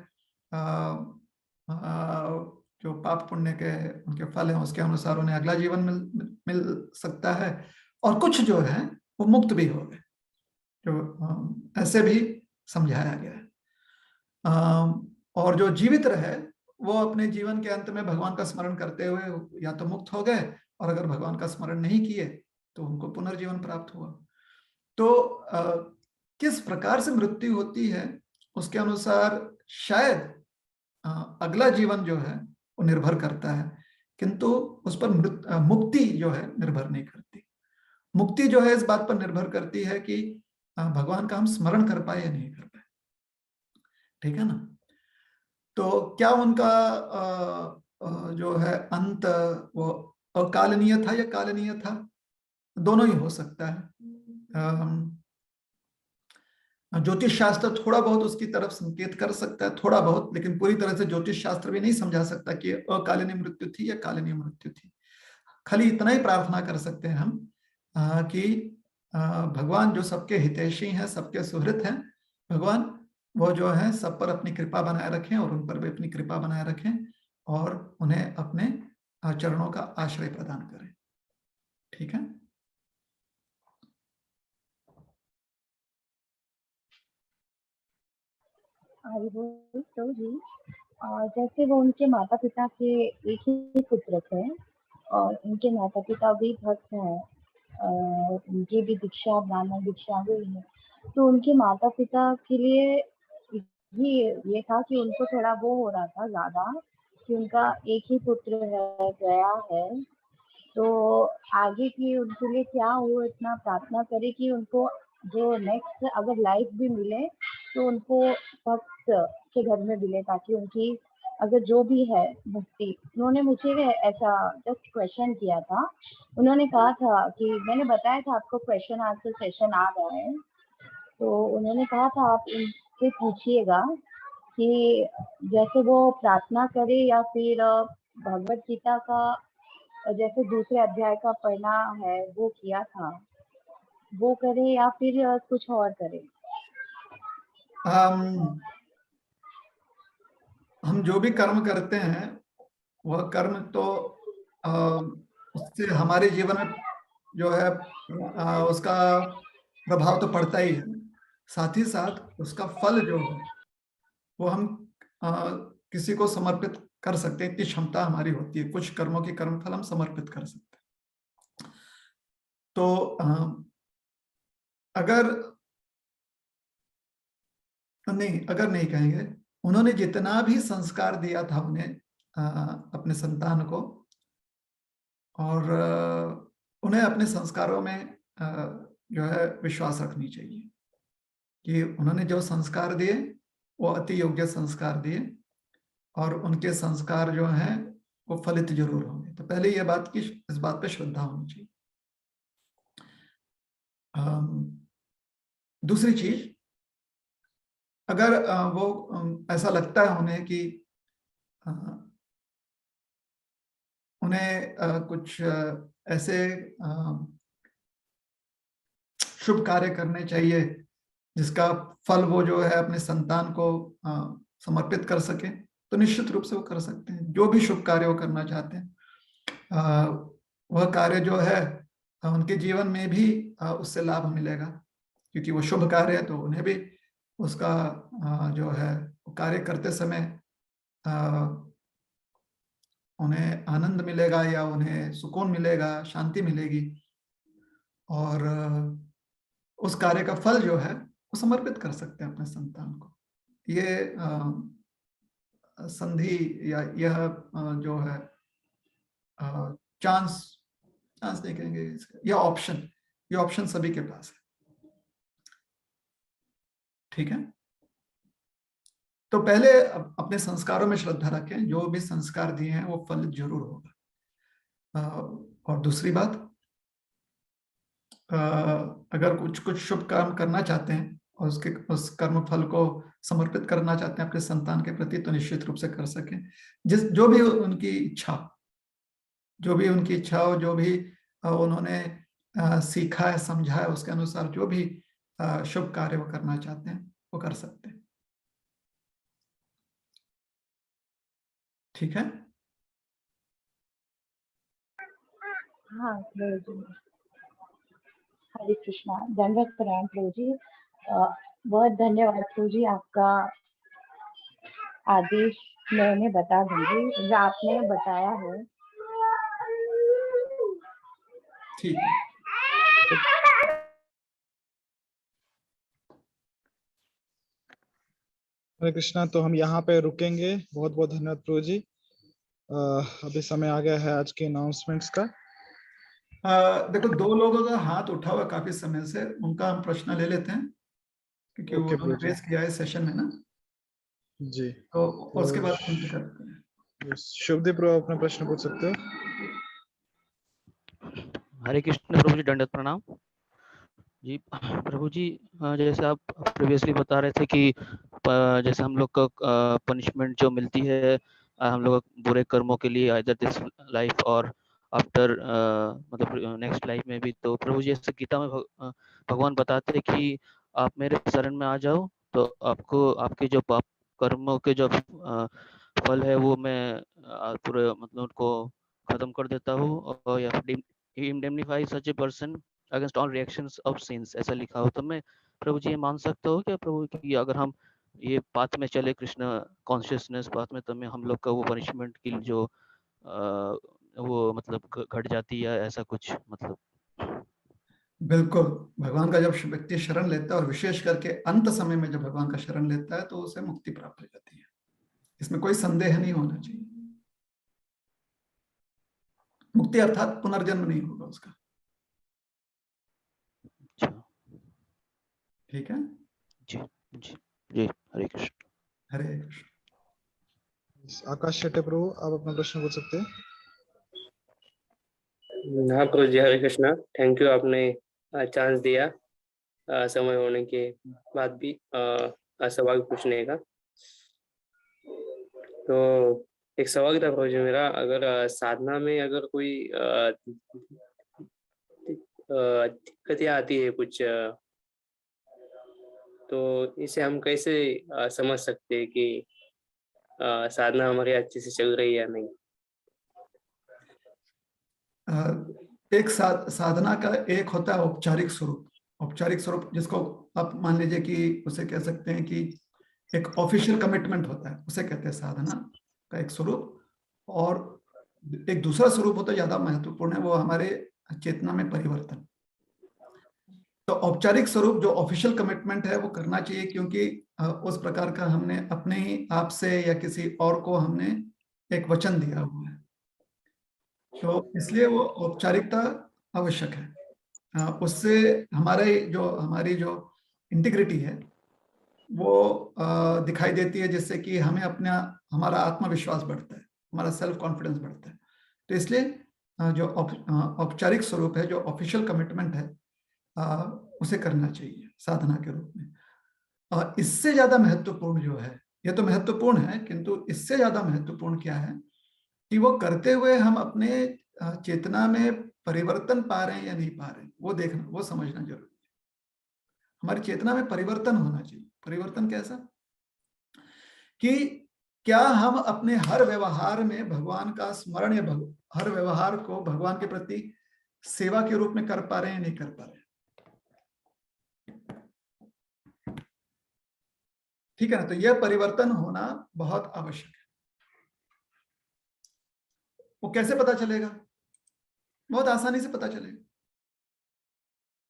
जो पाप पुण्य के उनके फल हैं उसके अनुसार उन्हें अगला जीवन मिल सकता है, और कुछ जो है वो मुक्त भी हो गए, जो ऐसे भी समझाया गया है। और जो जीवित रहे वो अपने जीवन के अंत में भगवान का स्मरण करते हुए या तो मुक्त हो गए, और अगर भगवान का स्मरण नहीं किए तो उनको पुनर्जीवन प्राप्त हुआ। तो किस प्रकार से मृत्यु होती है उसके अनुसार शायद अगला जीवन जो है वो निर्भर करता है, किंतु उस पर मुक्ति जो है निर्भर नहीं करती। मुक्ति जो है इस बात पर निर्भर करती है कि भगवान का हम स्मरण कर पाए या नहीं कर पाए। ठीक है ना। तो क्या उनका जो है अंत वो अकालनीय था या कालनीय था? दोनों ही हो सकता है। ज्योतिष शास्त्र थोड़ा बहुत उसकी तरफ संकेत कर सकता है, थोड़ा बहुत, लेकिन पूरी तरह से ज्योतिष शास्त्र भी नहीं समझा सकता कि अकालनीय मृत्यु थी या कालनीय मृत्यु थी। खाली इतना ही प्रार्थना कर सकते हैं हम कि भगवान जो सबके हितैषी हैं, सबके सुहृत हैं, भगवान वो जो है सब पर अपनी कृपा बनाए रखें, और उन पर भी अपनी कृपा बनाए रखें, और उन्हें अपने चरणों का आश्रय प्रदान करें। ठीक है। तो जी, जैसे वो उनके माता पिता के एक ही पुत्र थे, और उनके माता पिता भी भक्त हैं, उनकी भी दीक्षा ब्राह्मण दीक्षा हुई है। तो उनके माता पिता के लिए भी ये था कि उनको थोड़ा वो हो रहा था ज्यादा कि उनका एक ही पुत्र है, गया है, तो आगे की उनके लिए क्या हो, इतना प्रार्थना करे कि उनको जो नेक्स्ट अगर लाइफ भी मिले तो उनको भक्त के घर में मिले, ताकि उनकी अगर जो भी है मुक्ति। उन्होंने मुझे ऐसा जस्ट क्वेश्चन किया था। उन्होंने कहा था कि मैंने बताया था आपको क्वेश्चन आंसर सेशन आ रहा है, तो उन्होंने कहा था आप इनसे पूछिएगा कि जैसे वो प्रार्थना करे या फिर भगवत गीता का जैसे दूसरे अध्याय का पढ़ना है वो किया था, वो करे या फिर कुछ और करे? हम जो भी कर्म करते हैं वह कर्म तो उससे हमारे जीवन में जो है उसका प्रभाव तो पड़ता ही है, साथ ही साथ उसका फल जो है वो हम किसी को समर्पित कर सकते हैं। इतनी क्षमता हमारी होती है, कुछ कर्मों की कर्म फल हम समर्पित कर सकते हैं। तो अगर नहीं कहेंगे, उन्होंने जितना भी संस्कार दिया था उन्हें अपने संतान को, और उन्हें अपने संस्कारों में जो है विश्वास रखनी चाहिए कि उन्होंने जो संस्कार दिए वो अति योग्य संस्कार दिए, और उनके संस्कार जो हैं वो फलित जरूर होंगे। तो पहले ये बात की, इस बात पे श्रद्धा होनी चाहिए। दूसरी चीज, अगर वो ऐसा लगता है उन्हें कि उन्हें कुछ ऐसे शुभ कार्य करने चाहिए जिसका फल वो जो है अपने संतान को समर्पित कर सके, तो निश्चित रूप से वो कर सकते हैं। जो भी शुभ कार्य वो करना चाहते हैं, वह कार्य जो है उनके जीवन में भी उससे लाभ मिलेगा, क्योंकि वो शुभ कार्य है, तो उन्हें भी उसका जो है कार्य करते समय उन्हें आनंद मिलेगा, या उन्हें सुकून मिलेगा, शांति मिलेगी, और उस कार्य का फल जो है वो समर्पित कर सकते हैं अपने संतान को। ये संधि या यह जो है चांस नहीं कहेंगे, यह ऑप्शन सभी के पास है। ठीक है, तो पहले अपने संस्कारों में श्रद्धा रखें, जो भी संस्कार दिए हैं वो फल जरूर होगा। और दूसरी बात, अगर कुछ शुभ काम करना चाहते हैं और उस कर्म फल को समर्पित करना चाहते हैं अपने संतान के प्रति, तो निश्चित रूप से कर सकें। जो भी उनकी इच्छा हो, जो भी उन्होंने सीखा है, समझा है, उसके अनुसार जो भी शुभ कार्य वो करना चाहते हैं वो कर सकते हैं। ठीक है। हाँ प्रभु जी, हरे कृष्णा, दंडवत प्रणाम प्रभु जी। बहुत धन्यवाद प्रभु जी, आपका आदेश मैं बता दूंगी जो आपने बताया है। ठीक है। हरे कृष्णा, तो हम यहाँ पे रुकेंगे। बहुत बहुत धन्यवाद प्रभु जी। अभी समय आ गया है आज के अनाउंसमेंट्स का। देखो, 2 लोगों का हाथ उठा हुआ काफी समय से, उनका हम प्रश्न ले लेते हैं, क्योंकि वो उन्होंने रेस किया है सेशन में ना जी। तो उसके बाद उनसे करते हैं। शुभदीप प्रभु, अपना प्रश्न पूछ सकते हो। हरे कृष्ण प्रभु जी, दंडवत प्रणाम जी। प्रभु जी, जैसे आप प्रीवियसली बता रहे थे कि जैसे हम लोग को पनिशमेंट जो मिलती है हम लोग बुरे कर्मों के लिए, आइदर दिस लाइफ और आफ्टर मतलब नेक्स्ट लाइफ में भी, तो प्रभु जी ऐसे गीता में भगवान बताते हैं कि आप मेरे शरण में आ जाओ तो आपको आपके जो पाप कर्मों के जो फल है वो मैं पूरे मतलब उनको खत्म कर देता हूँ, और या indemnify such a person against all reactions of sins, ऐसा लिखा हो। तो मैं प्रभु जी ये मान सकता हूँ क्या प्रभु कि अगर हम ये पाथ में चले, कृष्ण कॉन्शियसनेस पाथ में, तो मैं हम लोग का वो पनिशमेंट की जो वो मतलब घट जाती है, ऐसा कुछ मतलब? बिल्कुल, भगवान का जब व्यक्ति शरण लेता है, और विशेष करके अंत समय में जब भगवान का शरण लेता है, तो उसे मुक्ति प्राप्त हो जाती है। इसमें कोई संदेह नहीं होना चाहिए। मुक्ति अर्थात पुनर्जन्म नहीं होगा उसका। ठीक है जी जी जी। हरे कृष्ण। हरे कृष्ण। आकाश शेट्टी प्रभु, आप अपना प्रश्न पूछ सकते हैं। हाँ प्रभु जी, हरे कृष्णा। थैंक यू, आपने चांस दिया समय होने के बाद भी सवाल पूछने का। तो एक सवाल था प्रभु जी मेरा, अगर साधना में अगर कोई दिक्कतें आती है कुछ, तो इसे हम कैसे समझ सकते हैं कि साधना हमारी अच्छे से चल रही है या नहीं? एक साधना का एक होता है औपचारिक स्वरूप, जिसको आप मान लीजिए कि उसे कह सकते हैं कि एक ऑफिशियल कमिटमेंट होता है, उसे कहते हैं साधना का एक स्वरूप। और एक दूसरा स्वरूप होता है, ज्यादा महत्वपूर्ण है, वो हमारे चेतना में परिवर्तन। तो औपचारिक स्वरूप जो ऑफिशियल कमिटमेंट है वो करना चाहिए, क्योंकि उस प्रकार का हमने अपने ही आप से या किसी और को हमने एक वचन दिया हुआ है, तो इसलिए वो औपचारिकता आवश्यक है। उससे हमारी जो इंटीग्रिटी है वो दिखाई देती है, जिससे कि हमें हमारा आत्मविश्वास बढ़ता है, हमारा सेल्फ कॉन्फिडेंस बढ़ता है। तो इसलिए जो औपचारिक स्वरूप है, जो ऑफिशियल कमिटमेंट है, उसे करना चाहिए साधना के रूप में। इससे ज्यादा महत्वपूर्ण जो है, ये तो महत्वपूर्ण है, किंतु इससे ज्यादा महत्वपूर्ण क्या है कि वो करते हुए हम अपने चेतना में परिवर्तन पा रहे हैं या नहीं पा रहे हैं, वो देखना, वो समझना जरूरी है। हमारी चेतना में परिवर्तन होना चाहिए। परिवर्तन कैसा? कि क्या हम अपने हर व्यवहार में भगवान का स्मरण या हर व्यवहार को भगवान के प्रति सेवा के रूप में कर पा रहे हैं, नहीं कर पा रहे हैं। ठीक है ना? तो यह परिवर्तन होना बहुत आवश्यक है। वो कैसे पता चलेगा? बहुत आसानी से पता चलेगा।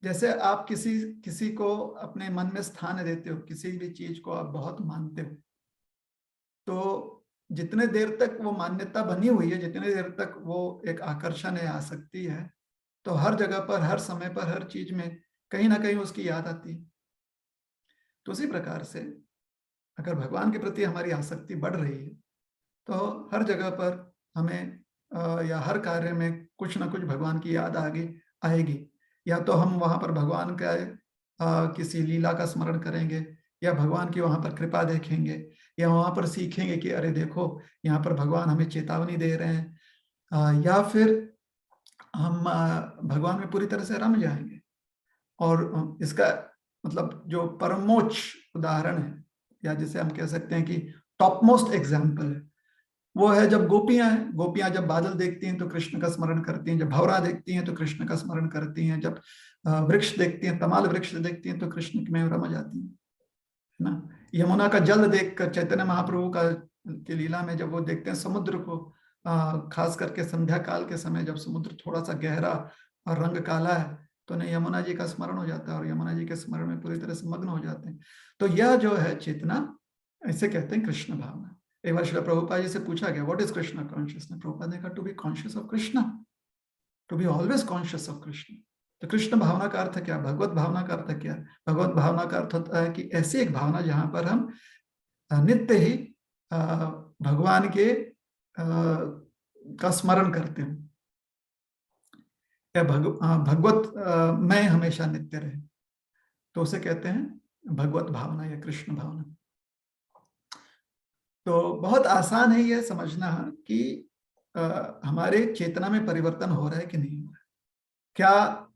जैसे आप किसी को अपने मन में स्थान देते हो, किसी भी चीज को आप बहुत मानते हो, तो जितने देर तक वो मान्यता बनी हुई है, जितने देर तक वो एक आकर्षण है, आसक्ति है, तो हर जगह पर, हर समय पर, हर चीज में कहीं ना कहीं उसकी याद आती है। तो उसी प्रकार से अगर भगवान के प्रति हमारी आसक्ति बढ़ रही है, तो हर जगह पर हमें या हर कार्य में कुछ ना कुछ भगवान की याद आगे आएगी। या तो हम वहां पर भगवान का किसी लीला का स्मरण करेंगे, या भगवान की वहां पर कृपा देखेंगे, या वहां पर सीखेंगे कि अरे देखो यहाँ पर भगवान हमें चेतावनी दे रहे हैं, या फिर हम भगवान में पूरी तरह से रम जाएंगे। और इसका मतलब जो परमोच्च उदाहरण है, या जिसे हम कह सकते हैं कि टॉप मोस्ट एग्जाम्पल है, वो है जब गोपियां जब बादल देखती हैं तो कृष्ण का स्मरण करती हैं, जब भंवरा देखती हैं तो कृष्ण का स्मरण करती हैं, जब वृक्ष देखती हैं, तमाल वृक्ष देखती हैं तो कृष्ण में रमा जाती हैं, है ना। यमुना का जल देखकर चैतन्य महाप्रभु की लीला में जब वो देखते हैं समुद्र को, खास करके संध्या काल के समय जब समुद्र थोड़ा सा गहरा और रंग काला है, तो उन्हें यमुना जी का स्मरण हो जाता है और यमुना जी के स्मरण में पूरी तरह से मग्न हो जाते हैं। तो यह जो है चेतना, इसे कहते हैं कृष्ण भावना। एक बार श्रील प्रभुपाद जी से पूछा गया, what is Krishna consciousness? Prabhupada ने कहा, to be conscious of Krishna, to be always conscious of Krishna. तो कृष्ण भावना का अर्थ क्या? भगवत भावना का अर्थ क्या है? भगवत भावना का अर्थ होता है कि ऐसी एक भावना जहां पर हम नित्य ही भगवान के का स्मरण करते हो, या भगवत मैं हमेशा नित्य रहे, तो उसे कहते हैं भगवत भावना या कृष्ण भावना। तो बहुत आसान है यह समझना कि हमारे चेतना में परिवर्तन हो रहा है कि नहीं हो रहा है। क्या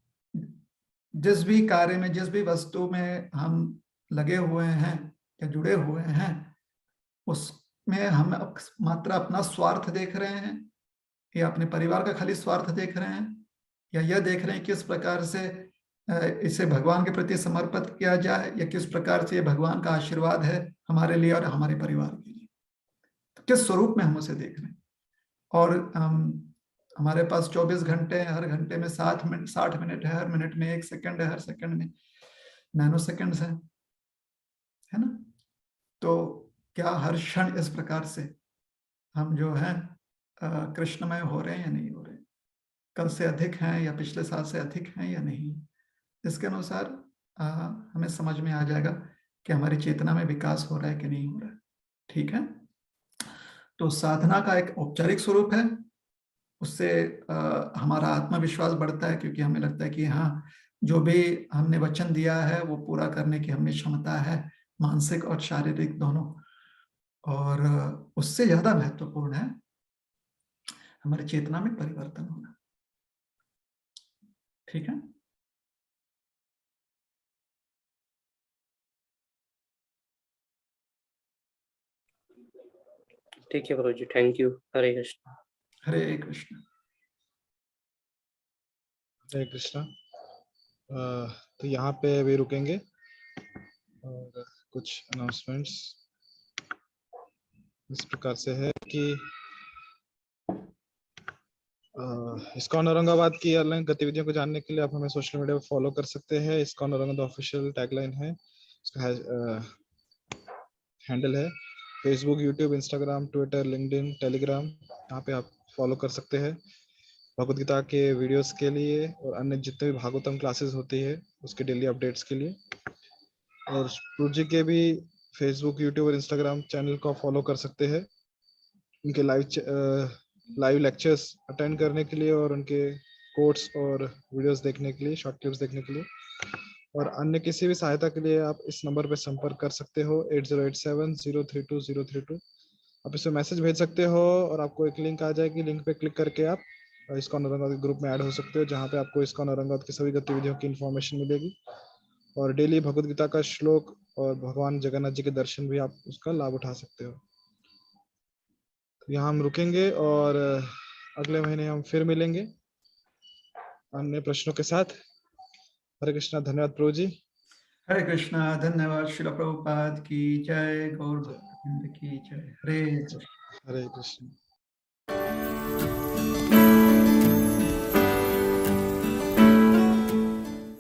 जिस भी कार्य में, जिस भी वस्तु में हम लगे हुए हैं या जुड़े हुए हैं, उसमें हम मात्र अपना स्वार्थ देख रहे हैं, या अपने परिवार का खाली स्वार्थ देख रहे हैं, या यह देख रहे हैं किस प्रकार से इसे भगवान के प्रति समर्पित किया जाए, या किस प्रकार से भगवान का आशीर्वाद है हमारे लिए और हमारे परिवार के लिए। तो किस स्वरूप में हम उसे देख रहे हैं। और हमारे पास 24 घंटे हैं, हर घंटे में 60 मिनट है, हर मिनट में 1 सेकंड है, हर सेकंड में नैनो सेकंड्स है ना। तो क्या हर क्षण इस प्रकार से हम जो है कृष्णमय हो रहे हैं या नहीं हो रहे, कल से अधिक हैं या पिछले साल से अधिक हैं या नहीं, इसके अनुसार हमें समझ में आ जाएगा कि हमारी चेतना में विकास हो रहा है कि नहीं हो रहा है। ठीक है। तो साधना का एक औपचारिक स्वरूप है, उससे हमारा आत्मविश्वास बढ़ता है, क्योंकि हमें लगता है कि हाँ, जो भी हमने वचन दिया है वो पूरा करने की हमें क्षमता है, मानसिक और शारीरिक दोनों। और उससे ज्यादा महत्वपूर्ण है हमारी चेतना में परिवर्तन होना। ठीक है। ठीक है प्रभु जी, थैंक यू। हरे कृष्ण। हरे कृष्ण। हरे कृष्णा। तो यहाँ पे अभी रुकेंगे और कुछ अनाउंसमेंट्स इस प्रकार से है कि इस्कॉन औरंगाबाद की ऑनलाइन गतिविधियों को जानने के लिए आप हमें सोशल मीडिया पर फॉलो कर सकते हैं। इस्कॉन औरंगाबाद ऑफिशियल टैगलाइन है, इसका हैंडल है Facebook, YouTube, Instagram, Twitter, LinkedIn, Telegram. यहाँ पे आप फॉलो कर सकते हैं भगवद गीता के वीडियोस के लिए और अन्य जितने भी भागवतम क्लासेस होती है उसके डेली अपडेट्स के लिए। और प्रभु जी के भी फेसबुक, यूट्यूब और इंस्टाग्राम चैनल को फॉलो कर सकते हैं उनके लाइव लेक्चर्स अटेंड करने के लिए और उनके कोट्स और वीडियोस देखने के लिए, शॉर्ट क्लिप्स देखने के लिए। और अन्य किसी भी सहायता के लिए आप इस नंबर पर संपर्क कर सकते हो 8087032032। आप इसमें मैसेज भेज सकते हो और आपको एक लिंक आ जाएगी, लिंक पे क्लिक करके आप इस्कॉन औरंगाबाद के ग्रुप में ऐड हो सकते हो, जहाँ पे आपको इस्कॉन औरंगाबाद की सभी गतिविधियों की इन्फॉर्मेशन मिलेगी और डेली भगवद गीता का श्लोक और भगवान जगन्नाथ जी के दर्शन भी आप उसका लाभ उठा सकते हो। तो यहाँ हम रुकेंगे और अगले महीने हम फिर मिलेंगे अन्य प्रश्नों के साथ। हरे कृष्णा। धन्यवाद प्रभु जी। हरे कृष्णा। धन्यवाद। श्रील प्रभुपाद की जय। गौर भक्त की जय। हरे कृष्ण। हरे कृष्ण।